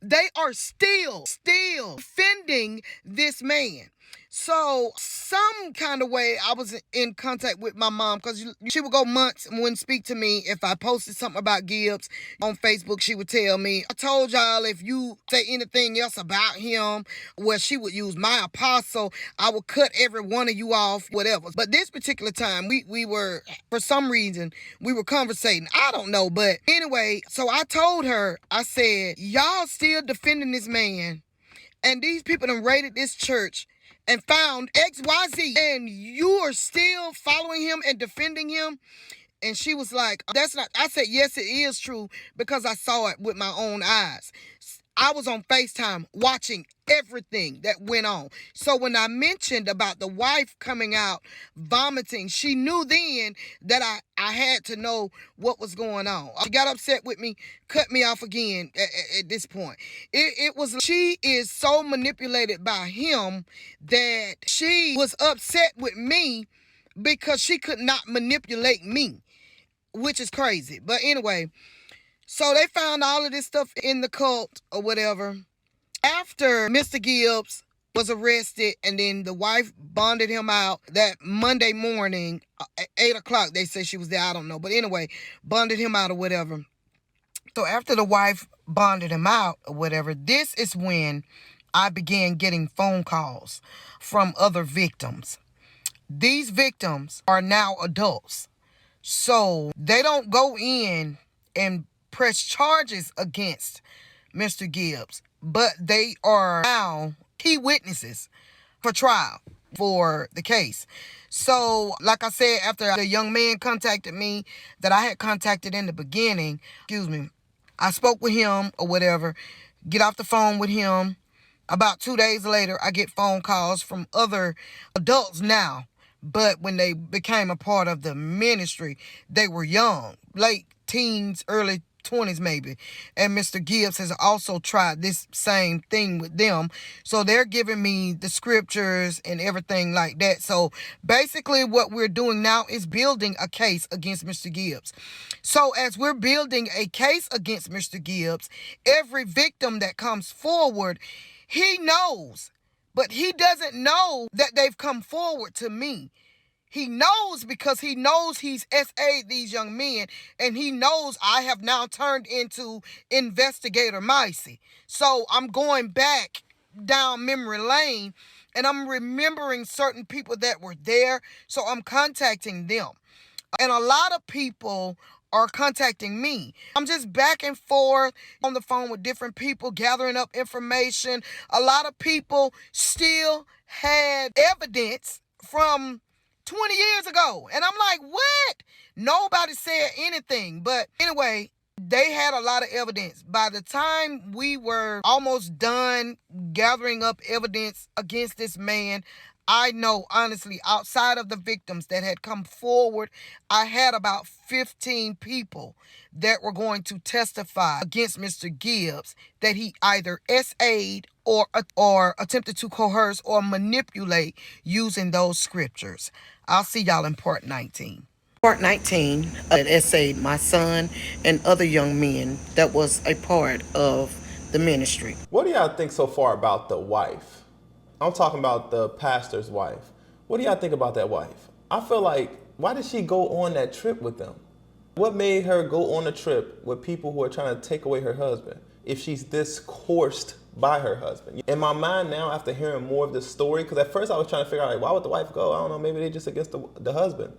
They are still defending this man. So some kind of way I was in contact with my mom, because she would go months and wouldn't speak to me. If I posted something about Gibbs on Facebook, she would tell me, I told y'all if you say anything else about him, well, she would use my apostle, I would cut every one of you off, whatever. But this particular time, we were, for some reason, we were conversating. I don't know. But anyway, so I told her, I said, y'all still defending this man, and these people done raided this church and found XYZ, and you are still following him and defending him? And she was like, that's not, I said, yes, it is true, because I saw it with my own eyes. I was on FaceTime watching everything that went on. So when I mentioned about the wife coming out vomiting, she knew then that I had to know what was going on. She got upset with me, cut me off again at this point. She is so manipulated by him that she was upset with me because she could not manipulate me, which is crazy. But anyway, so they found all of this stuff in the cult or whatever. After Mr. Gibbs was arrested, and then the wife bonded him out that Monday morning at 8 o'clock. They say she was there, I don't know. But anyway, bonded him out or whatever. So after the wife bonded him out or whatever, this is when I began getting phone calls from other victims. These victims are now adults. So they don't go in and press charges against Mr. Gibbs, but they are now key witnesses for trial for the case. So, like I said, after the young man contacted me that I had contacted in the beginning, I spoke with him or whatever, get off the phone with him. About 2 days later, I get phone calls from other adults now. But when they became a part of the ministry, they were young, late teens, early 20s maybe. And Mr. Gibbs has also tried this same thing with them. So they're giving me the scriptures and everything like that. So basically what we're doing now is building a case against Mr. Gibbs. So as we're building a case against Mr. Gibbs, every victim that comes forward, he knows, but he doesn't know that they've come forward to me. He knows because he knows he's SA'd these young men, and he knows I have now turned into investigator Micey. So I'm going back down memory lane, and I'm remembering certain people that were there, so I'm contacting them. And a lot of people are contacting me. I'm just back and forth on the phone with different people, gathering up information. A lot of people still had evidence from 20 years ago. And I'm like, what? Nobody said anything. But anyway, they had a lot of evidence. By the time we were almost done gathering up evidence against this man, I know, honestly, outside of the victims that had come forward, I had about 15 people that were going to testify against Mr. Gibbs that he either SA'd or attempted to coerce or manipulate using those scriptures. I'll see y'all in part 19. Part 19 essayed my son and other young men that was a part of the ministry. What do y'all think so far about the wife? I'm talking about the pastor's wife. What do y'all think about that wife? I feel like, why did she go on that trip with them? What made her go on a trip with people who are trying to take away her husband if she's this coerced by her husband? In my mind now, after hearing more of this story, because at first I was trying to figure out, like, why would the wife go? I don't know, maybe they just against the husband.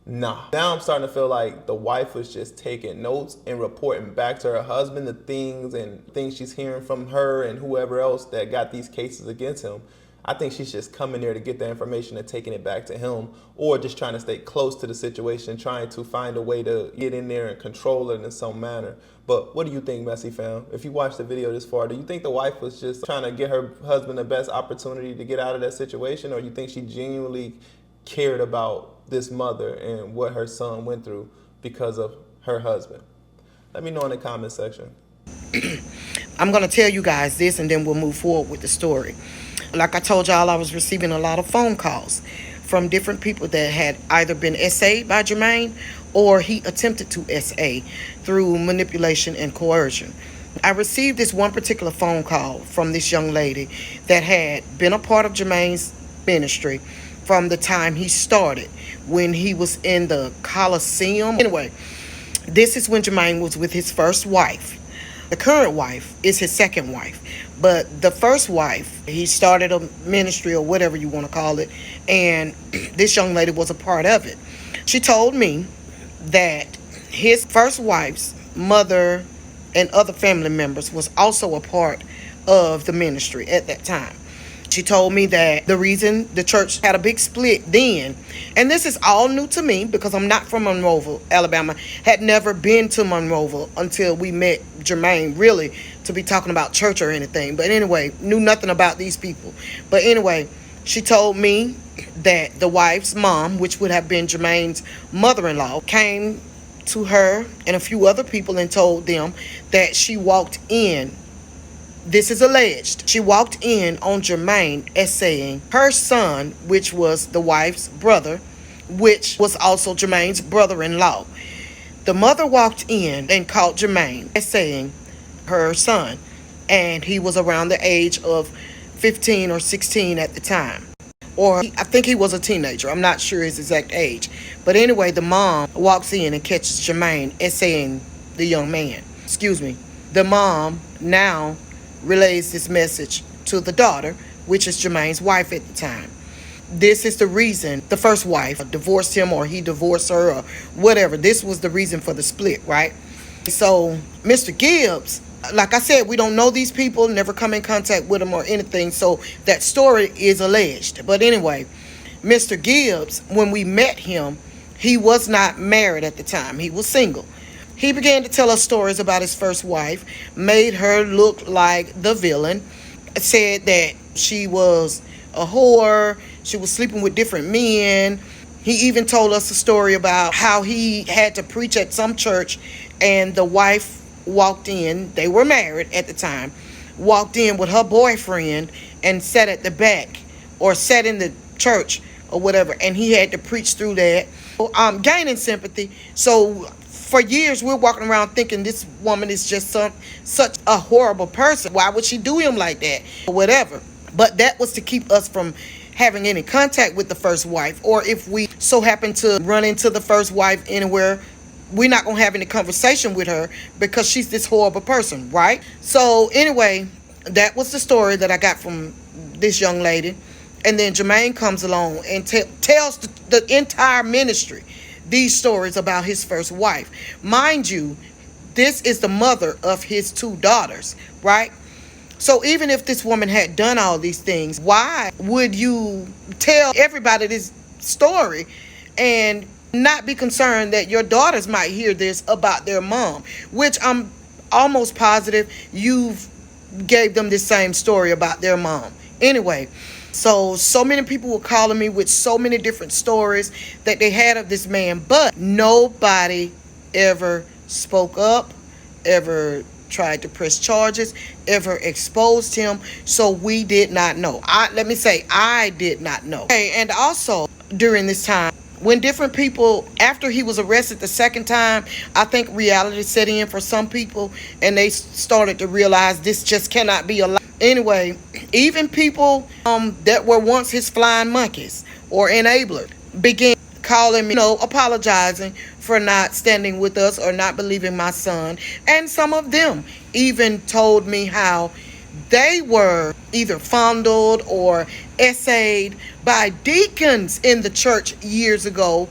Nah. Now I'm starting to feel like the wife was just taking notes and reporting back to her husband the things she's hearing from her and whoever else that got these cases against him. I think she's just coming there to get the information and taking it back to him, or just trying to stay close to the situation, trying to find a way to get in there and control it in some manner. But what do you think, Messy Fam? If you watched the video this far, do you think the wife was just trying to get her husband the best opportunity to get out of that situation, or you think she genuinely cared about this mother and what her son went through because of her husband? Let me know in the comment section. I'm going to tell you guys this and then we'll move forward with the story. Like I told y'all, I was receiving a lot of phone calls from different people that had either been SA'd by Jermaine or he attempted to SA through manipulation and coercion. I received this one particular phone call from this young lady that had been a part of Jermaine's ministry from the time he started, when he was in the Coliseum. Anyway, this is when Jermaine was with his first wife. The current wife is his second wife. But the first wife, he started a ministry or whatever you want to call it, and this young lady was a part of it. She told me that his first wife's mother and other family members was also a part of the ministry at that time. She told me that the reason the church had a big split then, and this is all new to me because I'm not from Monroeville, Alabama, had never been to Monroeville until we met Jermaine, really, to be talking about church or anything. But anyway, knew nothing about these people. But anyway, she told me that the wife's mom, which would have been Jermaine's mother-in-law, came to her and a few other people and told them that she walked in. This is alleged. She walked in on Jermaine essaying her son, which was the wife's brother, which was also Jermaine's brother-in-law. The mother walked in and caught Jermaine essaying her son, and he was around the age of 15 or 16 at the time. Or I think he was a teenager. I'm not sure his exact age. But anyway, the mom walks in and catches Jermaine essaying the young man. Excuse me. The mom now relays this message to the daughter, which is Jermaine's wife at the time. This is the reason the first wife divorced him, or he divorced her, or whatever. This was the reason for the split, right? So Mr. Gibbs, like I said, we don't know these people, never come in contact with them or anything, so that story is alleged. But anyway, Mr. Gibbs, when we met him, he was not married at the time. He was single. He began to tell us stories about his first wife, made her look like the villain, said that she was a whore, she was sleeping with different men. He even told us a story about how he had to preach at some church and the wife walked in, they were married at the time, walked in with her boyfriend and sat at the back or sat in the church or whatever, and he had to preach through that, gaining sympathy. So for years, we're walking around thinking this woman is just such a horrible person. Why would she do him like that? Or whatever. But that was to keep us from having any contact with the first wife. Or if we so happen to run into the first wife anywhere, we're not going to have any conversation with her because she's this horrible person, right? So anyway, that was the story that I got from this young lady. And then Jermaine comes along and tells the entire ministry these stories about his first wife. Mind you, this is the mother of his two daughters, right? So even if this woman had done all these things, why would you tell everybody this story and not be concerned that your daughters might hear this about their mom, which I'm almost positive you've gave them the same story about their mom. Anyway, so many people were calling me with so many different stories that they had of this man, but nobody ever spoke up, ever tried to press charges, ever exposed him. So we did not know. Let me say, I did not know. Okay, and also during this time, when different people, after he was arrested the second time, I think reality set in for some people, and they started to realize this just cannot be allowed. Anyway, even people that were once his flying monkeys or enablers began calling me, apologizing for not standing with us or not believing my son. And some of them even told me how they were either fondled or essayed by deacons in the church years ago.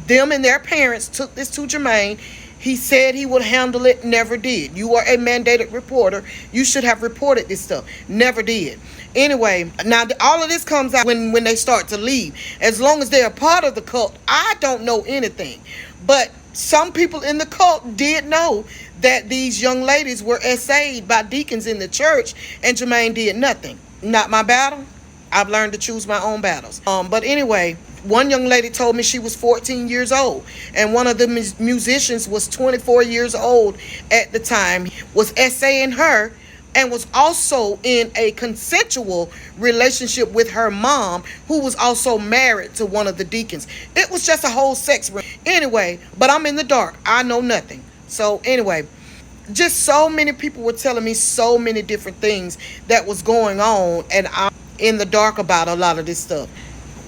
Them and their parents took this to Jermaine. He said he would handle it, never did. You are a mandated reporter. You should have reported this stuff. Never did. Anyway, now all of this comes out when they start to leave. As long as they're a part of the cult, I don't know anything. But some people in the cult did know that these young ladies were essayed by deacons in the church, and Jermaine did nothing. Not my battle. I've learned to choose my own battles. But anyway, one young lady told me she was 14 years old, and one of the musicians was 24 years old at the time, was essaying her, and was also in a consensual relationship with her mom, who was also married to one of the deacons. It was just a whole sex ring. Anyway, but I'm in the dark. I know nothing. So anyway, just so many people were telling me so many different things that was going on, and I'm in the dark about a lot of this stuff.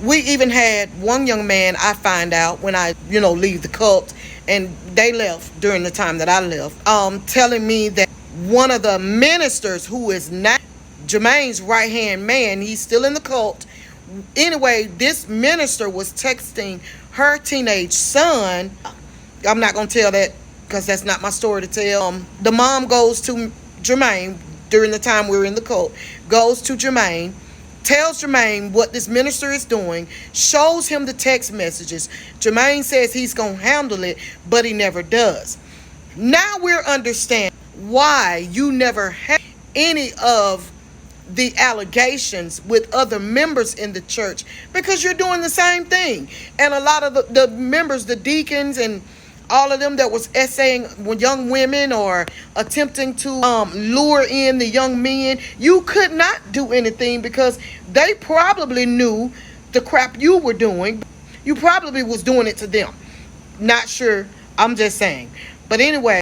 We even had one young man I find out when I, leave the cult, and they left during the time that I left, telling me that one of the ministers, who is now Jermaine's right-hand man, he's still in the cult. Anyway, this minister was texting her teenage son. I'm not going to tell that because that's not my story to tell. The mom goes to Jermaine during the time we were in the cult, goes to Jermaine, tells Jermaine what this minister is doing, shows him the text messages. Jermaine says he's going to handle it, but he never does. Now we're understanding why you never had any of the allegations with other members in the church, because you're doing the same thing. And a lot of the members, the deacons and all of them that was essaying young women or attempting to lure in the young men, you could not do anything because they probably knew the crap you were doing. You probably was doing it to them. Not sure. I'm just saying. But anyway,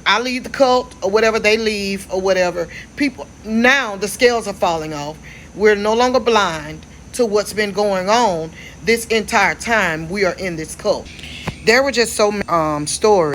I leave the cult or whatever, they leave or whatever. People, now the scales are falling off. We're no longer blind to what's been going on this entire time we are in this cult. There were just so many stories,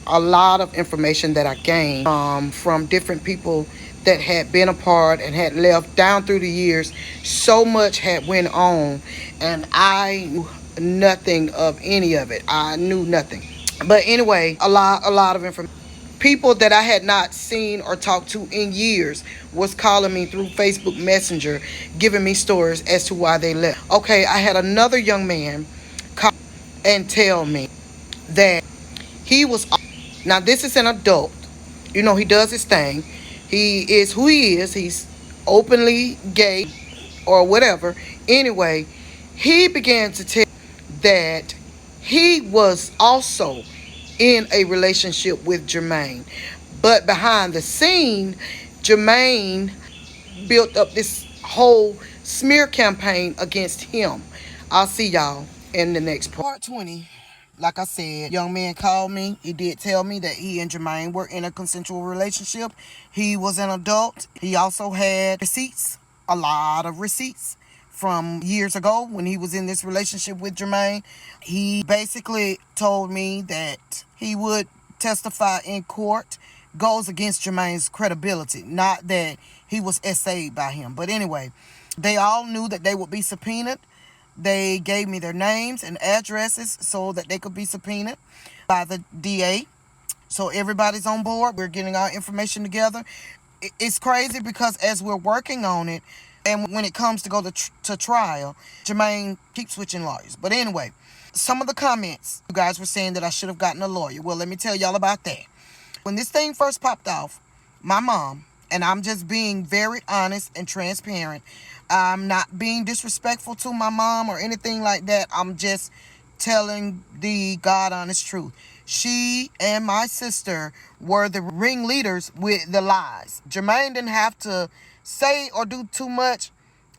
a lot of information that I gained from different people that had been a part and had left down through the years. So much had went on, and I knew nothing of any of it. I knew nothing. But anyway, a lot of information. People that I had not seen or talked to in years was calling me through Facebook Messenger, giving me stories as to why they left. Okay, I had another young man call and tell me that he was, now this is an adult, he does his thing, he is who he is, he's openly gay or whatever. Anyway, he began to tell that he was also in a relationship with Jermaine, but behind the scene, Jermaine built up this whole smear campaign against him. I'll see y'all in the next part 20. Like I said, young man called me. He did tell me that he and Jermaine were in a consensual relationship. He was an adult. He also had receipts, a lot of receipts from years ago when he was in this relationship with Jermaine. He basically told me that he would testify in court, goes against Jermaine's credibility. Not that he was essayed by him. But anyway, they all knew that they would be subpoenaed. They gave me their names and addresses so that they could be subpoenaed by the DA. So everybody's on board. We're getting our information together. It's crazy because as we're working on it, And when it comes to go to trial, Jermaine keeps switching lawyers. But anyway, some of the comments, you guys were saying that I should have gotten a lawyer. Well, let me tell y'all about that. When this thing first popped off, my mom, and I'm just being very honest and transparent. I'm not being disrespectful to my mom or anything like that. I'm just telling the God honest truth. She and my sister were the ringleaders with the lies. Jermaine didn't have to say or do too much.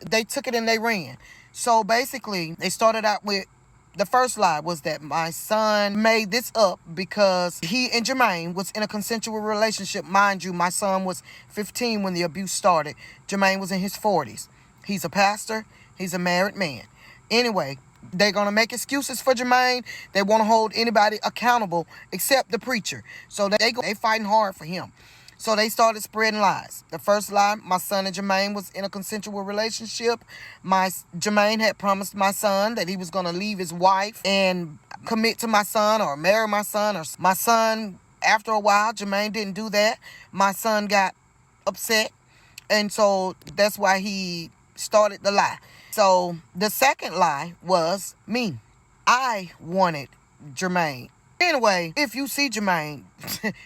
They took it and they ran. So basically, they started out with the first lie was that my son made this up because he and Jermaine was in a consensual relationship. Mind you, my son was 15 when the abuse started. Jermaine was in his 40s. He's a pastor. He's a married man. Anyway, they're going to make excuses for Jermaine. They want to hold anybody accountable except the preacher. So they fighting hard for him. So they started spreading lies. The first lie, my son and Jermaine was in a consensual relationship. Jermaine had promised my son that he was going to leave his wife and commit to my son or marry my son. Or my son, after a while, Jermaine didn't do that. My son got upset. And so that's why he started the lie. So the second lie was me. I wanted Jermaine. Anyway, if you see Jermaine,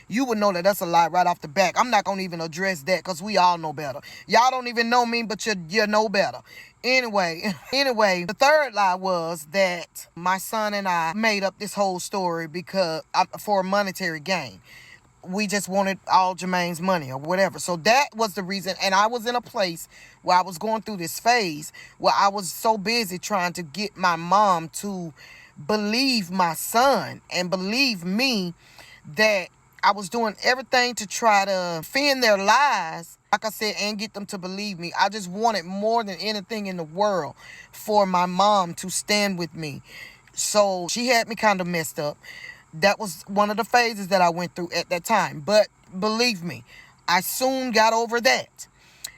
you would know that that's a lie right off the back. I'm not going to even address that because we all know better. Y'all don't even know me, but you know better. Anyway, the third lie was that my son and I made up this whole story because for a monetary gain. We just wanted all Jermaine's money or whatever. So that was the reason. And I was in a place where I was going through this phase where I was so busy trying to get my mom to believe my son and believe me that I was doing everything to try to fend their lies, like I said, and get them to believe me. I just wanted more than anything in the world for my mom to stand with me. So she had me kind of messed up. That was one of the phases that I went through at that time. But believe me, I soon got over that.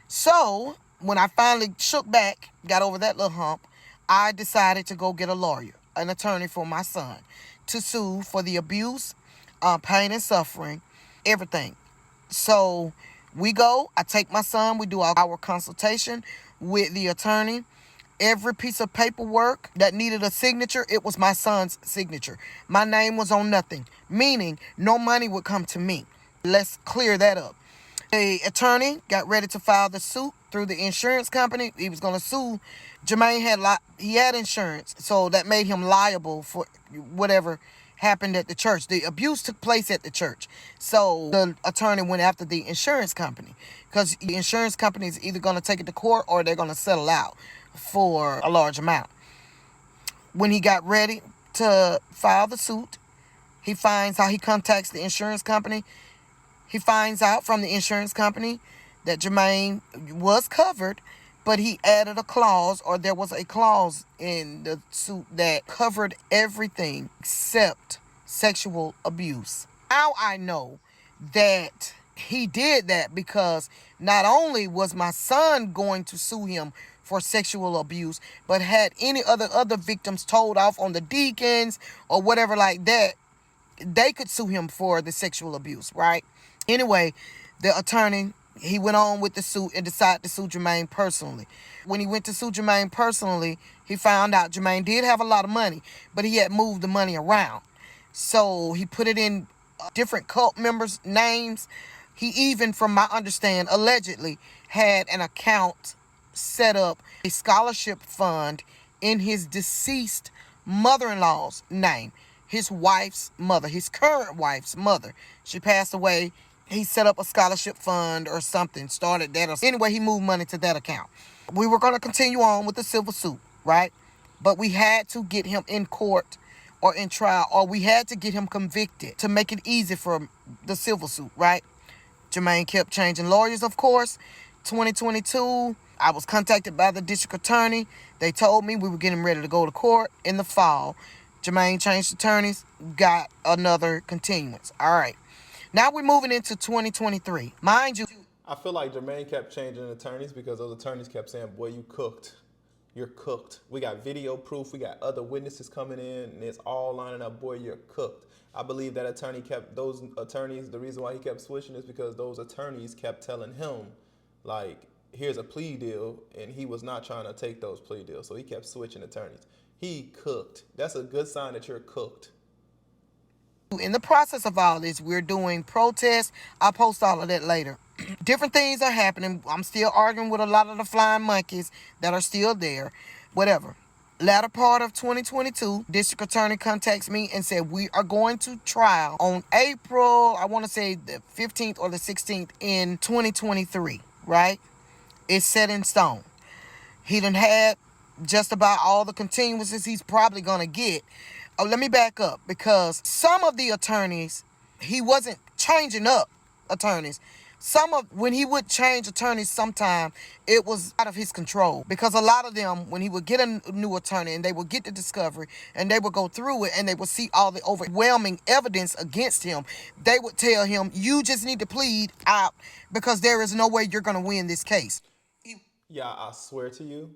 So when I finally shook back, got over that little hump, I decided to go get a lawyer, an attorney for my son, to sue for the abuse, pain and suffering, everything. So I take my son, we do our consultation with the attorney. Every piece of paperwork that needed a signature, it was my son's signature. My name was on nothing, meaning no money would come to me. Let's clear that up. The attorney got ready to file the suit through the insurance company. He was going to sue. Jermaine had insurance, so that made him liable for whatever happened at the church. The abuse took place at the church. So the attorney went after the insurance company because the insurance company is either going to take it to court or they're going to settle out for a large amount. When he got ready to file the suit, he finds out, he contacts the insurance company. He finds out from the insurance company that Jermaine was covered, but he added a clause, or there was a clause in the suit that covered everything except sexual abuse. Now I know that he did that because not only was my son going to sue him for sexual abuse, but had any other victims told off on the deacons or whatever like that, they could sue him for the sexual abuse, right? Anyway, the attorney, he went on with the suit and decided to sue Jermaine personally. When he went to sue Jermaine personally, he found out Jermaine did have a lot of money, but he had moved the money around. So he put it in different cult members' names. He even, from my understanding, allegedly had an account set up, a scholarship fund in his deceased mother-in-law's name. His wife's mother, his current wife's mother. She passed away. He set up a scholarship fund or something, started that. Anyway, he moved money to that account. We were going to continue on with the civil suit, right? But we had to get him in court or in trial, or we had to get him convicted to make it easy for the civil suit, right? Jermaine kept changing lawyers, of course. 2022, I was contacted by the district attorney. They told me we were getting ready to go to court in the fall. Jermaine changed attorneys, got another continuance. All right. Now we're moving into 2023. Mind you, I feel like Jermaine kept changing attorneys because those attorneys kept saying, boy, you cooked. You're cooked. We got video proof. We got other witnesses coming in, and it's all lining up. Boy, you're cooked. I believe that those attorneys, the reason why he kept switching is because those attorneys kept telling him, like, here's a plea deal, and he was not trying to take those plea deals, so he kept switching attorneys. He cooked. That's a good sign that you're cooked. In the process of all this, we're doing protests. I'll post all of that later. Different things are happening. I'm still arguing with a lot of the flying monkeys that are still there. Whatever. Latter part of 2022, district attorney contacts me and said we are going to trial on April, I want to say the 15th or the 16th in 2023, right? It's set in stone. He done had just about all the continuances he's probably going to get. Oh, let me back up, because some of the attorneys, he wasn't changing up attorneys. When he would change attorneys sometime, it was out of his control, because a lot of them, when he would get a new attorney and they would get the discovery and they would go through it and they would see all the overwhelming evidence against him, they would tell him, you just need to plead out because there is no way you're going to win this case. Yeah, I swear to you,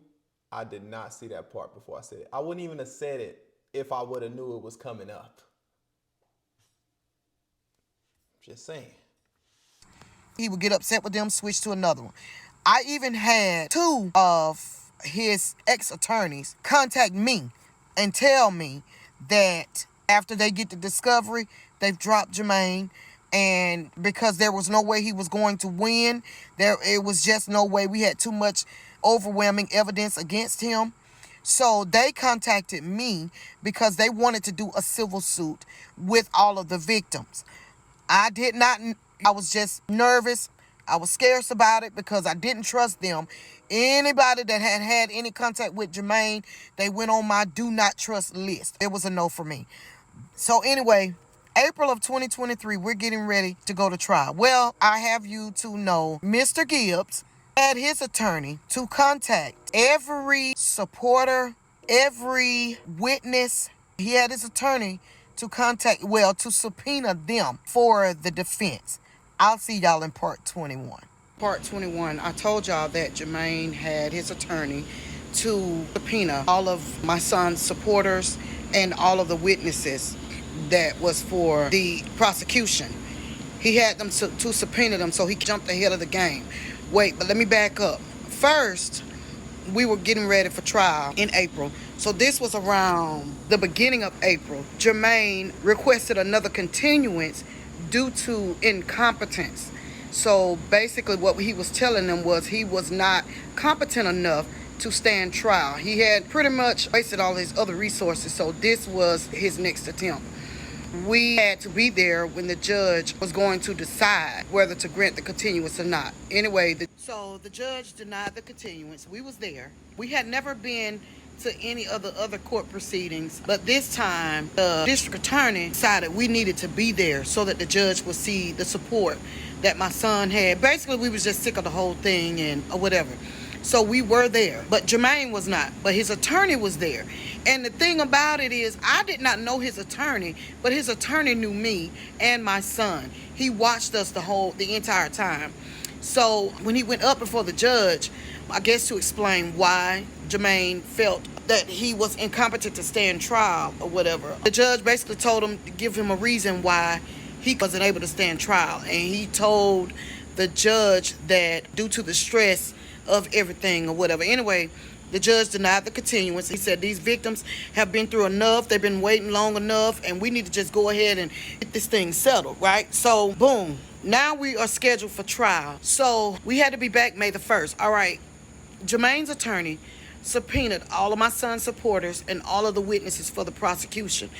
I did not see that part before I said it. I wouldn't even have said it if I would have knew it was coming up. Just saying. He would get upset with them, switch to another one. I even had 2 of his ex-attorneys contact me and tell me that after they get the discovery, they've dropped Jermaine, and because there was no way he was going to win, it was just no way. We had too much overwhelming evidence against him. So they contacted me because they wanted to do a civil suit with all of the victims. I was just nervous. I was scarce about it because I didn't trust them. Anybody that had any contact with Jermaine, they went on my do not trust list. It was a no for me. So anyway, April of 2023, we're getting ready to go to trial. Well, I have you to know, Mr. Gibbs had his attorney to contact every supporter, every witness. He had his attorney to to subpoena them for the defense. I'll see y'all in part 21. Part 21, I told y'all that Jermaine had his attorney to subpoena all of my son's supporters and all of the witnesses that was for the prosecution. He had them to subpoena them, so he jumped ahead of the game. Wait, but let me back up. First, we were getting ready for trial in April. So this was around the beginning of April. Jermaine requested another continuance due to incompetence. So basically what he was telling them was he was not competent enough to stand trial. He had pretty much wasted all his other resources, so this was his next attempt. We had to be there when the judge was going to decide whether to grant the continuance or not. Anyway, so the judge denied the continuance. We was there. We had never been to any other court proceedings, but this time the district attorney decided we needed to be there so that the judge would see the support that my son had. Basically, we was just sick of the whole thing and or whatever. So we were there, but Jermaine was not, but his attorney was there. And the thing about it is, I did not know his attorney, but his attorney knew me and my son. He watched us the entire time. So when he went up before the judge, I guess to explain why Jermaine felt that he was incompetent to stand trial or whatever, the judge basically told him to give him a reason why he wasn't able to stand trial. And he told the judge that due to the stress of everything or whatever. Anyway, the judge denied the continuance. He said these victims have been through enough, they've been waiting long enough, and we need to just go ahead and get this thing settled, right? So boom, now we are scheduled for trial. So we had to be back May the 1st. All right, Jermaine's attorney subpoenaed all of my son's supporters and all of the witnesses for the prosecution.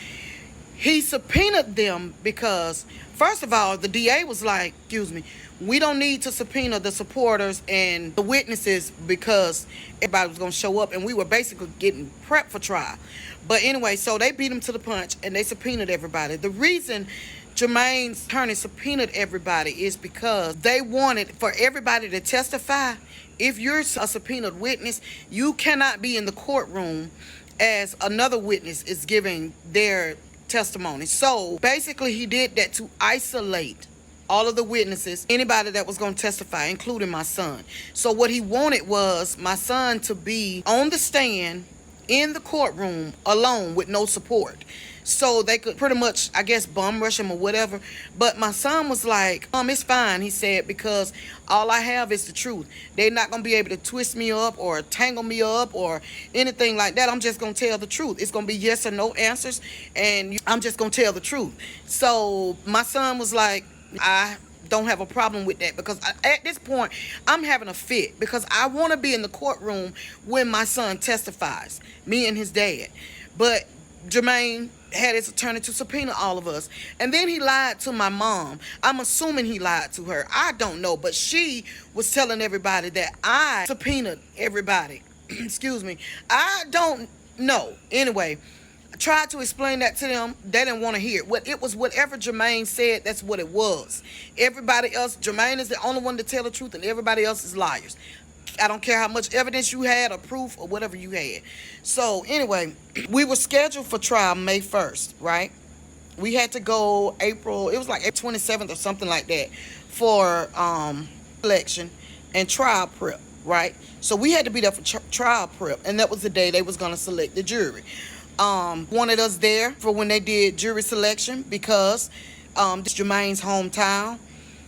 He subpoenaed them because, first of all, the DA was like, we don't need to subpoena the supporters and the witnesses because everybody was going to show up, and we were basically getting prepped for trial. But anyway, so they beat him to the punch and they subpoenaed everybody. The reason Jermaine's attorney subpoenaed everybody is because they wanted for everybody to testify. If you're a subpoenaed witness, you cannot be in the courtroom as another witness is giving their testimony. So basically he did that to isolate all of the witnesses, anybody that was going to testify, including my son. So what he wanted was my son to be on the stand in the courtroom alone with no support. so they could pretty much, I guess, bum rush him or whatever. But my son was like, it's fine, he said, because all I have is the truth. They're not going to be able to twist me up or tangle me up or anything like that. I'm just going to tell the truth. It's going to be yes or no answers, and I'm just going to tell the truth. So my son was like, I don't have a problem with that, because at this point I'm having a fit, because I want to be in the courtroom when my son testifies, me and his dad. But Jermaine had his attorney to subpoena all of us, and then he lied to my mom. I'm assuming he lied to her, I don't know, but she was telling everybody that I subpoenaed everybody. Excuse me, I don't know. Anyway, tried to explain that to them. They didn't want to hear it. It was whatever Jermaine said, that's what it was. Everybody else, Jermaine is the only one to tell the truth, and everybody else is liars. I don't care how much evidence you had or proof or whatever you had. So anyway, we were scheduled for trial May 1st, right? We had to go April, it was like April 27th or something like that, for election and trial prep, right? So we had to be there for trial prep, and that was the day they was going to select the jury. Wanted us there for when they did jury selection, because this is Jermaine's hometown.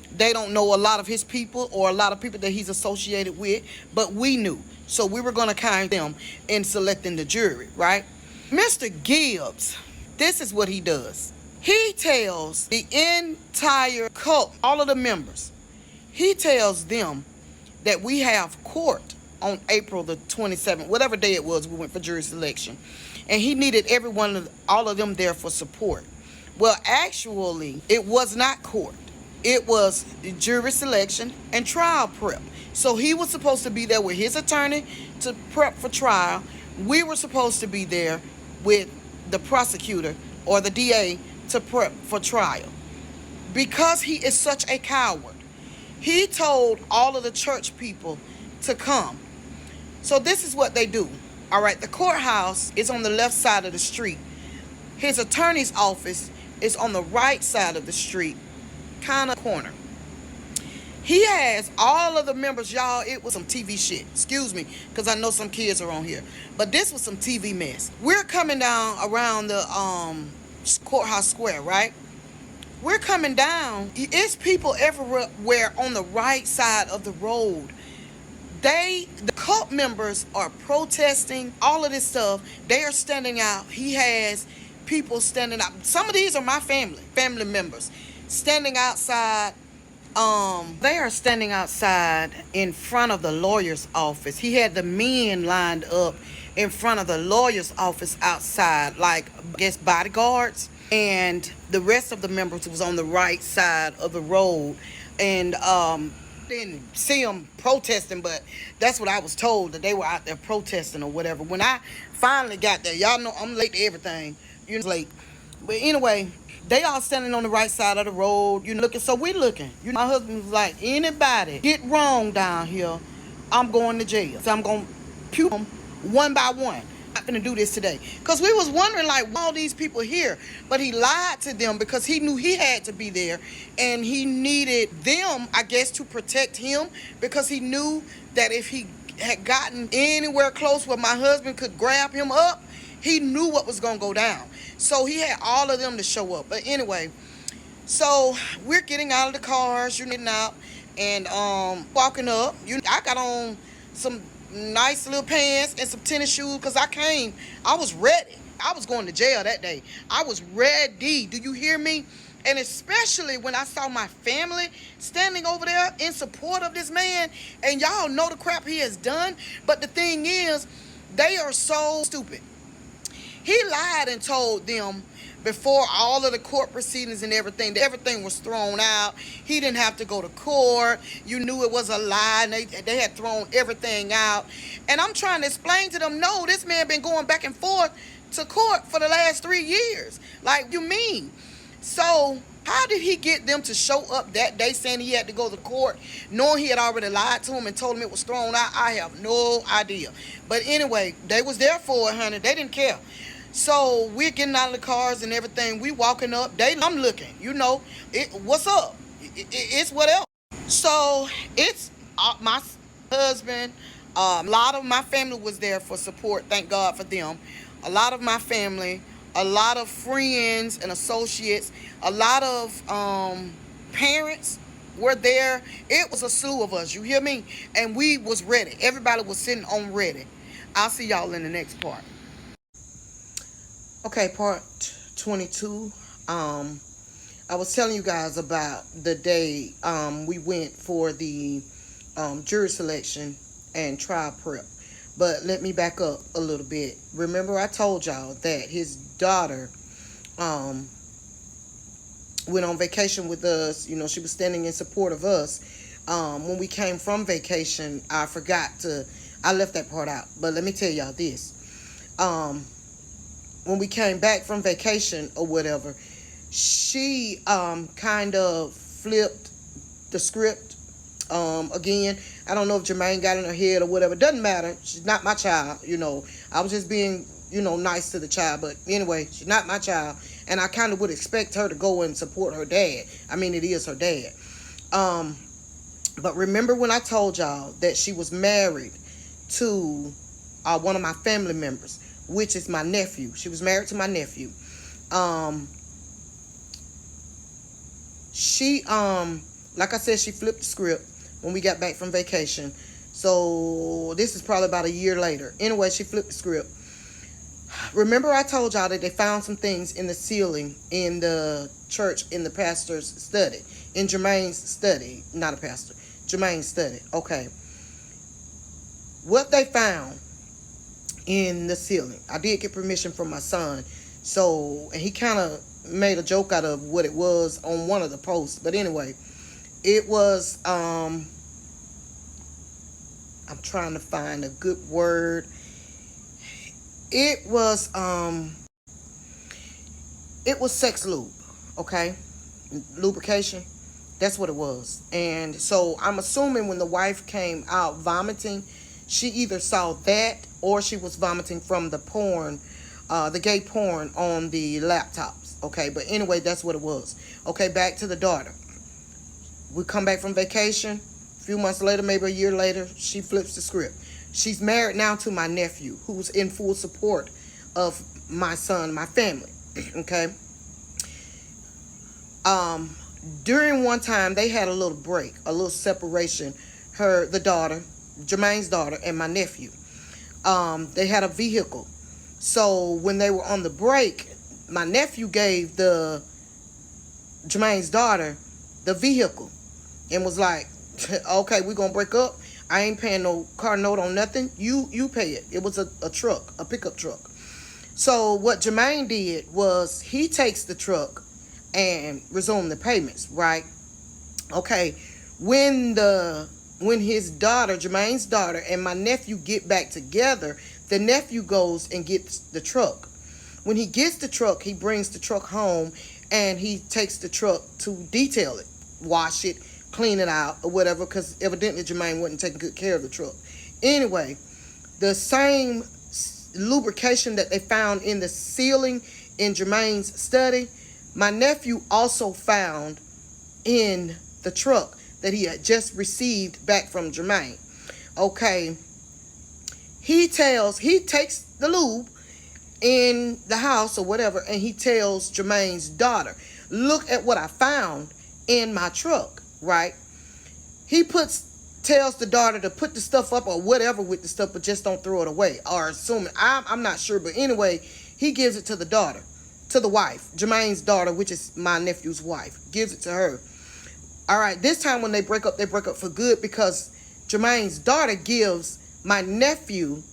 They don't know a lot of his people or a lot of people that he's associated with, but we knew. So we were going to count them in selecting the jury, right? Mr. Gibbs, this is what he does. He tells the entire cult, all of the members, he tells them that we have court on April the 27th, whatever day it was we went for jury selection. And he needed all of them there for support. Well, actually, it was not court. It was jury selection and trial prep. So he was supposed to be there with his attorney to prep for trial. We were supposed to be there with the prosecutor or the DA to prep for trial. Because he is such a coward, he told all of the church people to come. So this is what they do. All right, the courthouse is on the left side of the street. His attorney's office is on the right side of the street, kind of corner. He has all of the members, y'all, it was some TV shit. Excuse me, because I know some kids are on here. But this was some TV mess. We're coming down around the courthouse square, right? We're coming down. It's people everywhere on the right side of the road. The cult members are protesting, all of this stuff. They are standing out. He has people standing out. Some of these are my family members, standing outside. They are standing outside in front of the lawyer's office. He had the men lined up in front of the lawyer's office outside, like, I guess, bodyguards. And the rest of the members was on the right side of the road. And didn't see them protesting, but that's what I was told, that they were out there protesting or whatever. When I finally got there, y'all know I'm late to everything. You're late. But anyway, they all standing on the right side of the road, looking. So we looking. My husband was like, anybody get wrong down here, I'm going to jail. So I'm going to puke them one by one. I'm not going to do this today. Because we was wondering, like, why all these people here? But he lied to them because he knew he had to be there. And he needed them, I guess, to protect him. Because he knew that if he had gotten anywhere close where my husband could grab him up, he knew what was going to go down. So he had all of them to show up. But anyway, so we're getting out of the cars, getting out, and walking up. I got on some nice little pants and some tennis shoes because I was ready. I was going to jail that day. I was ready. Do you hear me? And especially when I saw my family standing over there in support of this man, and y'all know the crap he has done. But the thing is, they are so stupid. He lied and told them before all of the court proceedings and everything was thrown out. He didn't have to go to court. You knew it was a lie, and they had thrown everything out. And I'm trying to explain to them, no, this man been going back and forth to court for the last 3 years. Like, you mean? So how did he get them to show up that day saying he had to go to court, knowing he had already lied to him and told him it was thrown out? I have no idea. But anyway, they was there for it, honey. They didn't care. So we're getting out of the cars and everything. We walking up. I'm looking. What's up? It's what else? So it's my husband. A lot of my family was there for support. Thank God for them. A lot of my family. a lot of friends and associates, a lot of parents were there. It was a slew of us, you hear me? And we was ready. Everybody was sitting on ready. I'll see y'all in the next part. Okay, part 22. I was telling you guys about the day we went for the jury selection and trial prep. But let me back up a little bit. Remember, I told y'all that his daughter um, went on vacation with us. You know, she was standing in support of us. When we came from vacation, I left that part out. But let me tell y'all this. Um, when we came back from vacation or whatever, she kind of flipped the script again. I don't know if Jermaine got in her head or whatever. Doesn't matter. She's not my child. You know, I was just being, nice to the child. But anyway, she's not my child. And I kind of would expect her to go and support her dad. I mean, it is her dad. Um, but remember when I told y'all that she was married to one of my family members, which is my nephew. She was married to my nephew. Um, she like I said, she flipped the script when we got back from vacation. So this is probably about a year later. Anyway, she flipped the script. Remember I told y'all that they found some things in the ceiling in the church, in the pastor's study, in Jermaine's study. Not a pastor, Jermaine's study. Okay, what they found in the ceiling, I did get permission from my son, so, and he kind of made a joke out of what it was on one of the posts. But anyway, it was I'm trying to find a good word. It was sex lube. Okay, lubrication. That's what it was. And so I'm assuming when the wife came out vomiting, she either saw that or she was vomiting from the porn, the gay porn on the laptops. Okay, but anyway, that's what it was. Okay, back to the daughter. We come back from vacation. A few months later, maybe a year later, she flips the script. She's married now to my nephew, who's in full support of my son, my family. Okay. During one time, they had a little break, a little separation. The daughter, Jermaine's daughter, and my nephew. They had a vehicle. So when they were on the break, my nephew gave Jermaine's daughter the vehicle and was like, okay, we're going to break up. I ain't paying no car note on nothing. You pay it. It was a truck, a pickup truck. So what Jermaine did was he takes the truck and resume the payments, right? Okay. When his daughter, Jermaine's daughter, and my nephew get back together, the nephew goes and gets the truck. When he gets the truck, he brings the truck home and he takes the truck to detail it, wash it, clean it out, or whatever, because evidently Jermaine wasn't taking good care of the truck. Anyway, the same lubrication that they found in the ceiling in Jermaine's study, my nephew also found in the truck that he had just received back from Jermaine. Okay, he takes the lube in the house or whatever, and he tells Jermaine's daughter, look at what I found in my truck, right? He tells the daughter to put the stuff up or whatever with the stuff, but just don't throw it away. Or assuming, I'm not sure, but anyway, he gives it to the daughter, to the wife, Jermaine's daughter, which is my nephew's wife, gives it to her. All right, this time when they break up for good, because Jermaine's daughter gives my nephew,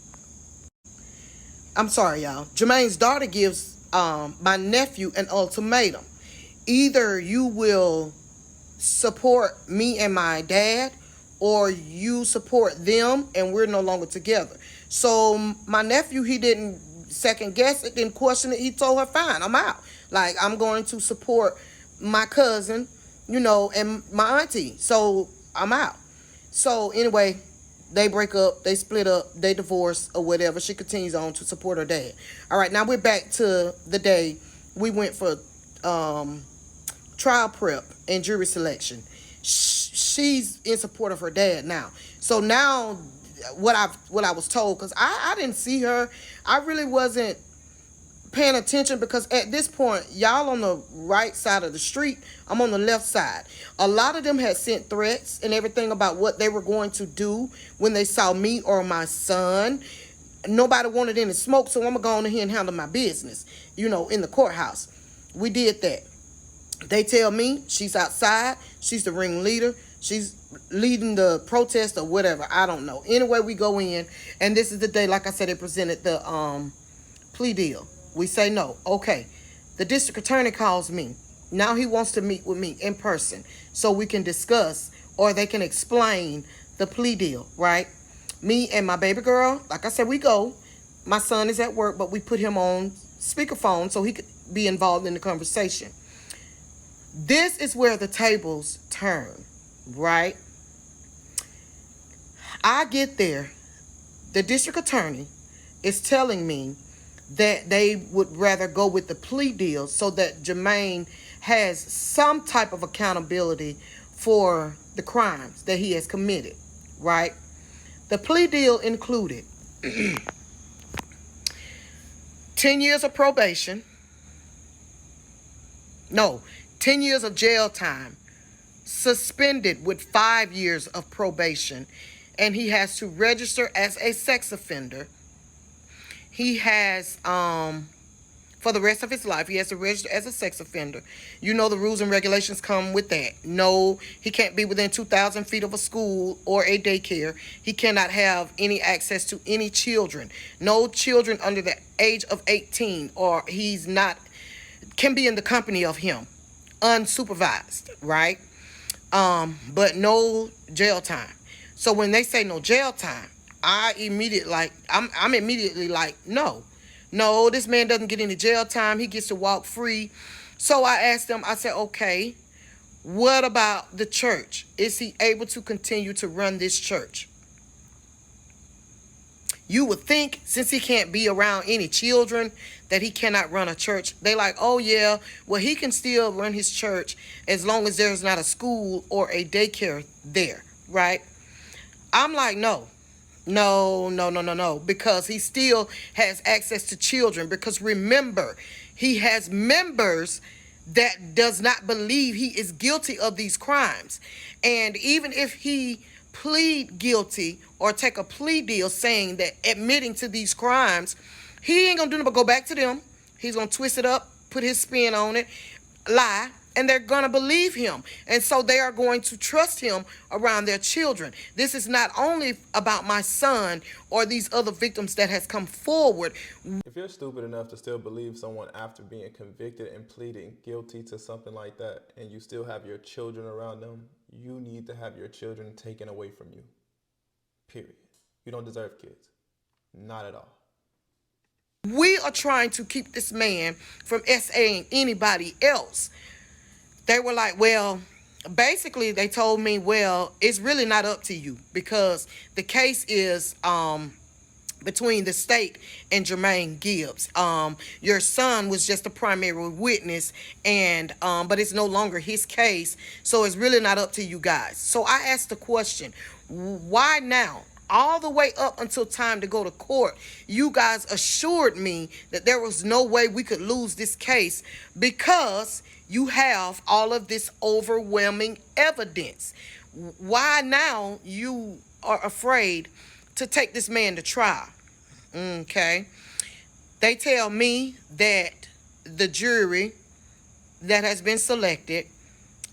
I'm sorry, y'all. Jermaine's daughter gives my nephew an ultimatum. Either you will support me and my dad, or you support them and we're no longer together. So my nephew, he didn't second guess it, didn't question it. He told her, fine, I'm out. Like, I'm going to support my cousin, and my auntie. So I'm out. So anyway, they break up, they split up, they divorce or whatever. She continues on to support her dad. All right, now we're back to the day we went for trial prep and jury selection. She's in support of her dad now. So now what I was told, because I didn't see her, I really wasn't paying attention because at this point, y'all on the right side of the street, I'm on the left side. A lot of them had sent threats and everything about what they were going to do when they saw me or my son. Nobody wanted any smoke, so I'm gonna go on ahead and handle my business, in the courthouse. We did that. They tell me she's outside, she's the ringleader, she's leading the protest or whatever. I don't know. Anyway, we go in, and this is the day, like I said, they presented the plea deal. We say no. Okay. The district attorney calls me. Now he wants to meet with me in person so we can discuss or they can explain the plea deal, right? Me and my baby girl, like I said, we go. My son is at work, but we put him on speakerphone so he could be involved in the conversation. This is where the tables turn, right? I get there. The district attorney is telling me that they would rather go with the plea deal so that Jermaine has some type of accountability for the crimes that he has committed, right? The plea deal included 10 years of probation. No, 10 years of jail time, suspended with 5 years of probation, and he has to register as a sex offender. He has, for the rest of his life, he has to register as a sex offender. You know the rules and regulations come with that. No, he can't be within 2,000 feet of a school or a daycare. He cannot have any access to any children. No children under the age of 18, or he's not, can be in the company of him, unsupervised, right? But no jail time. So when they say no jail time, I'm immediately like, no, this man doesn't get any jail time. He gets to walk free. So I asked them, I said, okay, what about the church? Is he able to continue to run this church? You would think, since he can't be around any children, that he cannot run a church. They like, oh yeah, well, he can still run his church as long as there's not a school or a daycare there, right? I'm like, no, because he still has access to children. Because remember, he has members that does not believe he is guilty of these crimes. And even if he plead guilty or take a plea deal saying that admitting to these crimes, he ain't gonna do nothing but go back to them. He's gonna twist it up, put his spin on it, lie, and they're gonna believe him. And so they are going to trust him around their children. This is not only about my son or these other victims that has come forward. If you're stupid enough to still believe someone after being convicted and pleading guilty to something like that, and you still have your children around them, you need to have your children taken away from you. Period. You don't deserve kids. Not at all. We are trying to keep this man from SAing anybody else. They were like, well, basically they told me, well, it's really not up to you because the case is between the state and Jermaine Gibbs. Your son was just a primary witness, and but it's no longer his case, so it's really not up to you guys. So I asked the question, why now? All the way up until time to go to court, you guys assured me that there was no way we could lose this case because you have all of this overwhelming evidence. Why now you are afraid to take this man to trial? Okay. They tell me that the jury that has been selected,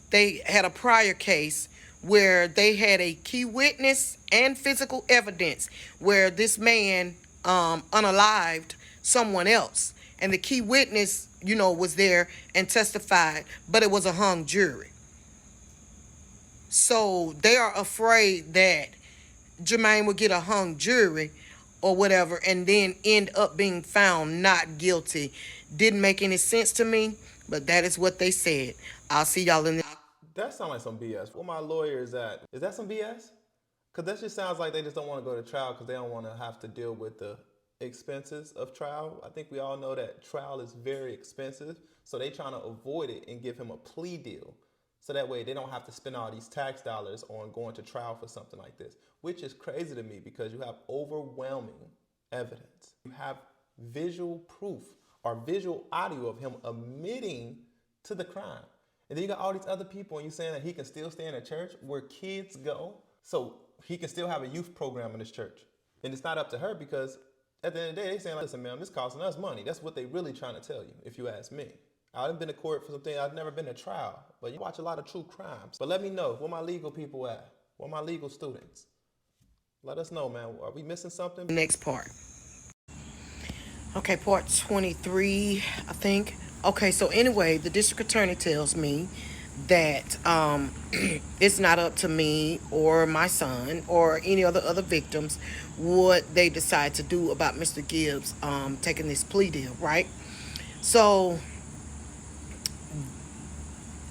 they had a prior case where they had a key witness and physical evidence where this man unalived someone else. And the key witness, was there and testified, but it was a hung jury. So they are afraid that Jermaine will get a hung jury or whatever and then end up being found not guilty. Didn't make any sense to me, but that is what they said. I'll see y'all in the... That sounds like some BS. Where my lawyer is at, is that some BS? Because that just sounds like they just don't want to go to trial because they don't want to have to deal with the expenses of trial. I think we all know that trial is very expensive, so they trying to avoid it and give him a plea deal. So that way they don't have to spend all these tax dollars on going to trial for something like this, which is crazy to me because you have overwhelming evidence. You have visual proof or visual audio of him admitting to the crime. And then you got all these other people, and you saying that he can still stay in a church where kids go, so he can still have a youth program in his church. And it's not up to her, because at the end of the day, they saying, like, listen, man, this costing us money. That's what they really trying to tell you, if you ask me. I've been to court for something. I've never been to trial, but you watch a lot of true crimes. But let me know, where my legal people at? Where my legal students? Let us know, man. Are we missing something? Next part. Okay, part 23, I think. Okay, so anyway, the district attorney tells me that it's not up to me or my son or any other victims what they decide to do about Mr. Gibbs taking this plea deal, right? So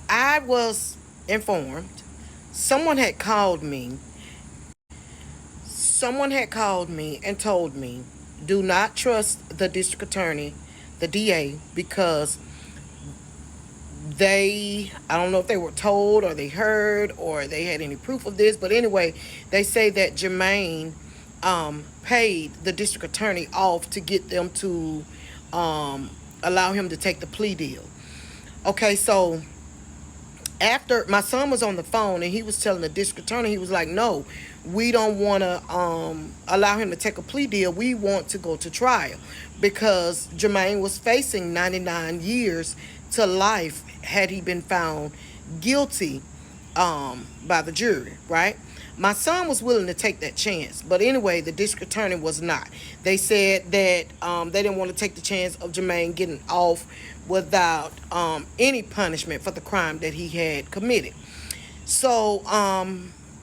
I was informed. Someone had called me and told me, do not trust the district attorney, the DA, because I don't know if they were told or they heard or they had any proof of this, but anyway, they say that Jermaine paid the district attorney off to get them to allow him to take the plea deal. Okay, so after my son was on the phone and he was telling the district attorney, he was like, no, we don't want to allow him to take a plea deal. We want to go to trial, because Jermaine was facing 99 years to life had he been found guilty by the jury, right? My son was willing to take that chance, but anyway, the district attorney was not. They said that they didn't want to take the chance of Jermaine getting off without any punishment for the crime that he had committed. So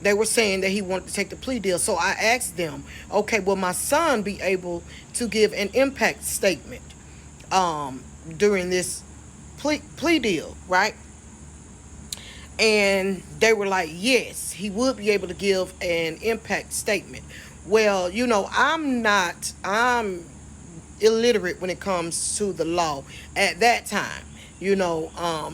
they were saying that he wanted to take the plea deal. So I asked them, okay, will my son be able to give an impact statement during this plea deal, right? And they were like, yes, he would be able to give an impact statement. Well, I'm illiterate when it comes to the law at that time,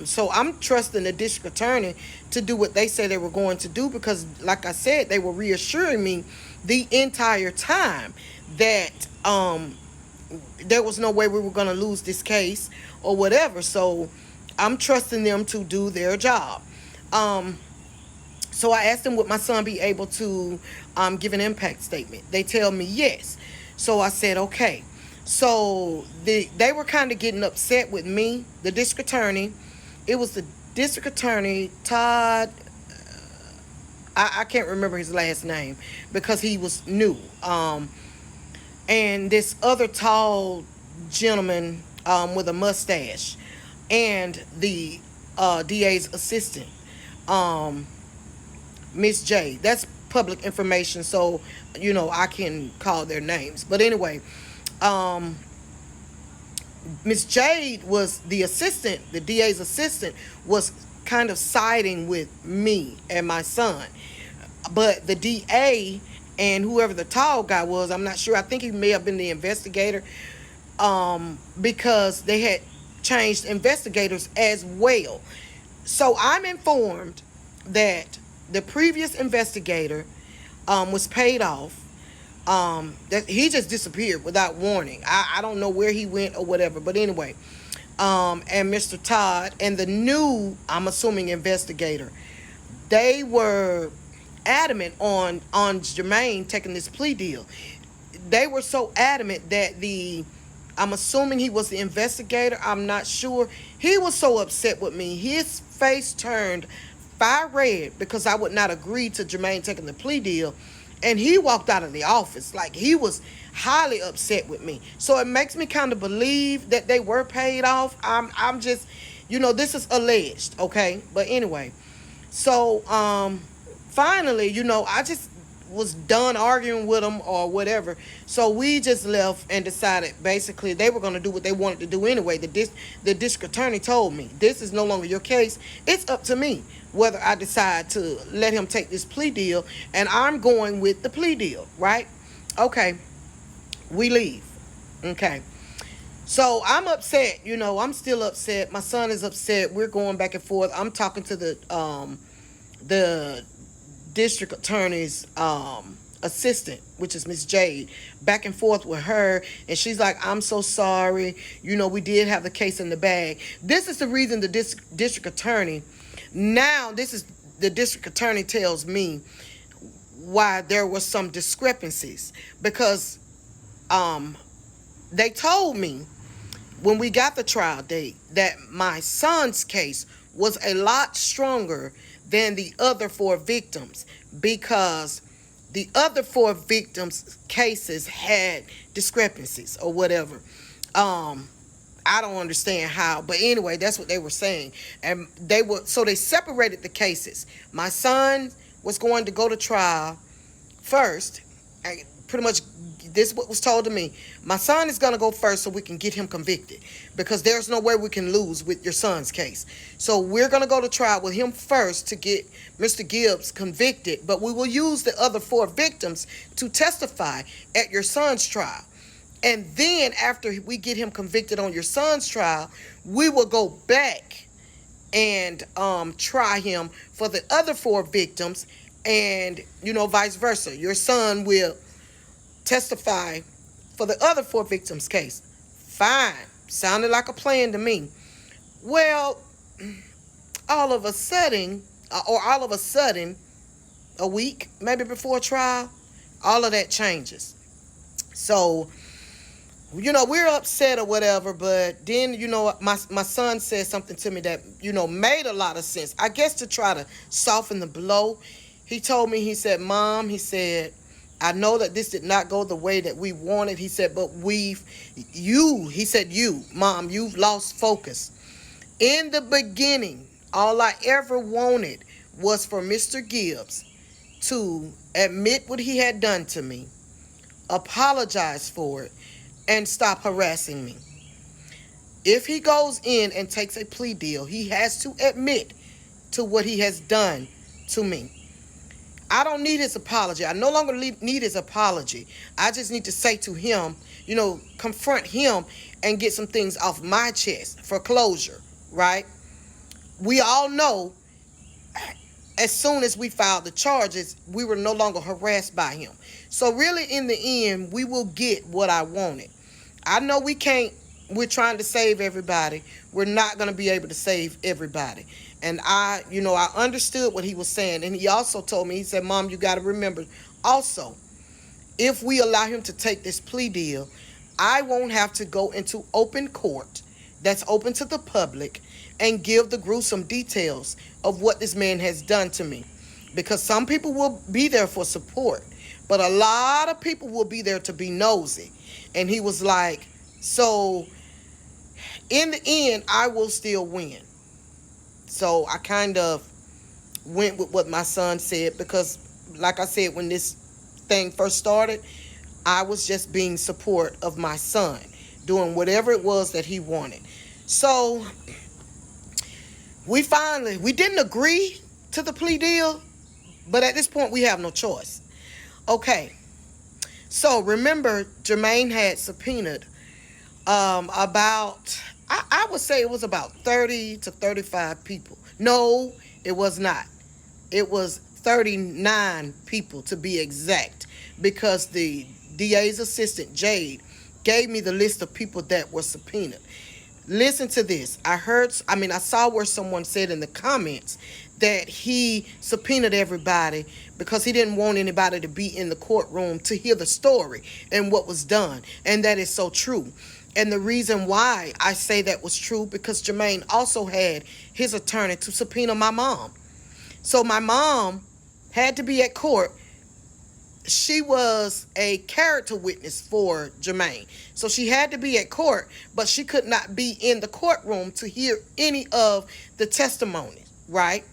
so I'm trusting the district attorney to do what they said they were going to do, because like I said, they were reassuring me the entire time that there was no way we were going to lose this case or whatever. So I'm trusting them to do their job. So I asked them, would my son be able to give an impact statement? They tell me yes. So I said, okay. So they were kind of getting upset with me, the district attorney. It was the district attorney, Todd. I can't remember his last name because he was new. And this other tall gentleman with a mustache, and the DA's assistant, Miss J. That's public information, so I can call their names. But anyway, Miss Jade was the assistant, the DA's assistant, was kind of siding with me and my son. But the DA and whoever the tall guy was, I'm not sure. I think he may have been the investigator, because they had changed investigators as well. So I'm informed that the previous investigator was paid off. That he just disappeared without warning. I don't know where he went or whatever. But anyway, and Mr. Todd and the new, I'm assuming, investigator, they were adamant on Jermaine taking this plea deal. They were so adamant that I'm assuming he was the investigator, I'm not sure. He was so upset with me. His face turned fire red because I would not agree to Jermaine taking the plea deal. And he walked out of the office like he was highly upset with me. So it makes me kind of believe that they were paid off. I'm just, this is alleged, okay? But anyway, so finally, I just was done arguing with them or whatever. So we just left and decided basically they were going to do what they wanted to do anyway. The district attorney told me, this is no longer your case. It's up to me whether I decide to let him take this plea deal, and I'm going with the plea deal, right? Okay, we leave. Okay. So I'm upset, I'm still upset. My son is upset. We're going back and forth. I'm talking to the district attorney's assistant, which is Miss Jade, back and forth with her, and she's like, "I'm so sorry. We did have the case in the bag." This is the reason the district attorney. Now, this is the district attorney tells me why there was some discrepancies, because they told me when we got the trial date that my son's case was a lot stronger than the other four victims, because the other four victims' cases had discrepancies or whatever. I don't understand how, but anyway, that's what they were saying. And they separated the cases. My son was going to go to trial first. Pretty much this is what was told to me. My son is going to go first so we can get him convicted, because there's no way we can lose with your son's case. So we're going to go to trial with him first to get Mr. Gibbs convicted, but we will use the other four victims to testify at your son's trial. And then after we get him convicted on your son's trial, we will go back and try him for the other four victims, and vice versa. Your son will testify for the other four victims' case. Fine. Sounded like a plan to me. Well, all of a sudden, a week maybe before trial, all of that changes. So we're upset or whatever, but then, my son said something to me that, made a lot of sense. I guess to try to soften the blow. He told me, he said, "Mom," he said, "I know that this did not go the way that we wanted." He said, "But Mom, you've lost focus. In the beginning, all I ever wanted was for Mr. Gibbs to admit what he had done to me, apologize for it, and stop harassing me. If he goes in and takes a plea deal, he has to admit to what he has done to me. I don't need his apology. I no longer need his apology. I just need to say to him, confront him and get some things off my chest for closure," right? We all know as soon as we filed the charges, we were no longer harassed by him. So really, in the end, we will get what I wanted. I know we can't. We're trying to save everybody. We're not going to be able to save everybody. And I understood what he was saying. And he also told me, he said, "Mom, you got to remember also, if we allow him to take this plea deal, I won't have to go into open court that's open to the public and give the gruesome details of what this man has done to me. Because some people will be there for support, but a lot of people will be there to be nosy." And he was like, "So in the end, I will still win." So I kind of went with what my son said, because like I said, when this thing first started, I was just being support of my son, doing whatever it was that he wanted. So we didn't agree to the plea deal, but at this point we have no choice. Okay, so remember, Jermaine had subpoenaed about, I would say it was about 30 to 35 people. No, it was not. It was 39 people to be exact, because the DA's assistant, Jade, gave me the list of people that were subpoenaed. Listen to this. I saw where someone said in the comments that he subpoenaed everybody because he didn't want anybody to be in the courtroom to hear the story and what was done. And that is so true. And the reason why I say that was true, because Jermaine also had his attorney to subpoena my mom. So my mom had to be at court. She was a character witness for Jermaine. So she had to be at court, but she could not be in the courtroom to hear any of the testimony, right?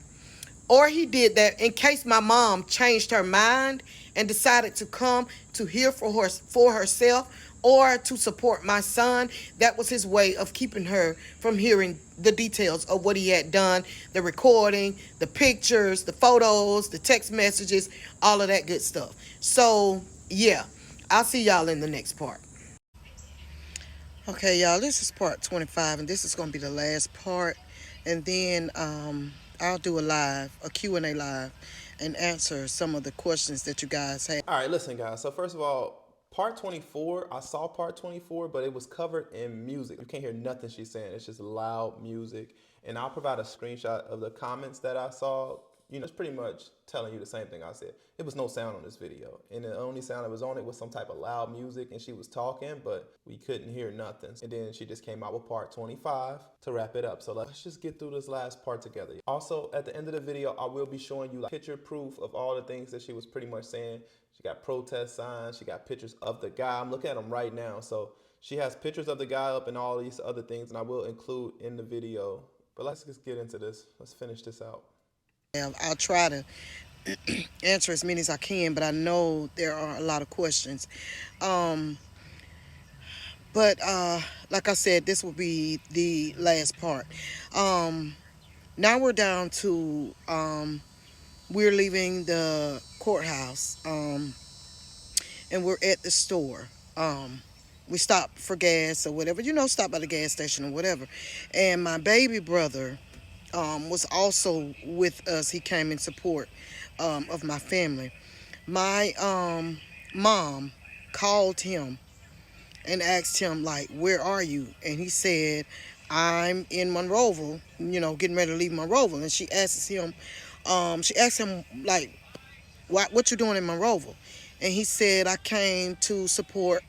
Or he did that in case my mom changed her mind and decided to come to hear for herself, or to support my son. That was his way of keeping her from hearing the details of what he had done, the recording, the pictures, the photos, the text messages, all of that good stuff. So, yeah, I'll see y'all in the next part. Okay, y'all, this is part 25, and this is going to be the last part. And then I'll do a Q&A live. and answer some of the questions that you guys had. All right, listen, guys. So first of all, part 24, I saw part 24, but it was covered in music. You can't hear nothing she's saying. It's just loud music. And I'll provide a screenshot of the comments that I saw. It's pretty much telling you the same thing I said. It was no sound on this video. And the only sound that was on it was some type of loud music, and she was talking, but we couldn't hear nothing. And then she just came out with part 25 to wrap it up. So let's just get through this last part together. Also, at the end of the video, I will be showing you like picture proof of all the things that she was pretty much saying. She got protest signs. She got pictures of the guy. I'm looking at them right now. So she has pictures of the guy up and all these other things, and I will include in the video. But let's just get into this. Let's finish this out. I'll try to answer as many as I can, but I know there are a lot of questions. Um, but like I said, this will be the last part. Um, Now we're down to we're leaving the courthouse, and we're at the store. We stopped for gas or whatever, stop by the gas station or whatever. And my baby brother was also with us. He came in support of my family. My mom called him and asked him, like, where are you? And he said, I'm in Monroeville, getting ready to leave Monroeville. And she asked him, like, what you doing in Monroeville? And he said, I came to support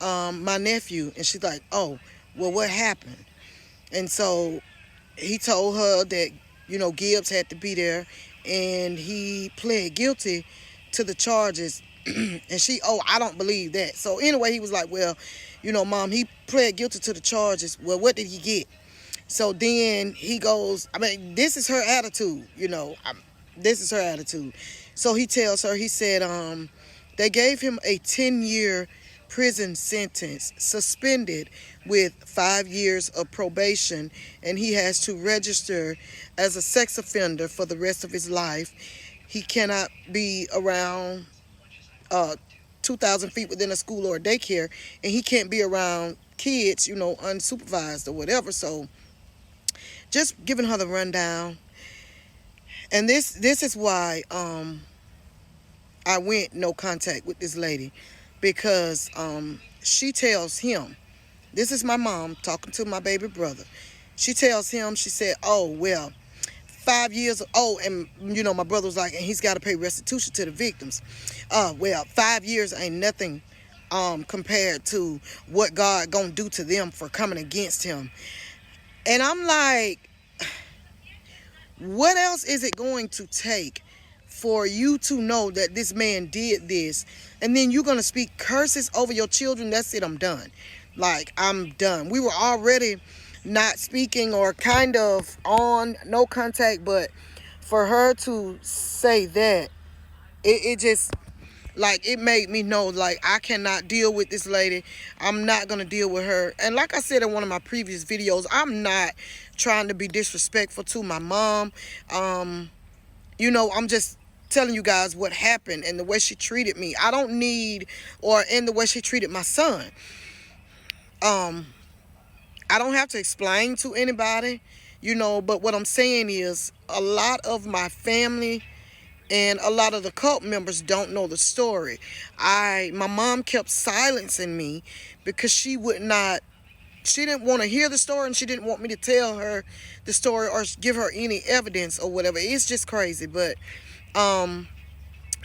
my nephew. And she's like, oh, well, what happened? And so he told her that, Gibbs had to be there, and he pled guilty to the charges. And I don't believe that. So anyway, he was like, well, Mom, he pled guilty to the charges. Well, what did he get? So then he goes, I mean, this is her attitude, this is her attitude. So he tells her, he said, they gave him a 10-year prison sentence, suspended with 5 years of probation, and he has to register as a sex offender for the rest of his life. He cannot be around 2,000 feet within a school or a daycare, and he can't be around kids, unsupervised or whatever. So just giving her the rundown. And this is why I went no contact with this lady, because she tells him, this is my mom talking to my baby brother. She tells him, she said, oh, well, 5 years, oh, and my brother was like, and he's got to pay restitution to the victims. Well, 5 years ain't nothing compared to what God gonna do to them for coming against him. And I'm like, what else is it going to take for you to know that this man did this, and then you're going to speak curses over your children? That's it, I'm done. Like, I'm done. We were already not speaking or kind of on no contact, but for her to say that, it just, like, it made me know, like, I cannot deal with this lady. I'm not going to deal with her. And like I said in one of my previous videos, I'm not trying to be disrespectful to my mom. I'm just telling you guys what happened and the way she treated me. I don't need, or in the way she treated my son. I don't have to explain to anybody, but what I'm saying is a lot of my family and a lot of the cult members don't know the story. My mom kept silencing me because she didn't want to hear the story, and she didn't want me to tell her the story or give her any evidence or whatever. It's just crazy. But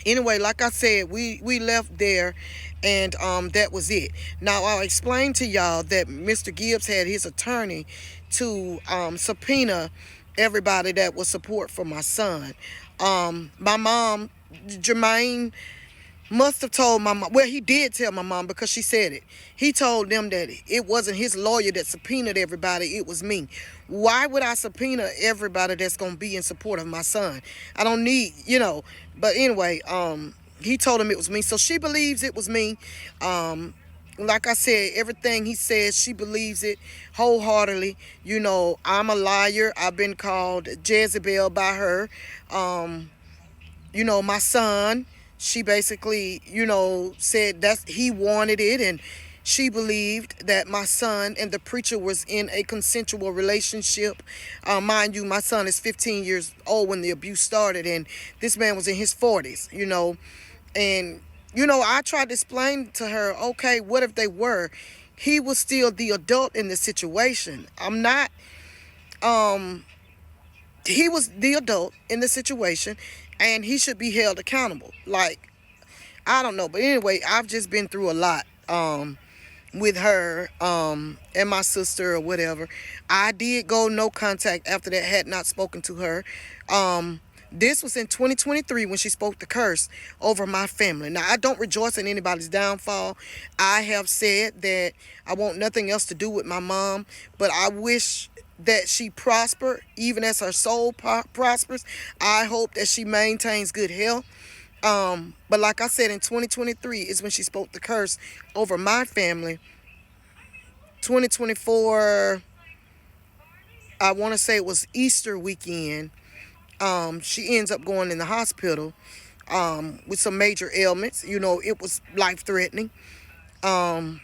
anyway, like I said, we left there, and that was it. Now, I'll explain to y'all that Mr. Gibbs had his attorney to subpoena everybody that was support for my son. My mom, Jermaine, must have told my mom. Well, he did tell my mom, because she said it. He told them that it wasn't his lawyer that subpoenaed everybody, it was me. Why would I subpoena everybody that's going to be in support of my son? I don't need, But anyway, he told him it was me. So she believes it was me. Like I said, everything he says, she believes it wholeheartedly. I'm a liar. I've been called Jezebel by her. My son, she basically, said he wanted it, and She believed that my son and the preacher was in a consensual relationship. Mind you, my son is 15 years old when the abuse started, and this man was in his 40s, And, I tried to explain to her, okay, what if they were? He was still the adult in the situation. I'm not, he was the adult in the situation, and he should be held accountable. Like, I don't know. But anyway, I've just been through a lot. With her and my sister or whatever. I did go no contact after that, had not spoken to her. This was in 2023 when she spoke the curse over my family. Now, I don't rejoice in anybody's downfall. I have said that I want nothing else to do with my mom, but I wish that she prosper even as her soul prospers. I hope that she maintains good health. But like I said, in 2023 is when she spoke the curse over my family. 2024, I want to say it was Easter weekend. She ends up going in the hospital with some major ailments. It was life threatening. Um,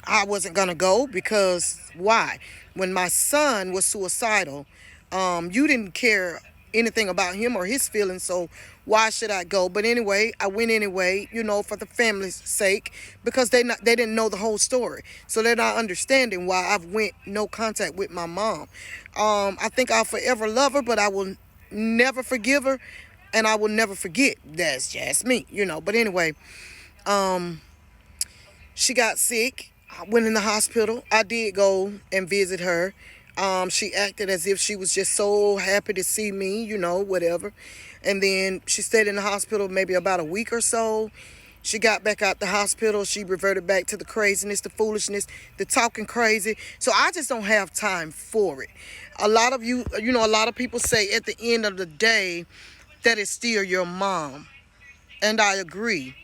I wasn't gonna go because why? When my son was suicidal, you didn't care anything about him or his feelings, so why should I go? But anyway, I went anyway, for the family's sake, because they didn't know the whole story, so they're not understanding why I've went no contact with my mom. I think I'll forever love her, but I will never forgive her, and I will never forget. That's just me. But anyway, um, she got sick. I went in the hospital. I did go and visit her. She acted as if she was just so happy to see me, whatever. And then she stayed in the hospital maybe about a week or so. She got back out the hospital. She reverted back to the craziness, the foolishness, the talking crazy. So I just don't have time for it. A lot of a lot of people say at the end of the day that it's still your mom. And I agree.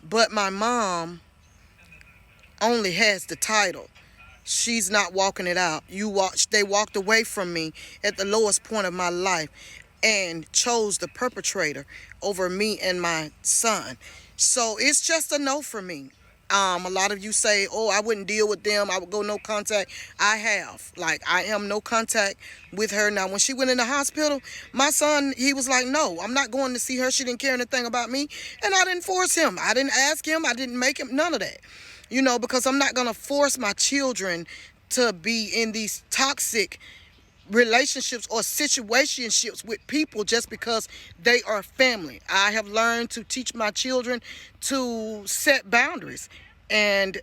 But my mom only has the title. She's not walking it out. They walked away from me at the lowest point of my life and chose the perpetrator over me and my son. So it's just a no for me. A lot of you say, oh, I wouldn't deal with them. I would go no contact. I have. Like, I am no contact with her. Now, when she went in the hospital, my son, he was like, no, I'm not going to see her. She didn't care anything about me. And I didn't force him. I didn't ask him. I didn't make him. None of that. Because I'm not going to force my children to be in these toxic relationships or situationships with people just because they are family. I have learned to teach my children to set boundaries, and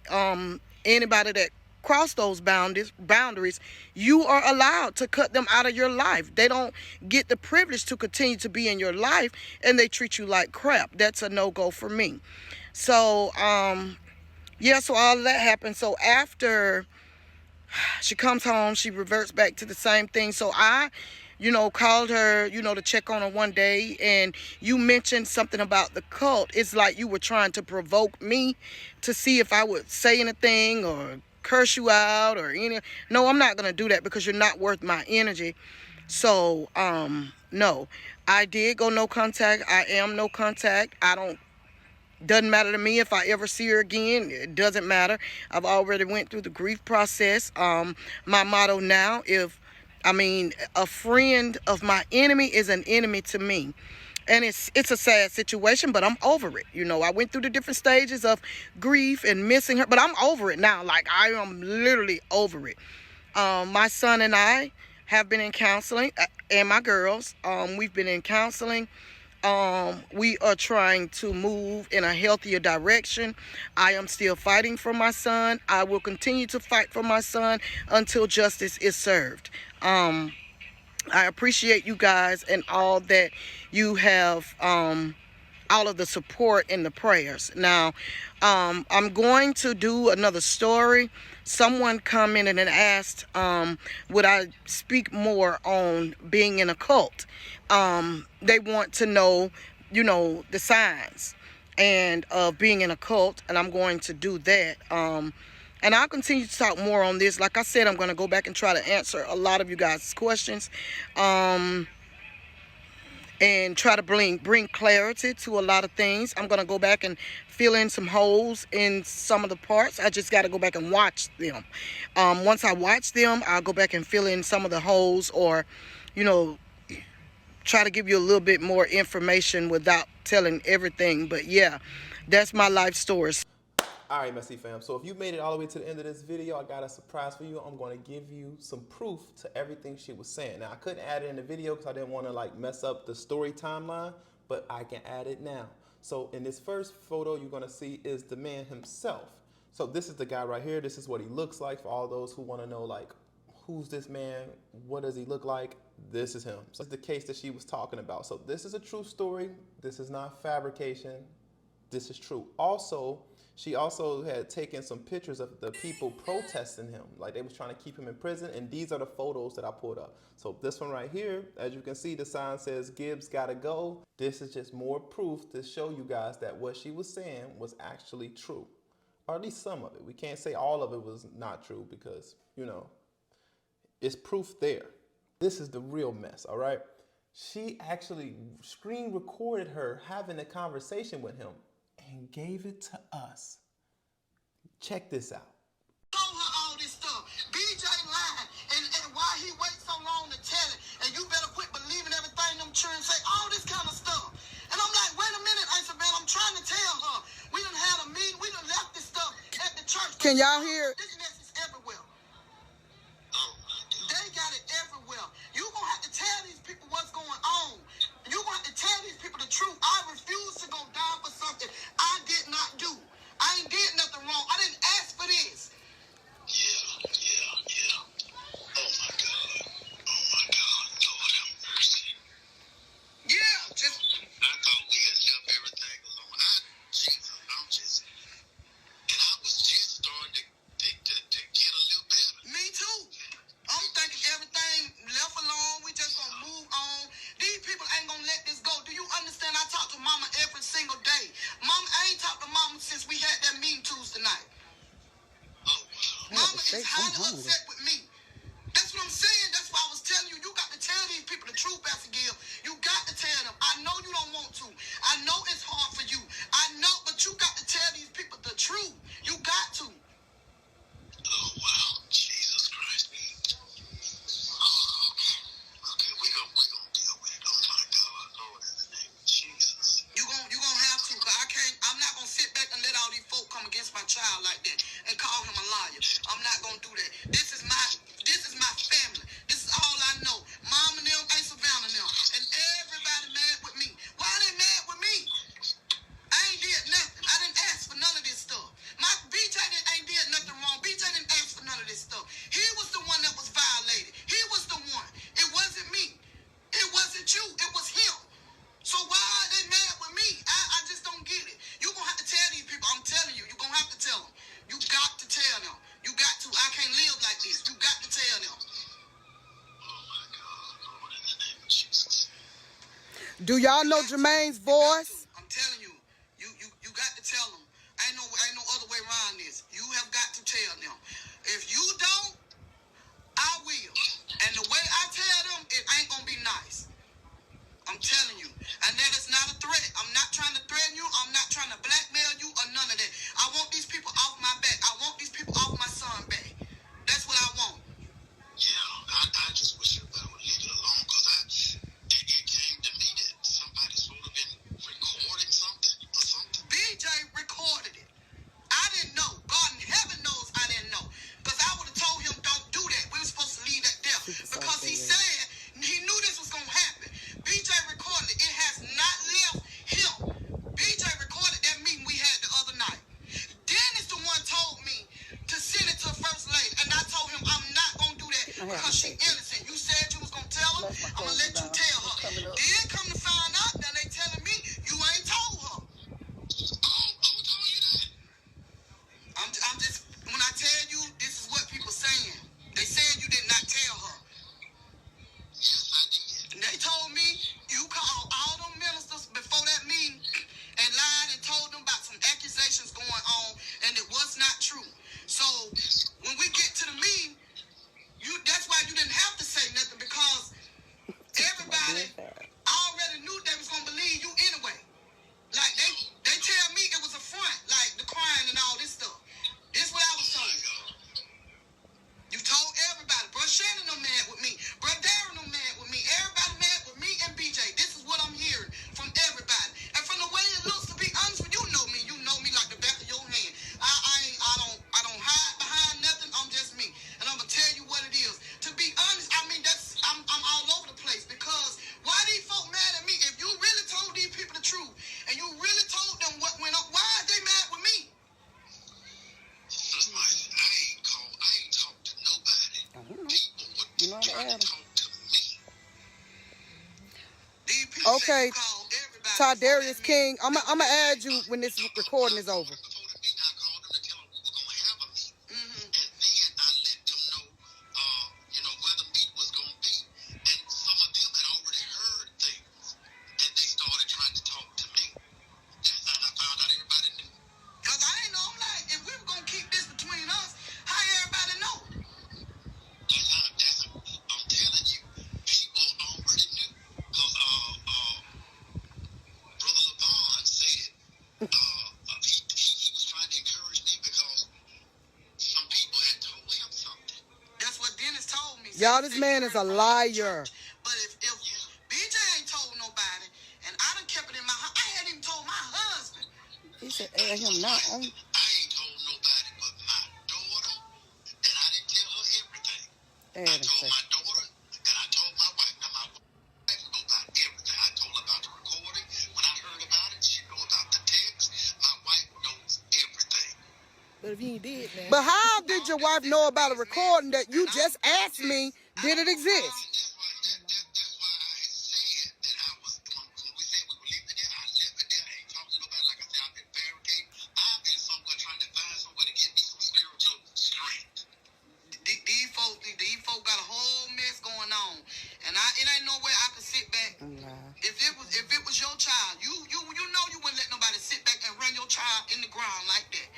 anybody that cross those boundaries, you are allowed to cut them out of your life. They don't get the privilege to continue to be in your life, and they treat you like crap. That's a no-go for me. So yeah, so all of that happened. So after she comes home, she reverts back to the same thing. So I, called her, to check on her one day, and you mentioned something about the cult. It's like you were trying to provoke me to see if I would say anything or curse you out or any. No, I'm not going to do that because you're not worth my energy. So, no, I did go no contact. I am no contact. Doesn't matter to me if I ever see her again. It doesn't matter. I've already went through the grief process. My motto now, a friend of my enemy is an enemy to me. And it's a sad situation, but I'm over it. I went through the different stages of grief and missing her, but I'm over it now. Like, I am literally over it. My son and I have been in counseling, and my girls, we've been in counseling. We are trying to move in a healthier direction. I am still fighting for my son. I will continue to fight for my son until justice is served. I appreciate you guys and all that you have, all of the support and the prayers. Now, I'm going to do another story. Someone commented and asked, would I speak more on being in a cult? They want to know, the signs and of being in a cult, and I'm going to do that. And I'll continue to talk more on this. Like I said, I'm going to go back and try to answer a lot of you guys' questions. and try to bring clarity to a lot of things. I'm gonna go back and fill in some holes in some of the parts. I just got to go back and watch them. Once I watch them, I'll go back and fill in some of the holes, or, you know, try to give you a little bit more information without telling everything. But yeah, that's my life story. All right, Messy fam. So if you made it all the way to the end of this video, I got a surprise for you. I'm going to give you some proof to everything she was saying. Now, I couldn't add it in the video because I didn't want to like mess up the story timeline, but I can add it now. So in this first photo you're going to see is the man himself. So this is the guy right here. This is what he looks like for all those who want to know like, who's this man? What does he look like? This is him. So this is the case that she was talking about. So this is a true story. This is not fabrication. This is true. Also, she also had taken some pictures of the people protesting him, like they was trying to keep him in prison, and these are the photos that I pulled up. So this one right here, as you can see, the sign says Gibbs gotta go. This is just more proof to show you guys that what she was saying was actually true, or at least some of it. We can't say all of it was not true because, you know, it's proof there. This is the real mess, all right? She actually screen recorded her having a conversation with him and gave it to us. Check this out. Told her all this stuff. BJ lied, and why he waits so long to tell it, and you better quit believing everything them children say, all this kind of stuff. And I'm like, wait a minute, Isabel, I'm trying to tell her. We done had a meeting, we done left this stuff at the church. Can y'all hear? This mess is everywhere. They got it everywhere. You gonna have to tell these people what's going on. You gonna have to tell these people the truth. I refuse to go down for something I did not do. I ain't did nothing wrong. I didn't ask for this. Yeah. Oh my God. Lord have mercy. Yeah, just. I thought we had left everything alone. And I was just starting to get a little better. Me too. I'm thinking everything left alone. We just gonna move on. These people ain't gonna let this go. Do you understand? I talk to Mama every single day. Mama, I ain't talked to Mama since we had that meeting Tuesday night. Mama is highly upset with me. That's what I'm saying. That's why I was telling you. You got to tell these people the truth, Pastor Gill. You got to tell them. I know you don't want to. I know it's hard for you. I know, but you got to tell these people the truth. You got to. Oh, wow. Jesus Christ. Okay, we gonna deal with it. Oh my God, Lord, in the name of Jesus. You gonna have to, cause I'm not gonna sit back and let all these folk come against my child like that and call him a liar. I'm not gonna do that. This is my family. This is all I know. Mom and them ain't Savannah and them. And everybody mad with me. Why they mad with me? I ain't did nothing. I didn't ask for none of this stuff. My BJ ain't did nothing wrong. BJ didn't ask for none of this stuff. He was the one that was violated. He was the one. It wasn't me. It wasn't you. It was him. So why are they mad with me? I just don't get it. You gonna have to tell these people. I'm telling you. You gonna have to tell them. You got to tell them. You got to. I can't live like this. You got to tell them. Oh my God, Lord, in the name of Jesus. Do y'all know Jermaine's voice? I'm telling you, you got to tell them. Ain't no other way around this. You have got to tell them. If you don't, I will. And the way I tell them, it ain't gonna be nice. I'm telling you. And that is not a threat. I'm not trying to threaten you. I'm not trying to blackmail you or none of that. I want these people off my back. I want these people off my son back. That's what I want. Yeah, I just wish everybody would leave it alone, because it came to me that somebody sort of been recording Okay, Tydarius King, I'm gonna add you when this recording is over. Y'all, this man is a liar. But if BJ ain't told nobody, and I done kept it in my house, I hadn't even told my husband. He said, air him not on. I ain't told nobody but my daughter, and I didn't tell her everything. I told my daughter, and I told my wife. Now, my wife knows about everything. I told her about the recording. When I heard about it, she knew about the text. My wife knows everything. But if he did that. But how did your wife know about a recording that you just asked me? Did it exist? That's why I had said that I was, when we said we were leaving there, I left it there. I ain't talking to nobody. Like I said, I've been barricaded. I've been somewhere trying to find somewhere to get me some spiritual strength. These folks got a whole mess going on. And it ain't no way I could sit back. If it was your child, you know you wouldn't let nobody sit back and run your child in the ground like that.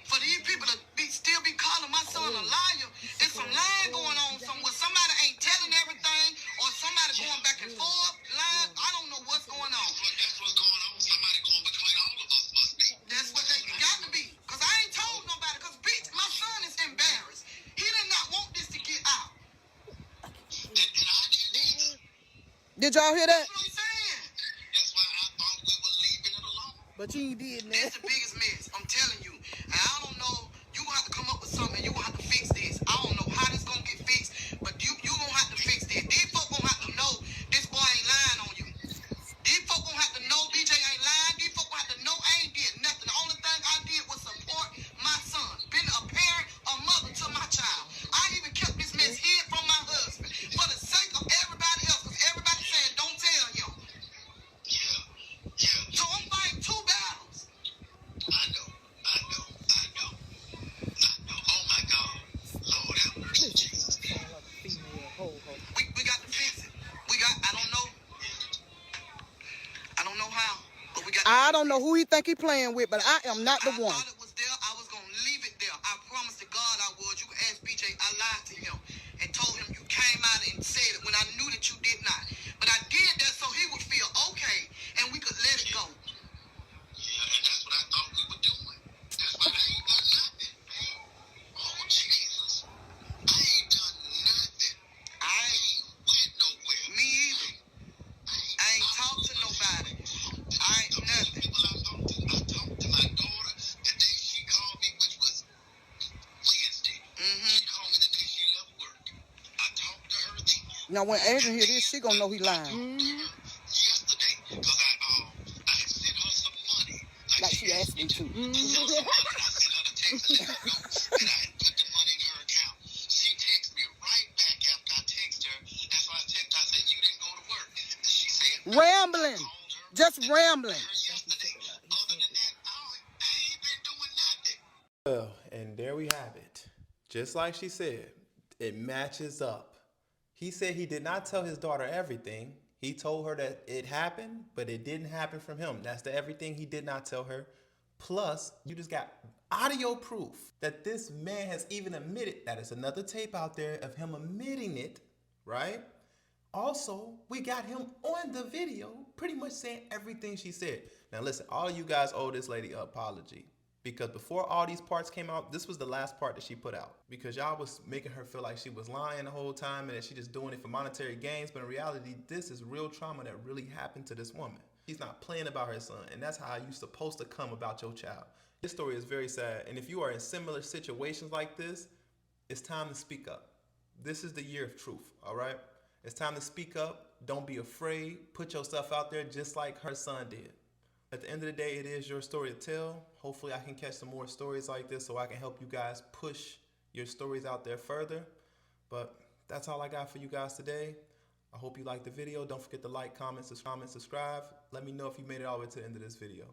For these people to still be calling my son a liar, there's some lying going on somewhere. Somebody ain't telling everything, or somebody going back and forth, lying. I don't know what's going on. That's what's going on. Somebody going between all of us must be. That's what they got to be. Because I ain't told nobody. Because, bitch, my son is embarrassed. He did not want this to get out. And I didn't. Did y'all hear that? That's what I'm saying. That's why I thought we were leaving it alone. But you did, man. It's the biggest mess. I'm telling you. And I don't know. You gonna have to come up with something. You gonna have to fix this. I don't know how this gonna get fixed, but you gonna have to fix this. These folk gonna have to know this boy ain't lying on you. These folk gonna have to know BJ ain't lying. These folk gonna have to know I ain't did nothing. The only thing I did was support my son. Been a parent, a mother to my child. I even kept this mess hid from my husband for the sake of everybody else, because everybody said don't tell him. Yeah. So I'm fighting two battles. I know. Oh my God. Lord have mercy, Jesus. We got to fix it. I don't know how, but we got to I don't know who he think he playing with, but I am not the one. I thought it was there. I was going to leave it there. I promised to God I would. You can ask BJ. I lied to him and told him you came out and said it when I knew that you did not. But I did that so he would feel okay and we could let it go. Yeah, and that's what I thought we were doing. That's why I ain't done nothing. Oh, Jesus. I ain't done nothing. I ain't went nowhere. Me either. I ain't talked to nobody. I ain't nothing. I talked to my daughter the day she called me, which was Wednesday. She called me the day she left work. I talked to her then. Now, when Adrian hear this, she gonna know he lying. Yesterday, because I had sent her some money. Like she asked me to. I sent her the text to let her know that I had put the money in her account. She texted me right back after I texted her. That's why I texted her. I said, you didn't go to work. And she said, Rambling. Just rambling. yesterday. Other than that, I ain't been doing nothing. Well, and there we have it. Just like she said, it matches up. He said he did not tell his daughter everything. He told her that it happened, but it didn't happen from him. That's the everything he did not tell her. Plus, you just got audio proof that this man has even admitted that it's another tape out there of him admitting it, right? Also, we got him on the video pretty much saying everything she said. Now listen, all of you guys owe this lady an apology. Because before all these parts came out, this was the last part that she put out. Because y'all was making her feel like she was lying the whole time and that she just doing it for monetary gains. But in reality, this is real trauma that really happened to this woman. She's not playing about her son. And that's how you're supposed to come about your child. This story is very sad. And if you are in similar situations like this, it's time to speak up. This is the year of truth, all right? It's time to speak up. Don't be afraid. Put yourself out there just like her son did. At the end of the day, it is your story to tell. Hopefully I can catch some more stories like this so I can help you guys push your stories out there further. But that's all I got for you guys today. I hope you liked the video. Don't forget to like, comment, subscribe. Let me know if you made it all the way to the end of this video.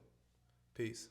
Peace.